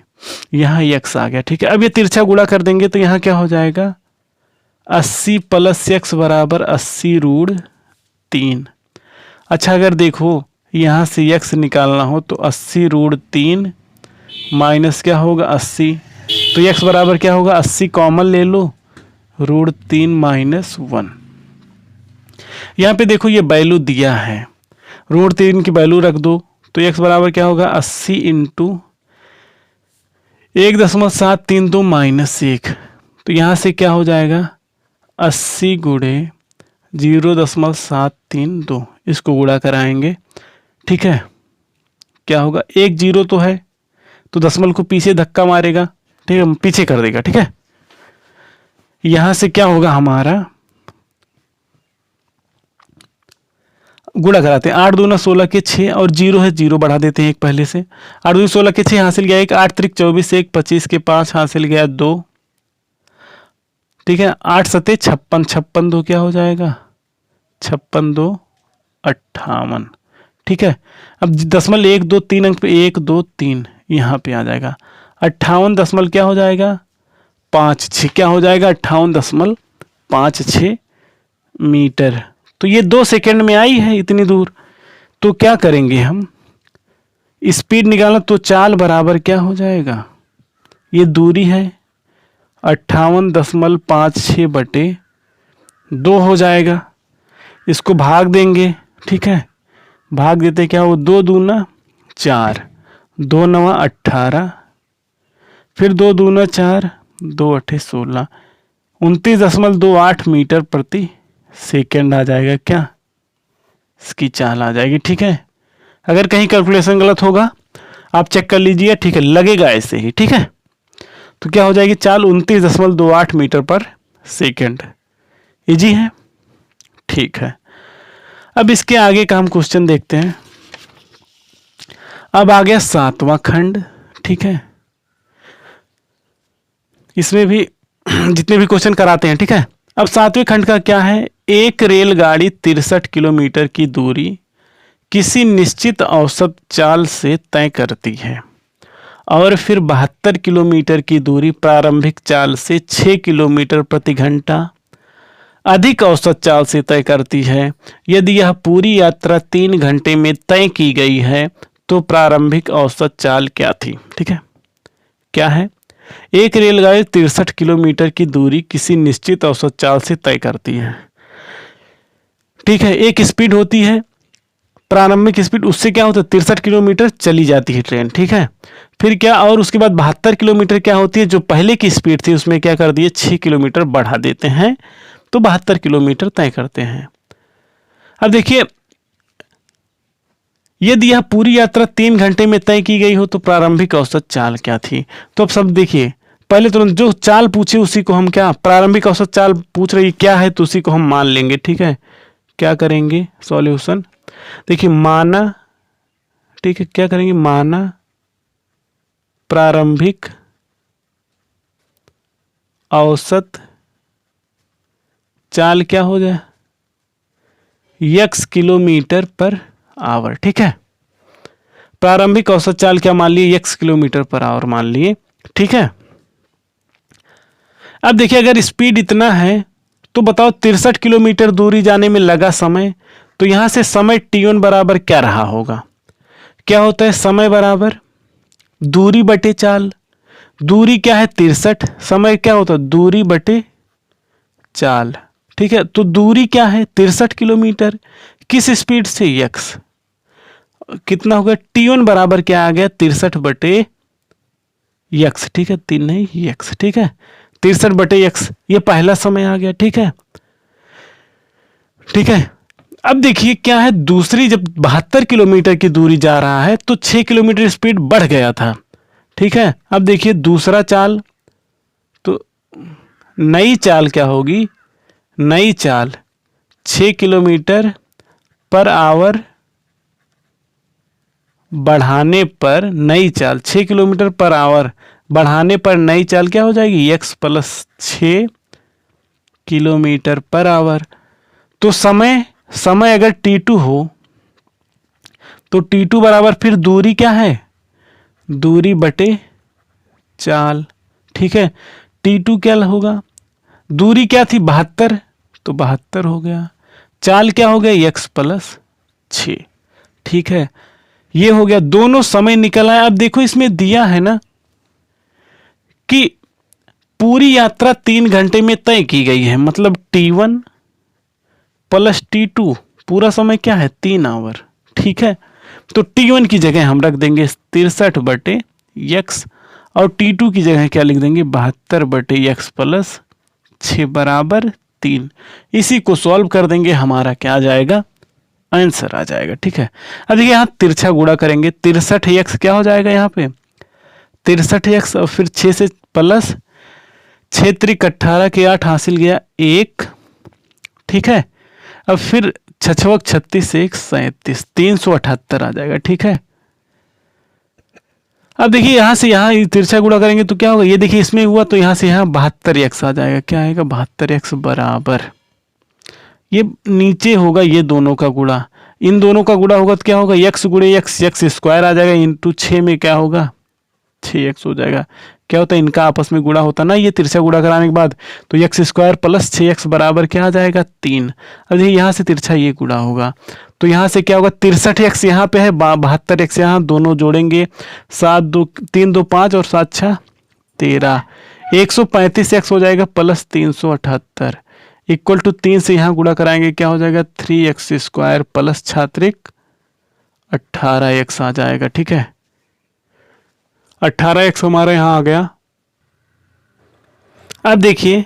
यहाँ x आ गया। ठीक है, अब ये तिरछा गुणा कर देंगे तो यहाँ क्या हो जाएगा, 80 प्लस x बराबर 80√3। अच्छा अगर देखो यहाँ से x निकालना हो तो 80√3 माइनस क्या होगा 80, तो x बराबर क्या होगा, 80 कॉमन ले लो, √3 माइनस 1। यहाँ पे देखो ये वैल्यू दिया है, √3 की वैल्यू रख दो तो x बराबर क्या होगा, 80 इंटू 1.732 माइनस 1। तो यहाँ से क्या हो जाएगा, 80 गुणे 0.732, इसको गुणा कराएंगे। ठीक है, क्या होगा, 1 0 तो है तो दशमलव को पीछे धक्का मारेगा। ठीक है, पीछे कर देगा। ठीक है, यहां से क्या होगा हमारा, गुणा कराते हैं, 8 दूना 16 के 6 और 0 है, 0 बढ़ा देते हैं एक पहले से, 8 दूना 16 के 6 हासिल गया 1, 8 त्रिक 24, 1 25 के 5 हासिल गया 2। ठीक है, 8 सते 56, 56 2 क्या हो जाएगा, 56 2 58। ठीक है, अब दशमलव 1 2 3 अंक पे 1 2 3 यहाँ पे आ जाएगा 58 दशमलव क्या हो जाएगा 56, क्या हो जाएगा 58.56 मीटर। तो ये 2 सेकंड में आई है इतनी दूर। तो क्या करेंगे हम, स्पीड निकालना, तो चाल बराबर क्या हो जाएगा, ये दूरी है 58.56 बटे 2 हो जाएगा, इसको भाग देंगे। ठीक है, भाग देते क्या हो, 2 दूना 4, 2 9 18, फिर 2 दूना 4, 2 8 16, 29.28 मीटर प्रति सेकेंड आ जाएगा, क्या इसकी चाल आ जाएगी। ठीक है, अगर कहीं कैलकुलेशन गलत होगा आप चेक कर लीजिए। ठीक है, लगेगा ऐसे ही। ठीक है, तो क्या हो जाएगी चाल 29.28 मीटर पर सेकेंड। इजी है। ठीक है, अब इसके आगे का हम क्वेश्चन देखते हैं। अब आ गया 7वां खंड। ठीक है, इसमें भी जितने भी क्वेश्चन कराते हैं। ठीक है, अब 7वें खंड का क्या है, एक रेलगाड़ी 63 किलोमीटर की दूरी किसी निश्चित औसत चाल से तय करती है और फिर 72 किलोमीटर की दूरी प्रारंभिक चाल से 6 किलोमीटर प्रति घंटा अधिक औसत चाल से तय करती है। यदि यह पूरी यात्रा 3 घंटे में तय की गई है तो प्रारंभिक औसत चाल क्या थी। ठीक है, क्या है, एक रेलगाड़ी 63 किलोमीटर की दूरी किसी निश्चित औसत चाल से तय करती है। ठीक है, एक स्पीड होती है प्रारंभिक स्पीड, उससे क्या होता है 63 किलोमीटर चली जाती है ट्रेन। ठीक है, फिर क्या, और उसके बाद 72 किलोमीटर क्या होती है, जो पहले की स्पीड थी उसमें क्या कर दिए 6 किलोमीटर बढ़ा देते हैं तो 72 किलोमीटर तय करते हैं। अब देखिए, यदि यह पूरी यात्रा 3 घंटे में तय की गई हो तो प्रारंभिक औसत चाल क्या थी। तो अब सब देखिए, पहले तुरंत जो चाल पूछे उसी को हम क्या, प्रारंभिक औसत चाल पूछ रही क्या है तो उसी को हम मान लेंगे। ठीक है, क्या करेंगे सॉल्यूशन, देखिए माना, ठीक है, क्या करेंगे, माना प्रारंभिक औसत चाल क्या हो जाए, x किलोमीटर पर आवर। ठीक है, प्रारंभिक औसत चाल क्या मान लिए, x किलोमीटर पर आवर मान लिए। ठीक है, अब देखिए अगर स्पीड इतना है तो बताओ 63 किलोमीटर दूरी जाने में लगा समय, तो यहां से समय t1 बराबर क्या रहा होगा, क्या होता है समय बराबर दूरी बटे चाल। दूरी क्या है 63, समय क्या होता है दूरी बटे चाल। ठीक है, तो दूरी क्या है 63 किलोमीटर, किस स्पीड से, x, कितना हो गया t1 बराबर क्या आ गया 63 बटे x। ठीक है, 3 नहीं x। ठीक है, 63 बटे x, ये पहला समय आ गया। ठीक है, ठीक है, अब देखिए क्या है, दूसरी जब 72 किलोमीटर की दूरी जा रहा है तो 6 किलोमीटर स्पीड बढ़ गया था। ठीक है, अब देखिए दूसरा चाल, तो नई चाल क्या होगी, नई चाल 6 किलोमीटर पर आवर बढ़ाने पर, नई चाल 6 किलोमीटर पर आवर बढ़ाने पर नई चाल क्या हो जाएगी, x plus 6 kilometre per hour. तो समय अगर t2 हो तो t2 बराबर फिर दूरी क्या है, दूरी बटे चाल। ठीक है, t2 क्या होगा, दूरी क्या थी 72, तो 72 हो गया, चाल क्या हो गया x प्लस 6। ठीक है, ये हो गया, दोनों समय निकल आया। अब देखो इसमें दिया है ना कि पूरी यात्रा 3 घंटे में तय की गई है, मतलब t1 प्लस t2, पूरा समय क्या है 3 आवर। ठीक है, तो t1 की जगह हम रख देंगे 63 बटे x और t2 की जगह क्या लिख देंगे 72 बटे x प्लस 6 बराबर 3। इसी को सॉल्व कर देंगे, हमारा क्या आ जाएगा, आंसर आ जाएगा। ठीक है, अब देखिए यहाँ तिरछा गुणा करेंगे, 63x क्या हो जाएगा यहाँ पे 63x और फिर 6 से प्लस 6 त्रिक 18 के 8 हासिल गया 1। ठीक है, अब फिर 6 36 से 1 37, 378 आ जाएगा। ठीक है, अब देखिए यहां से यहां तिरछा गुणा करेंगे तो क्या होगा, ये देखिए इसमें हुआ तो यहां से यहां 72x आ जाएगा, क्या आएगा 72x बराबर, ये नीचे होगा ये दोनों का गुणा, इन दोनों का गुणा होगा तो क्या होगा x गुणे x स्क्वायर आ जाएगा, इंटू 6 में क्या होगा 6x हो जाएगा। क्या होता है इनका आपस में गुणा होता ना, ये तिरछा गुणा कराने के बाद, तो x स्क्वायर प्लस 6x बराबर क्या आ जाएगा 3। अब देखिए यहाँ से तिरछा ये गुणा होगा तो यहाँ से क्या होगा 63x यहाँ पे है, 72x यहाँ, दोनों जोड़ेंगे 7 2 3 2 5 और 7 6 13, 135x हो जाएगा प्लस 378 इक्वल टू 3 से यहाँ गुणा कराएंगे क्या हो जाएगा 3x स्क्वायर प्लस 18x आ जाएगा। ठीक है, 18x हमारा यहाँ आ गया। अब देखिए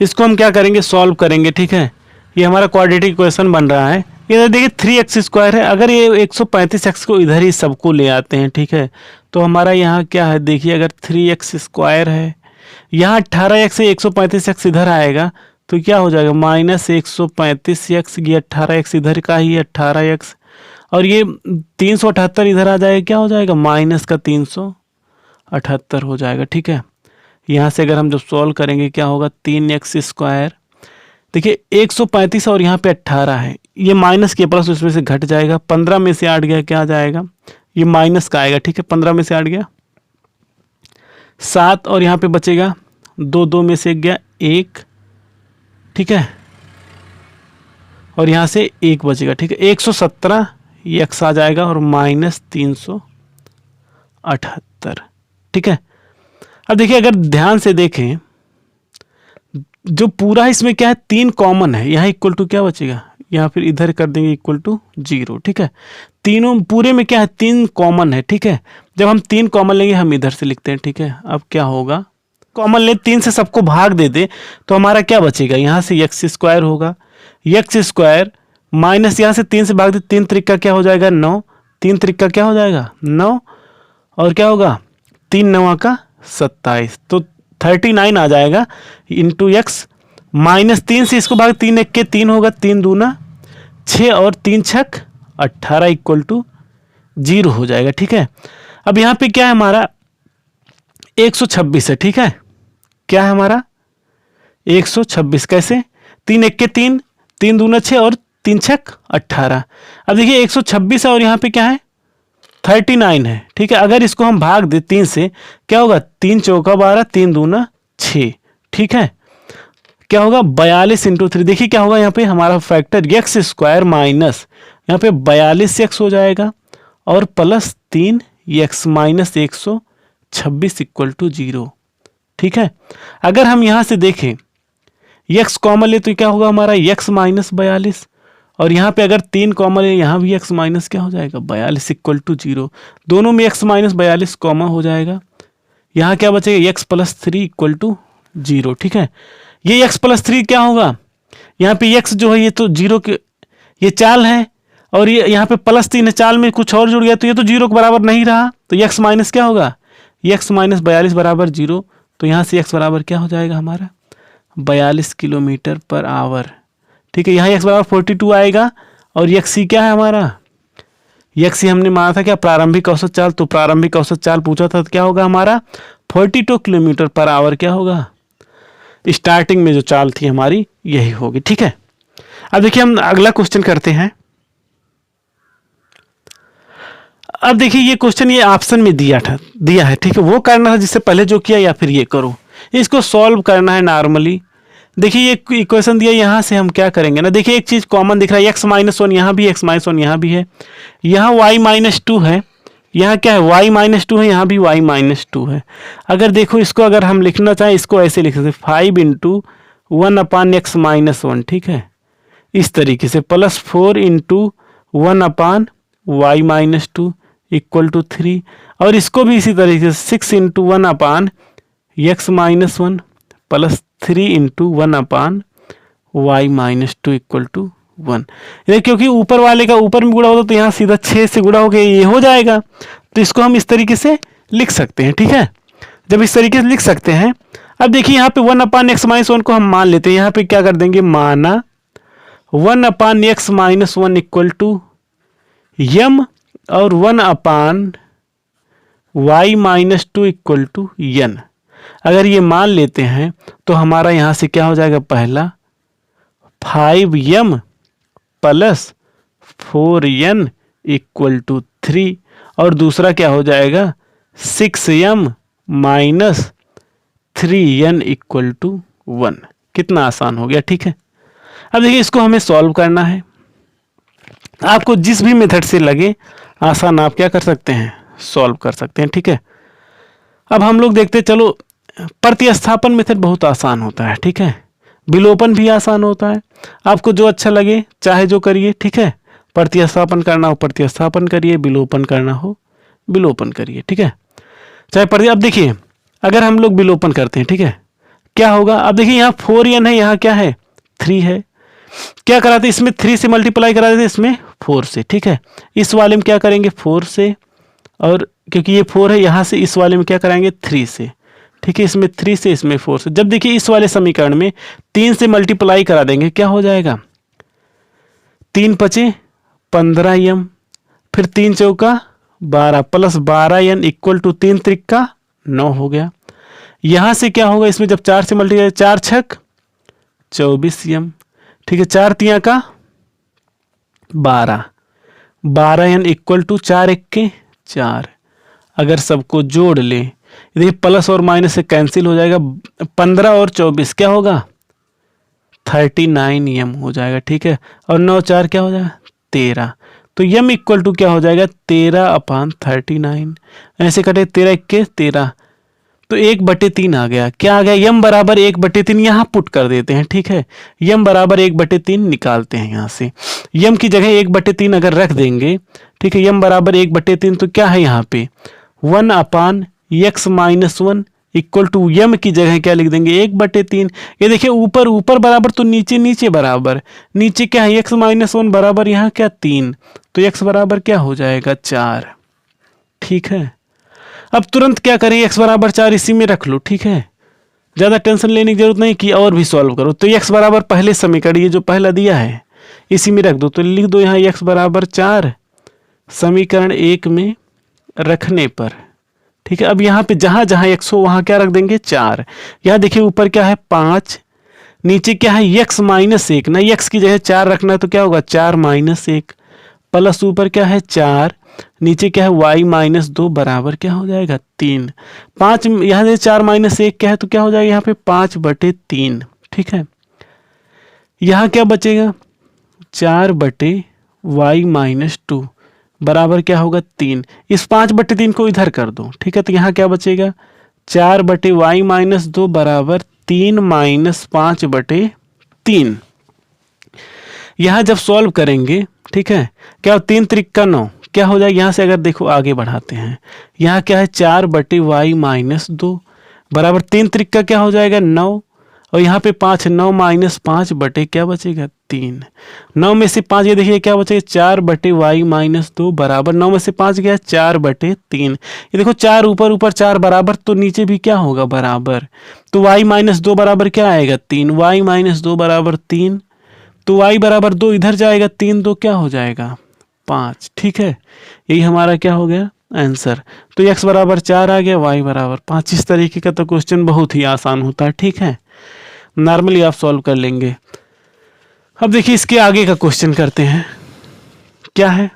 इसको हम क्या करेंगे, सॉल्व करेंगे। ठीक है, ये हमारा क्वाड्रेटिक इक्वेशन बन रहा है। ये देखिए 3x स्क्वायर है, अगर ये 135x को इधर ही सबको ले आते हैं, ठीक है, तो हमारा यहाँ क्या है, देखिए अगर 3x स्क्वायर है, यहाँ 18x से 135x इधर आएगा तो क्या हो जाएगा माइनस 135x, ये 18x इधर का ही 18x, और ये 378 इधर आ जाएगा, क्या हो जाएगा माइनस का 378 हो जाएगा। ठीक है, यहाँ से अगर हम जब सॉल्व करेंगे क्या होगा 3x स्क्वायर, देखिए 135 और यहाँ पे 18 है, ये माइनस के प्लस उसमें से घट जाएगा, 15 में से 8 गया क्या आ जाएगा, ये माइनस का आएगा। ठीक है, 15 में से 8 गया 7 और यहाँ पे बचेगा 2, 2 में से 1 गया 1। ठीक है, और यहाँ से 1 बचेगा। ठीक है, 117 ये x आ जाएगा और माइनस 378। ठीक है, अब देखिए अगर ध्यान से देखें जो पूरा इसमें क्या है 3 कॉमन है, यहाँ इक्वल टू क्या बचेगा, यहाँ फिर इधर कर देंगे इक्वल टू 0। ठीक है, तीनों पूरे में क्या है 3 कॉमन है। ठीक है, जब हम 3 कॉमन लेंगे हम इधर से लिखते हैं। ठीक है, अब क्या होगा कॉमन ले, 3 से सबको भाग दे दे तो हमारा क्या बचेगा, यहाँ से एक्स स्क्वायर होगा, एक्स स्क्वायर माइनस यहाँ से 3 से भाग दे, 3 त्रिक का क्या हो जाएगा 9, 3 त्रिक का क्या हो जाएगा 9, और क्या होगा 3 9 का 27, तो 39 आ जाएगा इंटू एक्स, माइनस 3 से इसको भाग 3 1 के 3 होगा, 3 दूना 6 और 3 छक 18 इक्वल टू 0 हो जाएगा। ठीक है, अब यहाँ पे क्या है हमारा 126 है। ठीक है, क्या है हमारा 126, कैसे 3 1 के 3, 3 दूना 6 और 3 छक 18। अब देखिए 126 है और यहाँ पे क्या है 39 है। ठीक है, अगर इसको हम भाग दे 3 से क्या होगा, 3 चौका 12, 3 दूना 6। ठीक है, क्या होगा 42 इंटू 3, देखिए क्या होगा यहाँ पे हमारा फैक्टर एक्स स्क्वायर माइनस यहाँ पे 42 एक्स हो जाएगा और plus 3 x minus 126 equal to 0। ठीक है, अगर हम यहाँ से देखें एक्स कॉमन ले तो क्या होगा हमारा एक्स माइनस 42, और यहाँ पे अगर 3 कॉमन ले यहाँ भी एक्स माइनस क्या हो जाएगा 42 इक्वल टू 0, दोनों में एक्स माइनस 42 कॉमन हो जाएगा, यहाँ क्या बचेगा एक्स प्लस 3 इक्वल टू 0। ठीक है, ये x प्लस 3 क्या होगा, यहाँ पे x जो है ये तो 0 के ये चाल है और ये यहाँ पे प्लस 3 है, चाल में कुछ और जुड़ गया तो ये तो 0 के बराबर नहीं रहा, तो x माइनस क्या होगा x माइनस 42 बराबर 0, तो यहाँ से x बराबर क्या हो जाएगा हमारा 42 किलोमीटर पर आवर। ठीक है, यहाँ x बराबर 42 आएगा और x क्या है हमारा x हमने माना था क्या प्रारंभिक औसत चाल, तो प्रारंभिक औसत चाल पूछा था तो क्या होगा हमारा 42 किलोमीटर पर आवर क्या होगा, स्टार्टिंग में जो चाल थी हमारी यही होगी। ठीक है, अब देखिए हम अगला क्वेश्चन करते हैं। अब देखिए ये क्वेश्चन ये ऑप्शन में दिया है। ठीक है, वो करना था जिससे पहले जो किया या फिर ये करो, इसको सॉल्व करना है नॉर्मली। देखिए ये इक्वेशन दिया, यहाँ से हम क्या करेंगे ना, देखिए एक चीज कॉमन दिख रहा है एक्स माइनस 1 यहाँ भी, एक्स माइनस 1 यहाँ भी है, यहाँ वाई माइनस 2 है, यहाँ क्या है y माइनस 2 है, यहाँ भी y माइनस 2 है। अगर देखो इसको अगर हम लिखना चाहें इसको ऐसे लिख सकते 5 इंटू 1 अपान एक्स माइनस 1। ठीक है, इस तरीके से plus 4 into 1 upon y minus 2 equal to 3, और इसको भी इसी तरीके से 6 into 1 upon x minus 1 plus 3 into 1 upon y minus 2 equal to 1। क्योंकि ऊपर वाले का ऊपर में गुणा होता तो यहाँ सीधा 6 से गुणा हो गया ये हो जाएगा, तो इसको हम इस तरीके से लिख सकते हैं। ठीक है, जब इस तरीके से लिख सकते हैं, अब देखिए यहाँ पे 1 अपान एक्स माइनस 1 को हम मान लेते हैं, यहाँ पे क्या कर देंगे माना 1 upon x minus 1 equal to यम और 1 upon y minus 2 equal to यन। अगर ये मान लेते हैं तो हमारा यहाँ से क्या हो जाएगा, पहला 5m plus 4n equal to 3 और दूसरा क्या हो जाएगा 6m minus 3n equal to 1। कितना आसान हो गया। ठीक है, अब देखिए इसको हमें सॉल्व करना है, आपको जिस भी मेथड से लगे आसान आप क्या कर सकते हैं सॉल्व कर सकते हैं। ठीक है, अब हम लोग देखते चलो प्रतिस्थापन मेथड बहुत आसान होता है। ठीक है, विलोपन भी आसान होता है, आपको जो अच्छा लगे चाहे जो करिए। ठीक है, प्रतिस्थापन करना हो प्रतिस्थापन करिए, विलोपन करना हो विलोपन करिए। ठीक है, चाहे अब देखिए अगर हम लोग विलोपन करते हैं, ठीक है क्या होगा, अब देखिए यहाँ 4n है, यहाँ क्या है 3 है, क्या कराते इसमें 3 से मल्टीप्लाई करा देते इसमें 4 से। ठीक है, इस वाले में क्या करेंगे 4 से, और क्योंकि ये 4 है यहाँ से इस वाले में क्या कराएंगे 3 से। ठीक है, इसमें 3 से इसमें 4 से। जब देखिए इस वाले समीकरण में 3 से मल्टीप्लाई करा देंगे क्या हो जाएगा 3 पचे 15m, फिर 3 चौका 12 plus 12n equal to 3 Trika 9 हो गया। यहां से क्या होगा इसमें जब 4 से मल्टीप्लाई 4 छक 24m। ठीक है, 4 तिया का 12 12n इक्वल टू 4 1 के 4। अगर सबको जोड़ ले देखिए प्लस और माइनस से कैंसिल हो जाएगा, 15 और 24 क्या होगा 39m हो जाएगा। ठीक है, और 9 4 क्या हो जाएगा 13, तो m इक्वल टू क्या हो जाएगा 13 अपान 39। ऐसे कटे 13 1 के 13, तो 1/3 आ गया। क्या आ गया m बराबर 1/3, यहाँ पुट कर देते हैं। ठीक है, m बराबर 1/3 निकालते हैं यहाँ से, m की जगह 1/3 अगर रख देंगे। ठीक है, m बराबर 1/3 तो क्या है यहाँ पे 1 upon x minus 1 equal to यम की जगह क्या लिख देंगे 1/3। ये देखिए ऊपर ऊपर बराबर तो नीचे नीचे बराबर, नीचे क्या है x-1 बराबर यहाँ क्या 3, तो x बराबर क्या हो जाएगा 4। ठीक है, अब तुरंत क्या करें, x बराबर 4 इसी में रख लो। ठीक है, ज्यादा टेंशन लेने की जरूरत नहीं कि और भी सॉल्व करो। तो x बराबर पहले समीकरण ये जो पहला दिया है इसी में रख दो, तो लिख दो यहाँ x बराबर 4 समीकरण 1 में रखने पर। ठीक है, अब यहाँ पे जहां जहां x हो वहां क्या रख देंगे 4। यहाँ देखिए ऊपर क्या है 5, नीचे क्या है x-1 ना, x की जगह 4 रखना है तो क्या होगा 4-1 प्लस ऊपर क्या है 4, नीचे क्या है y-2 बराबर क्या हो जाएगा 3। 5 यहाँ से 4-1 क्या है तो क्या हो जाएगा यहाँ पे 5/3। ठीक है, यहाँ क्या बचेगा 4/y-2 बराबर क्या होगा 3। इस 5/3 को इधर कर दो। ठीक है, तो यहाँ क्या बचेगा 4/y-2 बराबर 3 - 5/3। यहाँ जब सॉल्व करेंगे, ठीक है, क्या 3 त्रिक का 9 क्या हो जाएगा, यहाँ से अगर देखो आगे बढ़ाते हैं, यहाँ क्या है 4/y-2 बराबर 3 त्रिक का क्या हो जाएगा 9, और यहाँ पे 5, 9 - 5 बटे क्या बचेगा 3। 9 में से 5 ये देखिए क्या बचेगा 4/y-2 बराबर 9 में से 5 गया 4/3। ये देखो 4 ऊपर ऊपर 4 बराबर, तो नीचे भी क्या होगा बराबर, तो y-2 बराबर क्या आएगा 3, y-2 बराबर 3, तो y बराबर 2 इधर जाएगा, 3 2 क्या हो जाएगा 5। ठीक है, यही हमारा क्या हो गया आंसर। तो x बराबर 4 आ गया, y बराबर 5। इस तरीके का तो क्वेश्चन बहुत ही आसान होता है। ठीक है, नॉर्मली आप सॉल्व कर लेंगे। अब देखिए इसके आगे का क्वेश्चन करते हैं। क्या है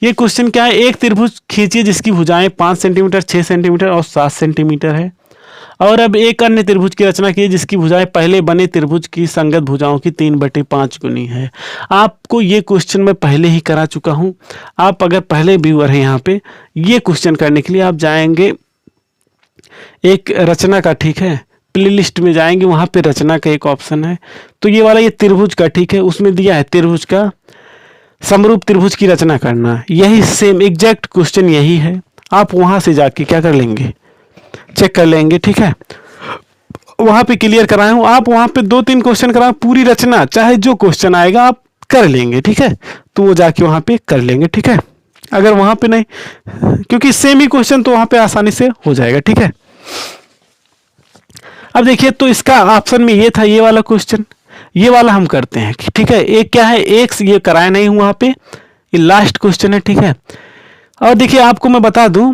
ये क्वेश्चन, क्या है, एक त्रिभुज खींचिए जिसकी भुजाएं 5 सेंटीमीटर, 6 सेंटीमीटर और 7 सेंटीमीटर है, और अब एक अन्य त्रिभुज की रचना कीजिए जिसकी भुजाएं पहले बने त्रिभुज की संगत भुजाओं की 3/5 गुनी है। आपको ये क्वेश्चन मैं पहले ही करा चुका हूं। आप अगर पहले व्यूअर हैं यहाँ पे, ये क्वेश्चन करने के लिए आप जाएंगे एक रचना का, ठीक है, प्ले लिस्ट में जाएंगे, वहां पे रचना का एक ऑप्शन है, तो ये वाला ये त्रिभुज का, ठीक है, उसमें दिया है त्रिभुज का समरूप त्रिभुज की रचना करना। यही सेम एग्जैक्ट क्वेश्चन यही है। आप वहां से जाके क्या कर लेंगे, चेक कर लेंगे। ठीक है, वहां पे क्लियर कराए हूं, आप वहां पे 2-3 क्वेश्चन कराए, पूरी रचना चाहे जो क्वेश्चन आएगा आप कर लेंगे। ठीक है, तो वो जाके वहां पे कर लेंगे। ठीक है, अगर वहां पे नहीं, क्योंकि सेम ही क्वेश्चन तो वहां पे आसानी से हो जाएगा। ठीक है, अब देखिए तो इसका ऑप्शन में ये था, ये वाला क्वेश्चन, ये वाला हम करते हैं। ठीक है, एक क्या है, एक ये कराया नहीं हूं वहां पे, ये लास्ट क्वेश्चन है। ठीक है, और देखिए आपको मैं बता दूं,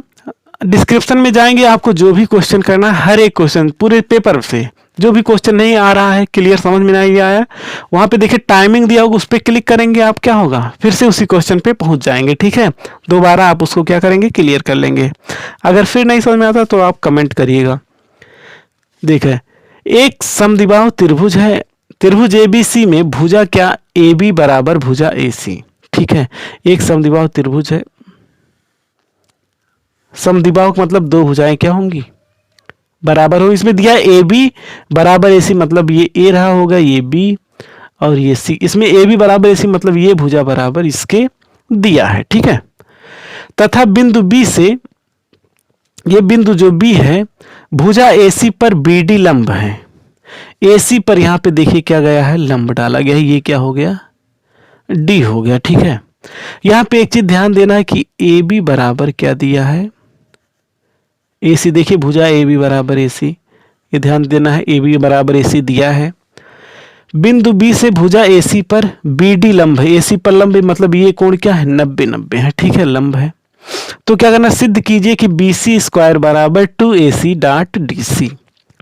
डिस्क्रिप्शन में जाएंगे, आपको जो भी क्वेश्चन करना है, हर एक क्वेश्चन पूरे पेपर से जो भी क्वेश्चन नहीं आ रहा है, क्लियर समझ में नहीं आया, वहां पे देखिए टाइमिंग दिया होगा, उस पर क्लिक करेंगे, आप क्या होगा फिर से उसी क्वेश्चन पे पहुंच जाएंगे। ठीक है, दोबारा आप उसको क्या करेंगे, क्लियर कर लेंगे। अगर फिर नहीं समझ में आता तो आप कमेंट करिएगा। देखिए एक समद्विबाहु त्रिभुज है, त्रिभुज एबीसी में भुजा क्या AB बराबर भुजा AC। ठीक है, एक समद्विबाहु त्रिभुज है, समद्विबाहु मतलब दो भुजाएं क्या होंगी बराबर हो। इसमें दिया AB बराबर AC, मतलब ये A रहा होगा, ये B और ये C। इसमें AB बराबर AC मतलब ये भुजा बराबर इसके दिया है। ठीक है, तथा बिंदु B से, ये बिंदु जो B है, भुजा AC पर BD लंब है। AC पर यहां पे देखिए क्या गया है, लंब डाला गया है, ये क्या हो गया D हो गया। ठीक है, यहां पे एक चीज ध्यान देना है कि AB बराबर क्या दिया है, AC, देखिए भुजा AB बराबर AC, ये ध्यान देना है, AB बराबर AC दिया है। बिंदु B से भुजा AC पर BD लंब है, AC पर लंब है, मतलब ये कोण क्या है 90 है। ठीक है, लंब है, तो क्या करना, सिद्ध कीजिए कि BC² बराबर 2AC डॉट DC।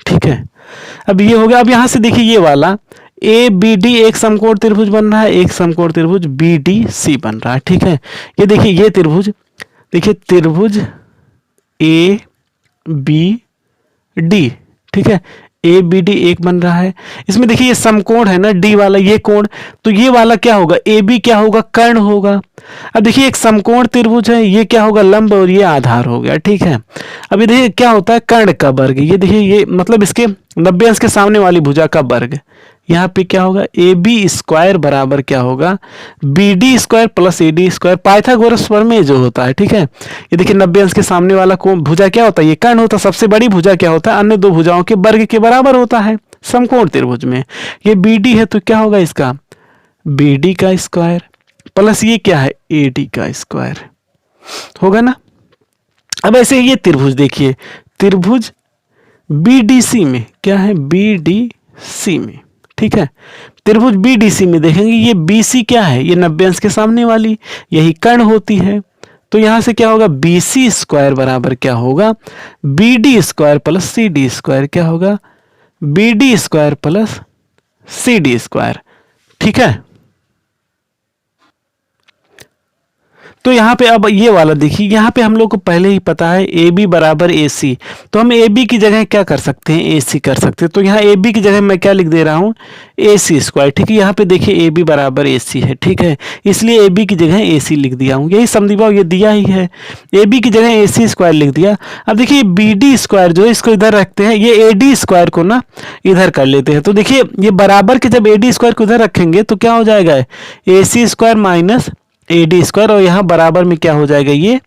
ठीक है, अब ये हो गया। अब यहां से देखिए ये वाला ABD एक समकोण त्रिभुज बन रहा है, एक समकोण त्रिभुज BDC बन रहा है। ठीक है, ये देखिए ये त्रिभुज, देखिए त्रिभुज ABD, ठीक है, ABD एक बन रहा है। इसमें देखिए ये समकोण है ना, D वाला ये कोण, तो ये वाला क्या होगा, AB क्या होगा, कर्ण होगा। अब देखिए एक समकोण त्रिभुज है, ये क्या होगा लंब और ये आधार हो गया। ठीक है, अब ये देखिए क्या होता है, कर्ण का वर्ग, ये देखिए ये मतलब इसके 90 अंश के सामने वाली भुजा का वर्ग, यहाँ पे क्या होगा, ए बी स्क्वायर बराबर क्या होगा, B D square plus A D square, Pythagoras प्रमेय जो होता है। ठीक है, ये देखिए 90 अंश के सामने वाला कोण भुजा क्या होता है, ये कर्ण होता है। सबसे बड़ी भुजा क्या होता है, अन्य दो भुजाओं के वर्ग के बराबर होता है समकोण त्रिभुज में। ये बी डी है तो क्या होगा इसका, बी डी का स्क्वायर प्लस ये क्या है, ए डी का स्क्वायर होगा ना। अब ऐसे ये त्रिभुज देखिए, त्रिभुज बीडीसी में क्या है, बीडीसी में, ठीक है, त्रिभुज बीडीसी में देखेंगे ये बीसी क्या है, ये 90 अंश के सामने वाली यही कर्ण होती है। तो यहां से क्या होगा, बीसी स्क्वायर बराबर क्या होगा, BD square plus C D square, क्या होगा, BD square plus C D square. ठीक है, तो यहाँ पे अब ये वाला देखिए, यहाँ पे हम लोग को पहले ही पता है ए बी बराबर ए सी, तो हम ए बी की जगह क्या कर सकते हैं, ए सी कर सकते हैं। तो यहाँ ए बी की जगह मैं क्या लिख दे रहा हूँ, ए सी स्क्वायर। ठीक है, यहाँ पे देखिए ए बी बराबर ए सी है। ठीक है, इसलिए ए बी की जगह ए सी लिख दिया हूँ, यही समझी पाओ, ये दिया ही है, ए बी की जगह ए सी स्क्वायर लिख दिया। अब देखिए बी डी स्क्वायर जो है इसको इधर रखते हैं, ये ए डी स्क्वायर को ना इधर कर लेते हैं। तो देखिए ये बराबर के जब ए डी स्क्वायर को इधर रखेंगे तो क्या हो जाएगा, A C square minus A D square, और यहाँ बराबर में क्या हो जाएगा, ये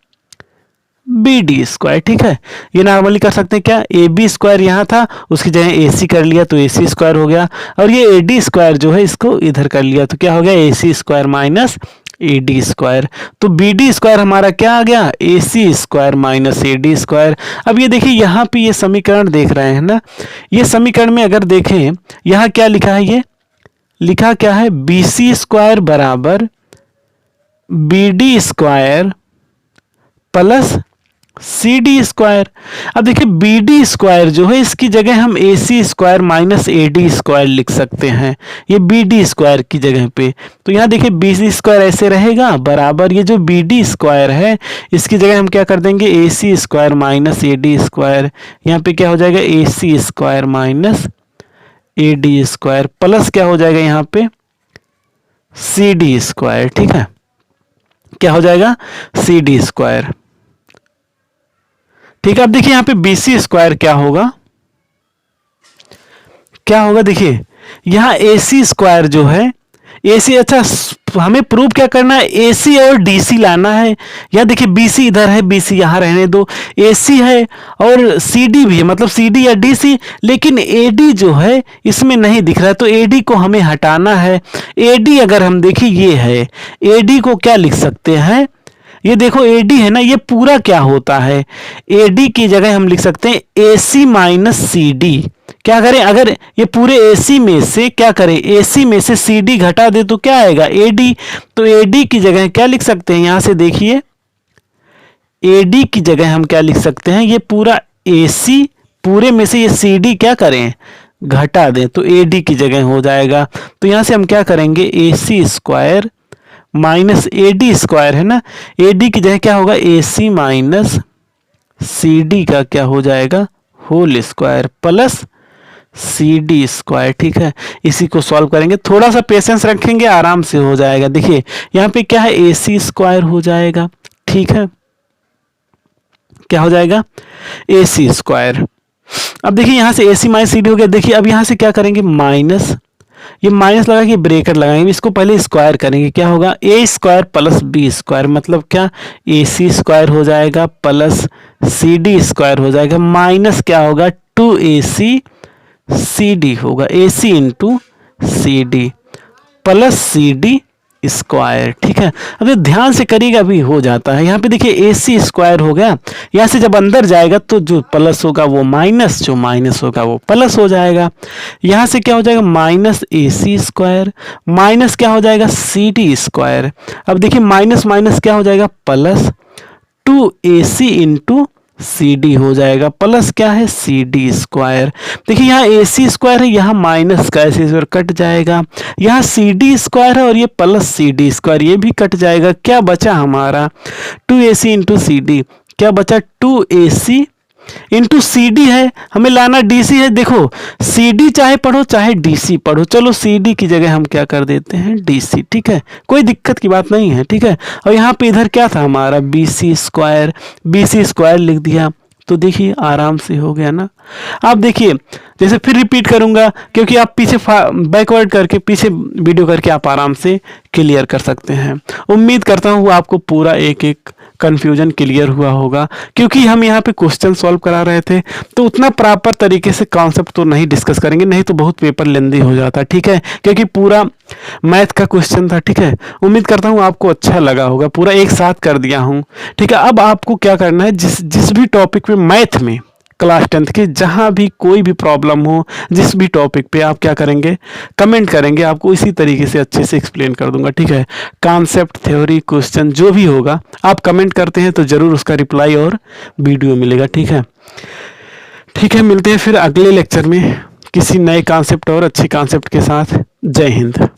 बी डी स्क्वायर। ठीक है, ये नॉर्मली कर सकते हैं क्या, ए बी स्क्वायर यहाँ था उसकी जगह ए सी कर लिया तो ए सी स्क्वायर हो गया, और ये ए डी स्क्वायर जो है इसको इधर कर लिया तो क्या हो गया, A C square minus A D square. तो बी डी स्क्वायर हमारा क्या आ गया, A C square minus A D square. अब ये देखिए यहाँ पे ये समीकरण देख रहे हैं ना, ये समीकरण में अगर देखें यहाँ क्या लिखा है, ये लिखा क्या है, बी सी स्क्वायर बराबर B D square plus C D square. अब देखिए बी डी स्क्वायर जो है इसकी जगह हम A C square minus A D square लिख सकते हैं, ये बी डी स्क्वायर की जगह पे। तो यहाँ देखिए बी सी स्क्वायर ऐसे रहेगा बराबर ये जो बी डी स्क्वायर है इसकी जगह हम क्या कर देंगे, A C square minus A D square. यहाँ पे क्या हो जाएगा, A C square minus A D square plus क्या हो जाएगा यहाँ पे सी डी स्क्वायर। ठीक है, क्या हो जाएगा, सी डी स्क्वायर। ठीक है, अब देखिए यहाँ पे बी सी स्क्वायर क्या होगा, क्या होगा, देखिए यहाँ ए सी स्क्वायर जो है, ए सी, अच्छा हमें प्रूव क्या करना है, ए सी और डी सी लाना है। यहाँ देखिए बी सी इधर है, बी सी यहाँ रहने दो, ए सी है और सी डी भी है, मतलब सी डी या डी सी, लेकिन ए डी जो है इसमें नहीं दिख रहा है तो ए डी को हमें हटाना है। ए डी अगर हम देखिए ये है, ए डी को क्या लिख सकते हैं, ये देखो ए डी है ना, ये पूरा क्या होता है, ए डी की जगह हम लिख सकते हैं ए सी माइनस सी डी। क्या करें, अगर ये पूरे ए सी में से क्या करें, ए सी में से सी डी घटा दे तो क्या आएगा, ए डी। तो ए डी की जगह क्या लिख सकते हैं, यहां से देखिए ए डी की जगह हम क्या लिख सकते हैं, ये पूरा ए सी, पूरे में से ये सी डी क्या करें, घटा दें तो ए डी की जगह हो जाएगा। तो यहां से हम क्या करेंगे, A C square minus A D square है ना, ए डी की जगह क्या होगा, A C minus C D का क्या हो जाएगा, whole square plus C D square. ठीक है, इसी को सॉल्व करेंगे, थोड़ा सा पेशेंस रखेंगे, आराम से हो जाएगा। देखिए यहाँ पे क्या है, ए सी स्क्वायर हो जाएगा। ठीक है, क्या हो जाएगा, ए सी स्क्वायर। अब देखिए यहाँ से ए सी माइनस सी डी हो गया। देखिए अब यहाँ से क्या करेंगे, माइनस, ये माइनस लगा के ब्रेकेट लगाएंगे, इसको पहले स्क्वायर करेंगे, क्या होगा, ए स्क्वायर प्लस बी स्क्वायर, मतलब क्या, ए सी स्क्वायर हो जाएगा प्लस सी डी स्क्वायर हो जाएगा, माइनस क्या होगा, to A C C D होगा, A C into C D plus C D square. ठीक है, अब ध्यान से करिएगा अभी हो जाता है। यहाँ पे देखिए ए सी स्क्वायर हो गया, यहाँ से जब अंदर जाएगा तो जो प्लस होगा वो माइनस, जो माइनस होगा वो प्लस हो जाएगा। यहाँ से क्या हो जाएगा, माइनस ए सी स्क्वायर माइनस क्या हो जाएगा, सी डी स्क्वायर। अब देखिए माइनस माइनस क्या हो जाएगा, plus two A C into C D हो जाएगा प्लस क्या है, सी डी स्क्वायर। देखिए यहाँ ए सी स्क्वायर है, यहाँ माइनस का ऐसे स्क्वायर कट जाएगा, यहाँ सी डी स्क्वायर है और ये प्लस सी डी स्क्वायर ये भी कट जाएगा। क्या बचा हमारा, two A C into C D, क्या बचा, two A C into C D है, हमें लाना डी सी है। देखो सी डी चाहे पढ़ो चाहे डी सी पढ़ो, चलो सी डी की जगह हम क्या कर देते हैं, डी सी। ठीक है, कोई दिक्कत की बात नहीं है। ठीक है, और यहाँ पे इधर क्या था हमारा, B C square, B C square लिख दिया तो देखिए आराम से हो गया ना। आप देखिए जैसे फिर रिपीट करूंगा, क्योंकि आप पीछे बैकवर्ड करके पीछे वीडियो करके आप आराम से क्लियर कर सकते हैं। उम्मीद करता हूँ आपको पूरा एक एक कन्फ्यूजन क्लियर हुआ होगा, क्योंकि हम यहाँ पे क्वेश्चन सॉल्व करा रहे थे तो उतना प्रॉपर तरीके से कॉन्सेप्ट तो नहीं डिस्कस करेंगे, नहीं तो बहुत पेपर लेंदी हो जाता, ठीक है, क्योंकि पूरा मैथ का क्वेश्चन था, ठीक है। उम्मीद करता हूँ आपको अच्छा लगा होगा, पूरा एक साथ कर दिया हूँ, ठीक है। अब आपको क्या करना है, जिस भी टॉपिक पे मैथ में क्लास 10th के जहाँ भी कोई भी प्रॉब्लम हो, जिस भी टॉपिक पे आप क्या करेंगे, कमेंट करेंगे, आपको इसी तरीके से अच्छे से एक्सप्लेन कर दूंगा, ठीक है। कॉन्सेप्ट, थ्योरी, क्वेश्चन जो भी होगा आप कमेंट करते हैं तो ज़रूर उसका रिप्लाई और वीडियो मिलेगा, ठीक है। ठीक है, मिलते हैं फिर अगले लेक्चर में किसी नए कॉन्सेप्ट और अच्छे कॉन्सेप्ट के साथ। जय हिंद।